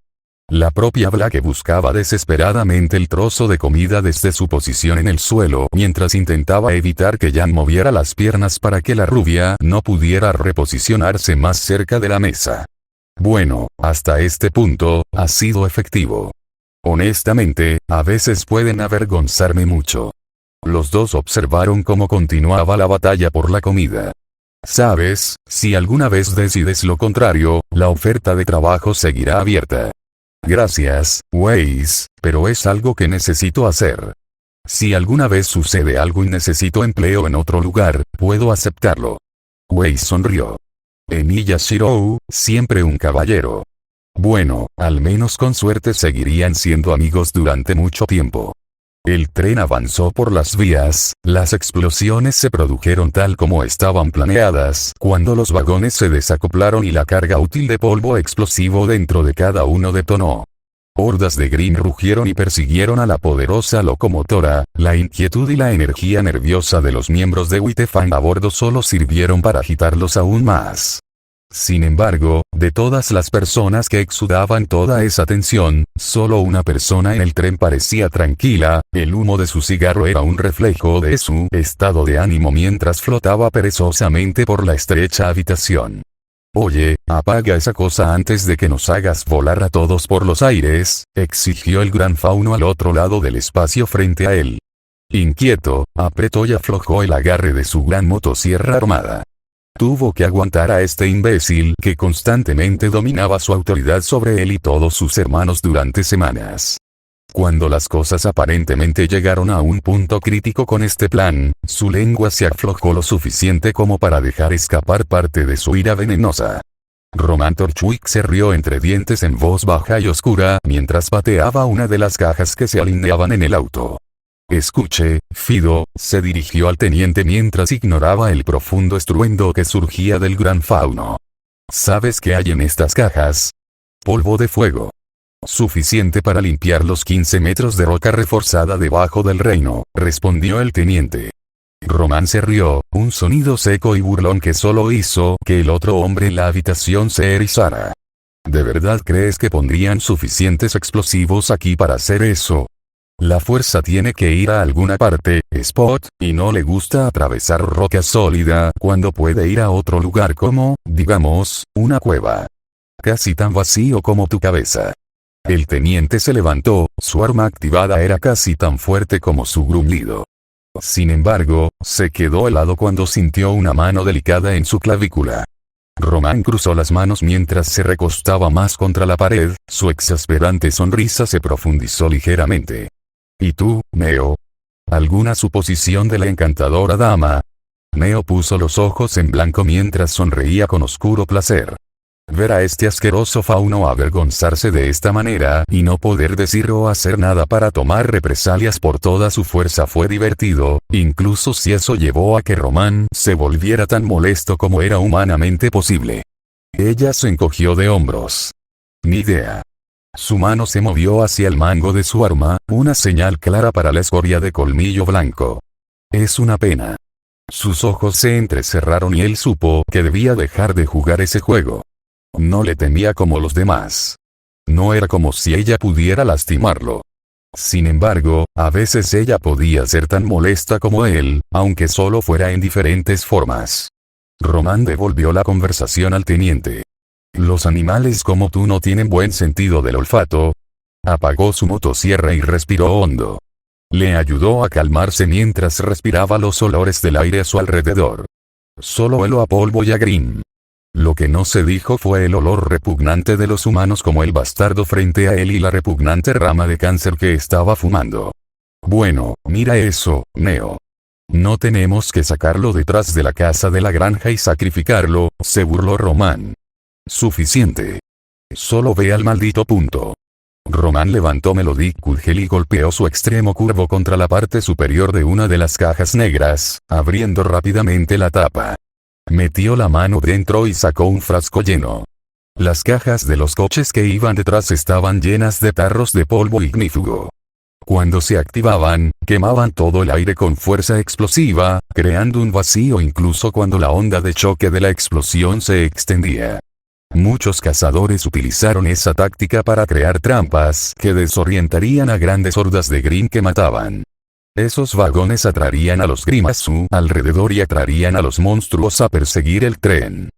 La propia Blake buscaba desesperadamente el trozo de comida desde su posición en el suelo mientras intentaba evitar que Yang moviera las piernas para que la rubia no pudiera reposicionarse más cerca de la mesa. Bueno, hasta este punto, ha sido efectivo. Honestamente, a veces pueden avergonzarme mucho. Los dos observaron cómo continuaba la batalla por la comida. Sabes, si alguna vez decides lo contrario, la oferta de trabajo seguirá abierta. Gracias, Weiss, pero es algo que necesito hacer. Si alguna vez sucede algo y necesito empleo en otro lugar, puedo aceptarlo. Weiss sonrió. Emiya Shirou, siempre un caballero. Bueno, al menos con suerte seguirían siendo amigos durante mucho tiempo. El tren avanzó por las vías, las explosiones se produjeron tal como estaban planeadas cuando los vagones se desacoplaron y la carga útil de polvo explosivo dentro de cada uno detonó. Hordas de Green rugieron y persiguieron a la poderosa locomotora, la inquietud y la energía nerviosa de los miembros de Whitefang a bordo solo sirvieron para agitarlos aún más. Sin embargo, de todas las personas que exudaban toda esa tensión, solo una persona en el tren parecía tranquila. El humo de su cigarro era un reflejo de su estado de ánimo mientras flotaba perezosamente por la estrecha habitación. «Oye, apaga esa cosa antes de que nos hagas volar a todos por los aires», exigió el gran fauno al otro lado del espacio frente a él. Inquieto, apretó y aflojó el agarre de su gran motosierra armada. Tuvo que aguantar a este imbécil que constantemente dominaba su autoridad sobre él y todos sus hermanos durante semanas. Cuando las cosas aparentemente llegaron a un punto crítico con este plan, su lengua se aflojó lo suficiente como para dejar escapar parte de su ira venenosa. Roman Torchwick se rió entre dientes en voz baja y oscura mientras pateaba una de las cajas que se alineaban en el auto. «Escuche, Fido», se dirigió al teniente mientras ignoraba el profundo estruendo que surgía del gran fauno. «¿Sabes qué hay en estas cajas? Polvo de fuego. Suficiente para limpiar los 15 metros de roca reforzada debajo del reino», respondió el teniente. Roman se rió, un sonido seco y burlón que solo hizo que el otro hombre en la habitación se erizara. «¿De verdad crees que pondrían suficientes explosivos aquí para hacer eso? La fuerza tiene que ir a alguna parte, Spot, y no le gusta atravesar roca sólida cuando puede ir a otro lugar como, digamos, una cueva. Casi tan vacío como tu cabeza». El teniente se levantó, su arma activada era casi tan fuerte como su gruñido. Sin embargo, se quedó helado cuando sintió una mano delicada en su clavícula. Roman cruzó las manos mientras se recostaba más contra la pared, su exasperante sonrisa se profundizó ligeramente. «¿Y tú, Neo? ¿Alguna suposición de la encantadora dama?» Neo puso los ojos en blanco mientras sonreía con oscuro placer. Ver a este asqueroso fauno avergonzarse de esta manera y no poder decir o hacer nada para tomar represalias por toda su fuerza fue divertido, incluso si eso llevó a que Roman se volviera tan molesto como era humanamente posible. Ella se encogió de hombros. «Ni idea». Su mano se movió hacia el mango de su arma, una señal clara para la escoria de colmillo blanco. «Es una pena». Sus ojos se entrecerraron y él supo que debía dejar de jugar ese juego. No le temía como los demás. No era como si ella pudiera lastimarlo. Sin embargo, a veces ella podía ser tan molesta como él, aunque solo fuera en diferentes formas. Roman devolvió la conversación al teniente. «Los animales como tú no tienen buen sentido del olfato». Apagó su motosierra y respiró hondo. Le ayudó a calmarse mientras respiraba los olores del aire a su alrededor. Solo oló a polvo y a Grimm. Lo que no se dijo fue el olor repugnante de los humanos como el bastardo frente a él y la repugnante rama de cáncer que estaba fumando. «Bueno, mira eso, Neo. No tenemos que sacarlo detrás de la casa de la granja y sacrificarlo», se burló Roman. «Suficiente. Solo ve al maldito punto». Roman levantó Melody Culgel y golpeó su extremo curvo contra la parte superior de una de las cajas negras, abriendo rápidamente la tapa. Metió la mano dentro y sacó un frasco lleno. Las cajas de los coches que iban detrás estaban llenas de tarros de polvo ignífugo. Cuando se activaban, quemaban todo el aire con fuerza explosiva, creando un vacío incluso cuando la onda de choque de la explosión se extendía. Muchos cazadores utilizaron esa táctica para crear trampas que desorientarían a grandes hordas de Grimm que mataban. Esos vagones atraerían a los Grimm a su alrededor y atraerían a los monstruos a perseguir el tren.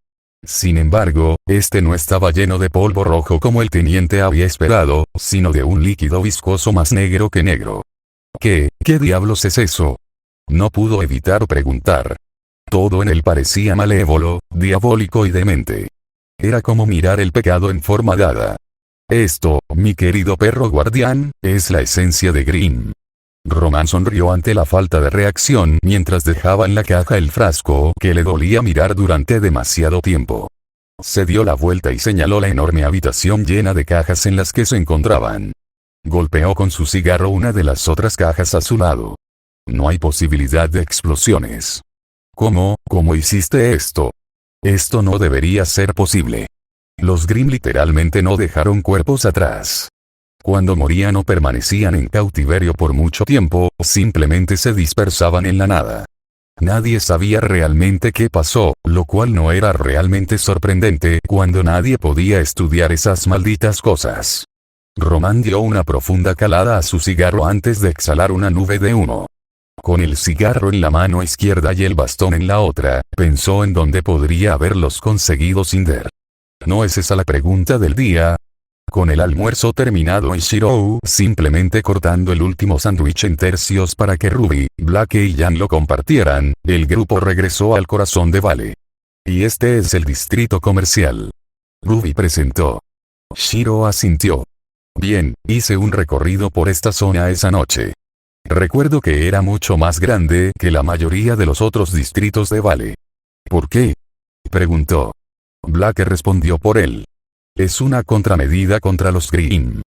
Sin embargo, este no estaba lleno de polvo rojo como el teniente había esperado, sino de un líquido viscoso más negro que negro. ¿Qué diablos es eso? No pudo evitar preguntar. Todo en él parecía malévolo, diabólico y demente. Era como mirar el pecado en forma dada. «Esto, mi querido perro guardián, es la esencia de Grimm». Roman sonrió ante la falta de reacción mientras dejaba en la caja el frasco que le dolía mirar durante demasiado tiempo. Se dio la vuelta y señaló la enorme habitación llena de cajas en las que se encontraban. Golpeó con su cigarro una de las otras cajas a su lado. «No hay posibilidad de explosiones». ¿Cómo hiciste esto? Esto no debería ser posible. Los Grimm literalmente no dejaron cuerpos atrás. Cuando morían o permanecían en cautiverio por mucho tiempo, simplemente se dispersaban en la nada. Nadie sabía realmente qué pasó, lo cual no era realmente sorprendente cuando nadie podía estudiar esas malditas cosas. Román dio una profunda calada a su cigarro antes de exhalar una nube de humo. Con el cigarro en la mano izquierda y el bastón en la otra, pensó en dónde podría haberlos conseguido Cinder. ¿No es esa la pregunta del día? Con el almuerzo terminado y Shirou simplemente cortando el último sándwich en tercios para que Ruby, Black y Jan lo compartieran, el grupo regresó al corazón de Vale. Y este es el distrito comercial. Ruby presentó. Shiro asintió. Bien, hice un recorrido por esta zona esa noche. Recuerdo que era mucho más grande que la mayoría de los otros distritos de Vale. ¿Por qué? Preguntó. Black respondió por él. Es una contramedida contra los Grimm.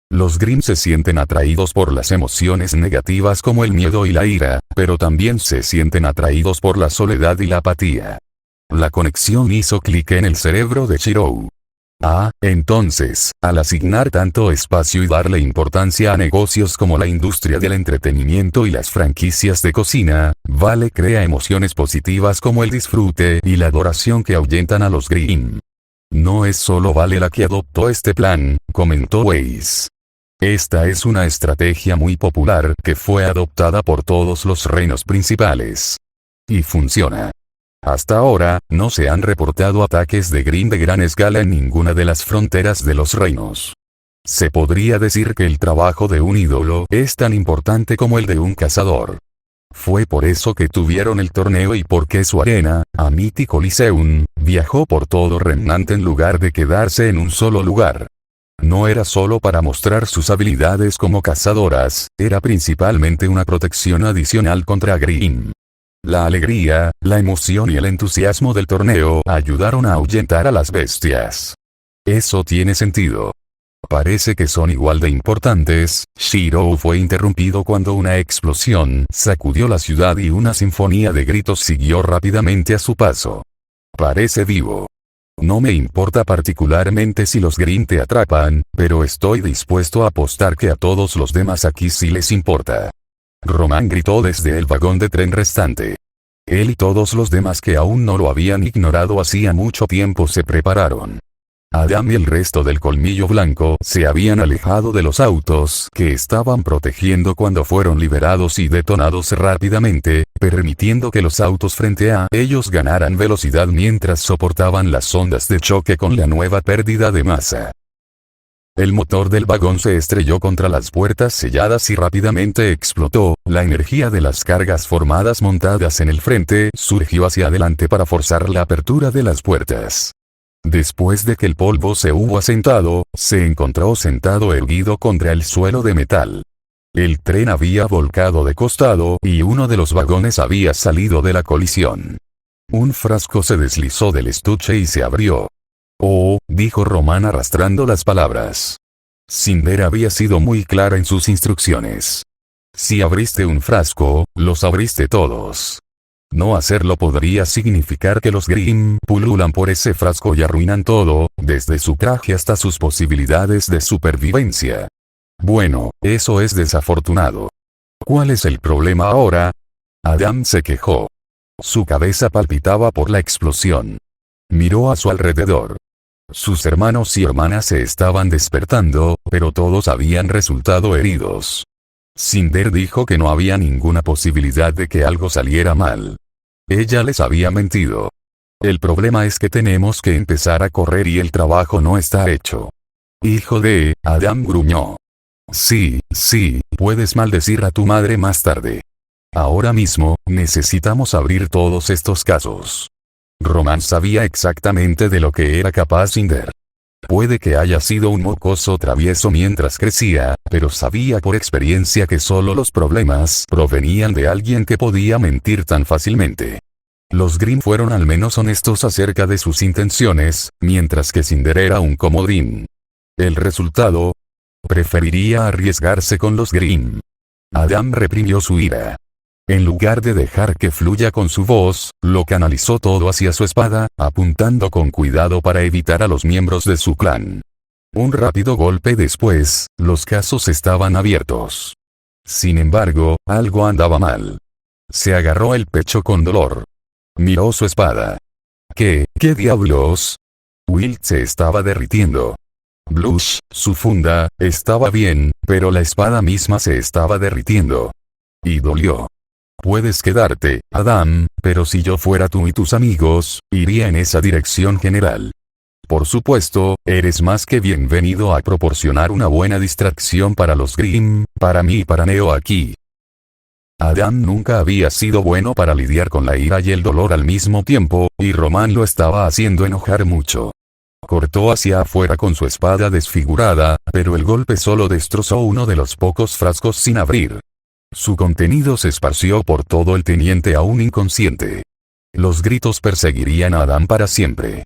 Los Grimm se sienten atraídos por las emociones negativas como el miedo y la ira, pero también se sienten atraídos por la soledad y la apatía. La conexión hizo clic en el cerebro de Shirou. Ah, entonces, al asignar tanto espacio y darle importancia a negocios como la industria del entretenimiento y las franquicias de cocina, Vale crea emociones positivas como el disfrute y la adoración que ahuyentan a los Grimm. No es solo Vale la que adoptó este plan, comentó Weiss. Esta es una estrategia muy popular que fue adoptada por todos los reinos principales. Y funciona. Hasta ahora, no se han reportado ataques de Grimm de gran escala en ninguna de las fronteras de los reinos. Se podría decir que el trabajo de un ídolo es tan importante como el de un cazador. Fue por eso que tuvieron el torneo y porque su arena, Amity Coliseum, viajó por todo Remnant en lugar de quedarse en un solo lugar. No era solo para mostrar sus habilidades como cazadoras, era principalmente una protección adicional contra Grimm. La alegría, la emoción y el entusiasmo del torneo ayudaron a ahuyentar a las bestias. Eso tiene sentido. Parece que son igual de importantes. Shirou fue interrumpido cuando una explosión sacudió la ciudad y una sinfonía de gritos siguió rápidamente a su paso. Parece vivo. No me importa particularmente si los Grimm te atrapan, pero estoy dispuesto a apostar que a todos los demás aquí sí les importa. Román gritó desde el vagón de tren restante. Él y todos los demás que aún no lo habían ignorado hacía mucho tiempo se prepararon. Adam y el resto del colmillo blanco se habían alejado de los autos que estaban protegiendo cuando fueron liberados y detonados rápidamente, permitiendo que los autos frente a ellos ganaran velocidad mientras soportaban las ondas de choque con la nueva pérdida de masa. El motor del vagón se estrelló contra las puertas selladas y rápidamente explotó. La energía de las cargas formadas montadas en el frente surgió hacia adelante para forzar la apertura de las puertas. Después de que el polvo se hubo asentado, se encontró sentado erguido contra el suelo de metal. El tren había volcado de costado y uno de los vagones había salido de la colisión. Un frasco se deslizó del estuche y se abrió. Oh, dijo Román arrastrando las palabras. Cinder había sido muy clara en sus instrucciones. Si abriste un frasco, los abriste todos. No hacerlo podría significar que los Grimm pululan por ese frasco y arruinan todo, desde su traje hasta sus posibilidades de supervivencia. Bueno, eso es desafortunado. ¿Cuál es el problema ahora? Adam se quejó. Su cabeza palpitaba por la explosión. Miró a su alrededor. Sus hermanos y hermanas se estaban despertando, pero todos habían resultado heridos. Cinder dijo que no había ninguna posibilidad de que algo saliera mal. Ella les había mentido. El problema es que tenemos que empezar a correr y el trabajo no está hecho. Hijo de, Adam gruñó. Sí, puedes maldecir a tu madre más tarde. Ahora mismo, necesitamos abrir todos estos casos. Román sabía exactamente de lo que era capaz Cinder. Puede que haya sido un mocoso travieso mientras crecía, pero sabía por experiencia que solo los problemas provenían de alguien que podía mentir tan fácilmente. Los Grimm fueron al menos honestos acerca de sus intenciones, mientras que Cinder era un comodín. El resultado: preferiría arriesgarse con los Grimm. Adam reprimió su ira. En lugar de dejar que fluya con su voz, lo canalizó todo hacia su espada, apuntando con cuidado para evitar a los miembros de su clan. Un rápido golpe después, los casos estaban abiertos. Sin embargo, algo andaba mal. Se agarró el pecho con dolor. Miró su espada. ¿Qué diablos? Wilt se estaba derritiendo. Blush, su funda, estaba bien, pero la espada misma se estaba derritiendo. Y dolió. Puedes quedarte, Adam, pero si yo fuera tú y tus amigos, iría en esa dirección general. Por supuesto, eres más que bienvenido a proporcionar una buena distracción para los Grimm, para mí y para Neo aquí. Adam nunca había sido bueno para lidiar con la ira y el dolor al mismo tiempo, y Román lo estaba haciendo enojar mucho. Cortó hacia afuera con su espada desfigurada, pero el golpe solo destrozó uno de los pocos frascos sin abrir. Su contenido se esparció por todo el teniente aún inconsciente. Los gritos perseguirían a Adam para siempre.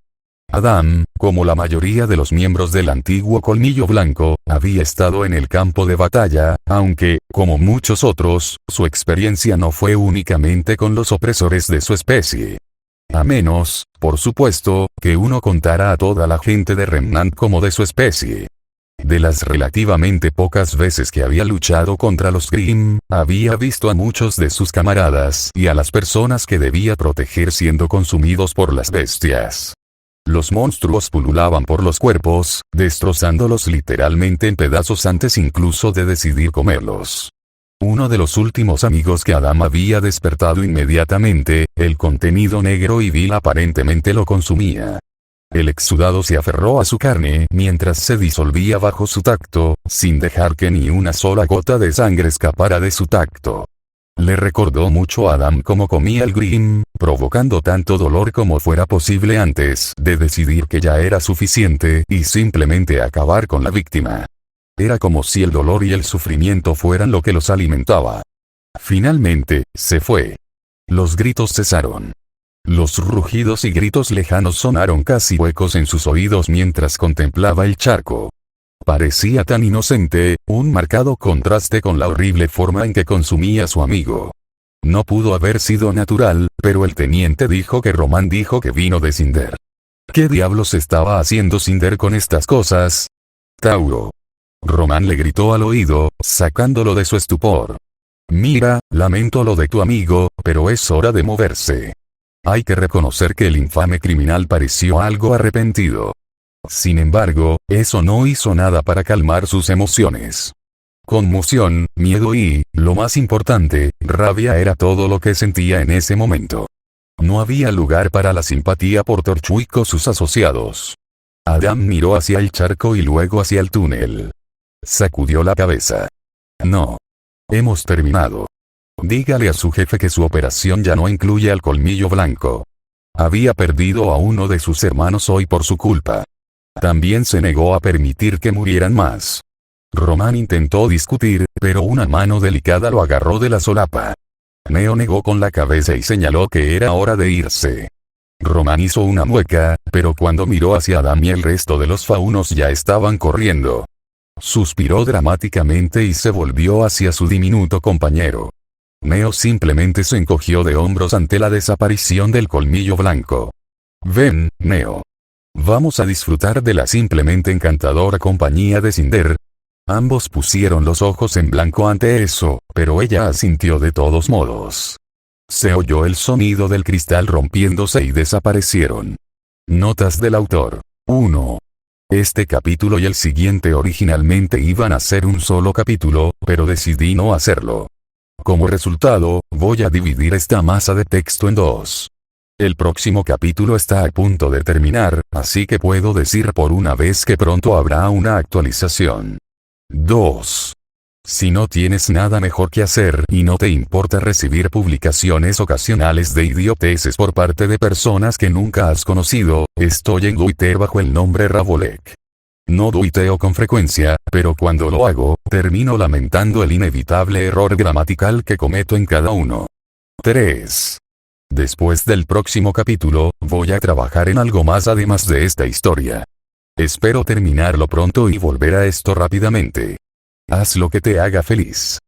Adam, como la mayoría de los miembros del antiguo Colmillo Blanco, había estado en el campo de batalla, aunque, como muchos otros, su experiencia no fue únicamente con los opresores de su especie. A menos, por supuesto, que uno contara a toda la gente de Remnant como de su especie. De las relativamente pocas veces que había luchado contra los Grimm, había visto a muchos de sus camaradas y a las personas que debía proteger siendo consumidos por las bestias. Los monstruos pululaban por los cuerpos, destrozándolos literalmente en pedazos antes incluso de decidir comerlos. Uno de los últimos amigos que Adam había despertado inmediatamente, el contenido negro y vil aparentemente lo consumía. El exudado se aferró a su carne mientras se disolvía bajo su tacto, sin dejar que ni una sola gota de sangre escapara de su tacto. Le recordó mucho a Adam cómo comía el Grimm, provocando tanto dolor como fuera posible antes de decidir que ya era suficiente y simplemente acabar con la víctima. Era como si el dolor y el sufrimiento fueran lo que los alimentaba. Finalmente, se fue. Los gritos cesaron. Los rugidos y gritos lejanos sonaron casi huecos en sus oídos mientras contemplaba el charco. Parecía tan inocente, un marcado contraste con la horrible forma en que consumía a su amigo. No pudo haber sido natural, pero el teniente dijo que Román dijo que vino de Cinder. ¿Qué diablos estaba haciendo Cinder con estas cosas? Tauro. Román le gritó al oído, sacándolo de su estupor. Mira, lamento lo de tu amigo, pero es hora de moverse. Hay que reconocer que el infame criminal pareció algo arrepentido. Sin embargo, eso no hizo nada para calmar sus emociones. Conmoción, miedo y, lo más importante, rabia era todo lo que sentía en ese momento. No había lugar para la simpatía por Torchwick o sus asociados. Adam miró hacia el charco y luego hacia el túnel. Sacudió la cabeza. No. Hemos terminado. Dígale a su jefe que su operación ya no incluye al Colmillo Blanco. Había perdido a uno de sus hermanos hoy por su culpa. También se negó a permitir que murieran más. Román intentó discutir, pero una mano delicada lo agarró de la solapa. Neo negó con la cabeza y señaló que era hora de irse. Román hizo una mueca, pero cuando miró hacia Adam y el resto de los faunos ya estaban corriendo. Suspiró dramáticamente y se volvió hacia su diminuto compañero. Neo simplemente se encogió de hombros ante la desaparición del Colmillo Blanco. Ven, Neo. Vamos a disfrutar de la simplemente encantadora compañía de Cinder. Ambos pusieron los ojos en blanco ante eso, pero ella asintió de todos modos. Se oyó el sonido del cristal rompiéndose y desaparecieron. Notas del autor. 1. Este capítulo y el siguiente originalmente iban a ser un solo capítulo, pero decidí no hacerlo. Como resultado, voy a dividir esta masa de texto en dos. El próximo capítulo está a punto de terminar, así que puedo decir por una vez que pronto habrá una actualización. 2. Si no tienes nada mejor que hacer y no te importa recibir publicaciones ocasionales de idioteces por parte de personas que nunca has conocido, estoy en Twitter bajo el nombre Ravolek. No tuiteo con frecuencia, pero cuando lo hago, termino lamentando el inevitable error gramatical que cometo en cada uno. 3. Después del próximo capítulo, voy a trabajar en algo más además de esta historia. Espero terminarlo pronto y volver a esto rápidamente. Haz lo que te haga feliz.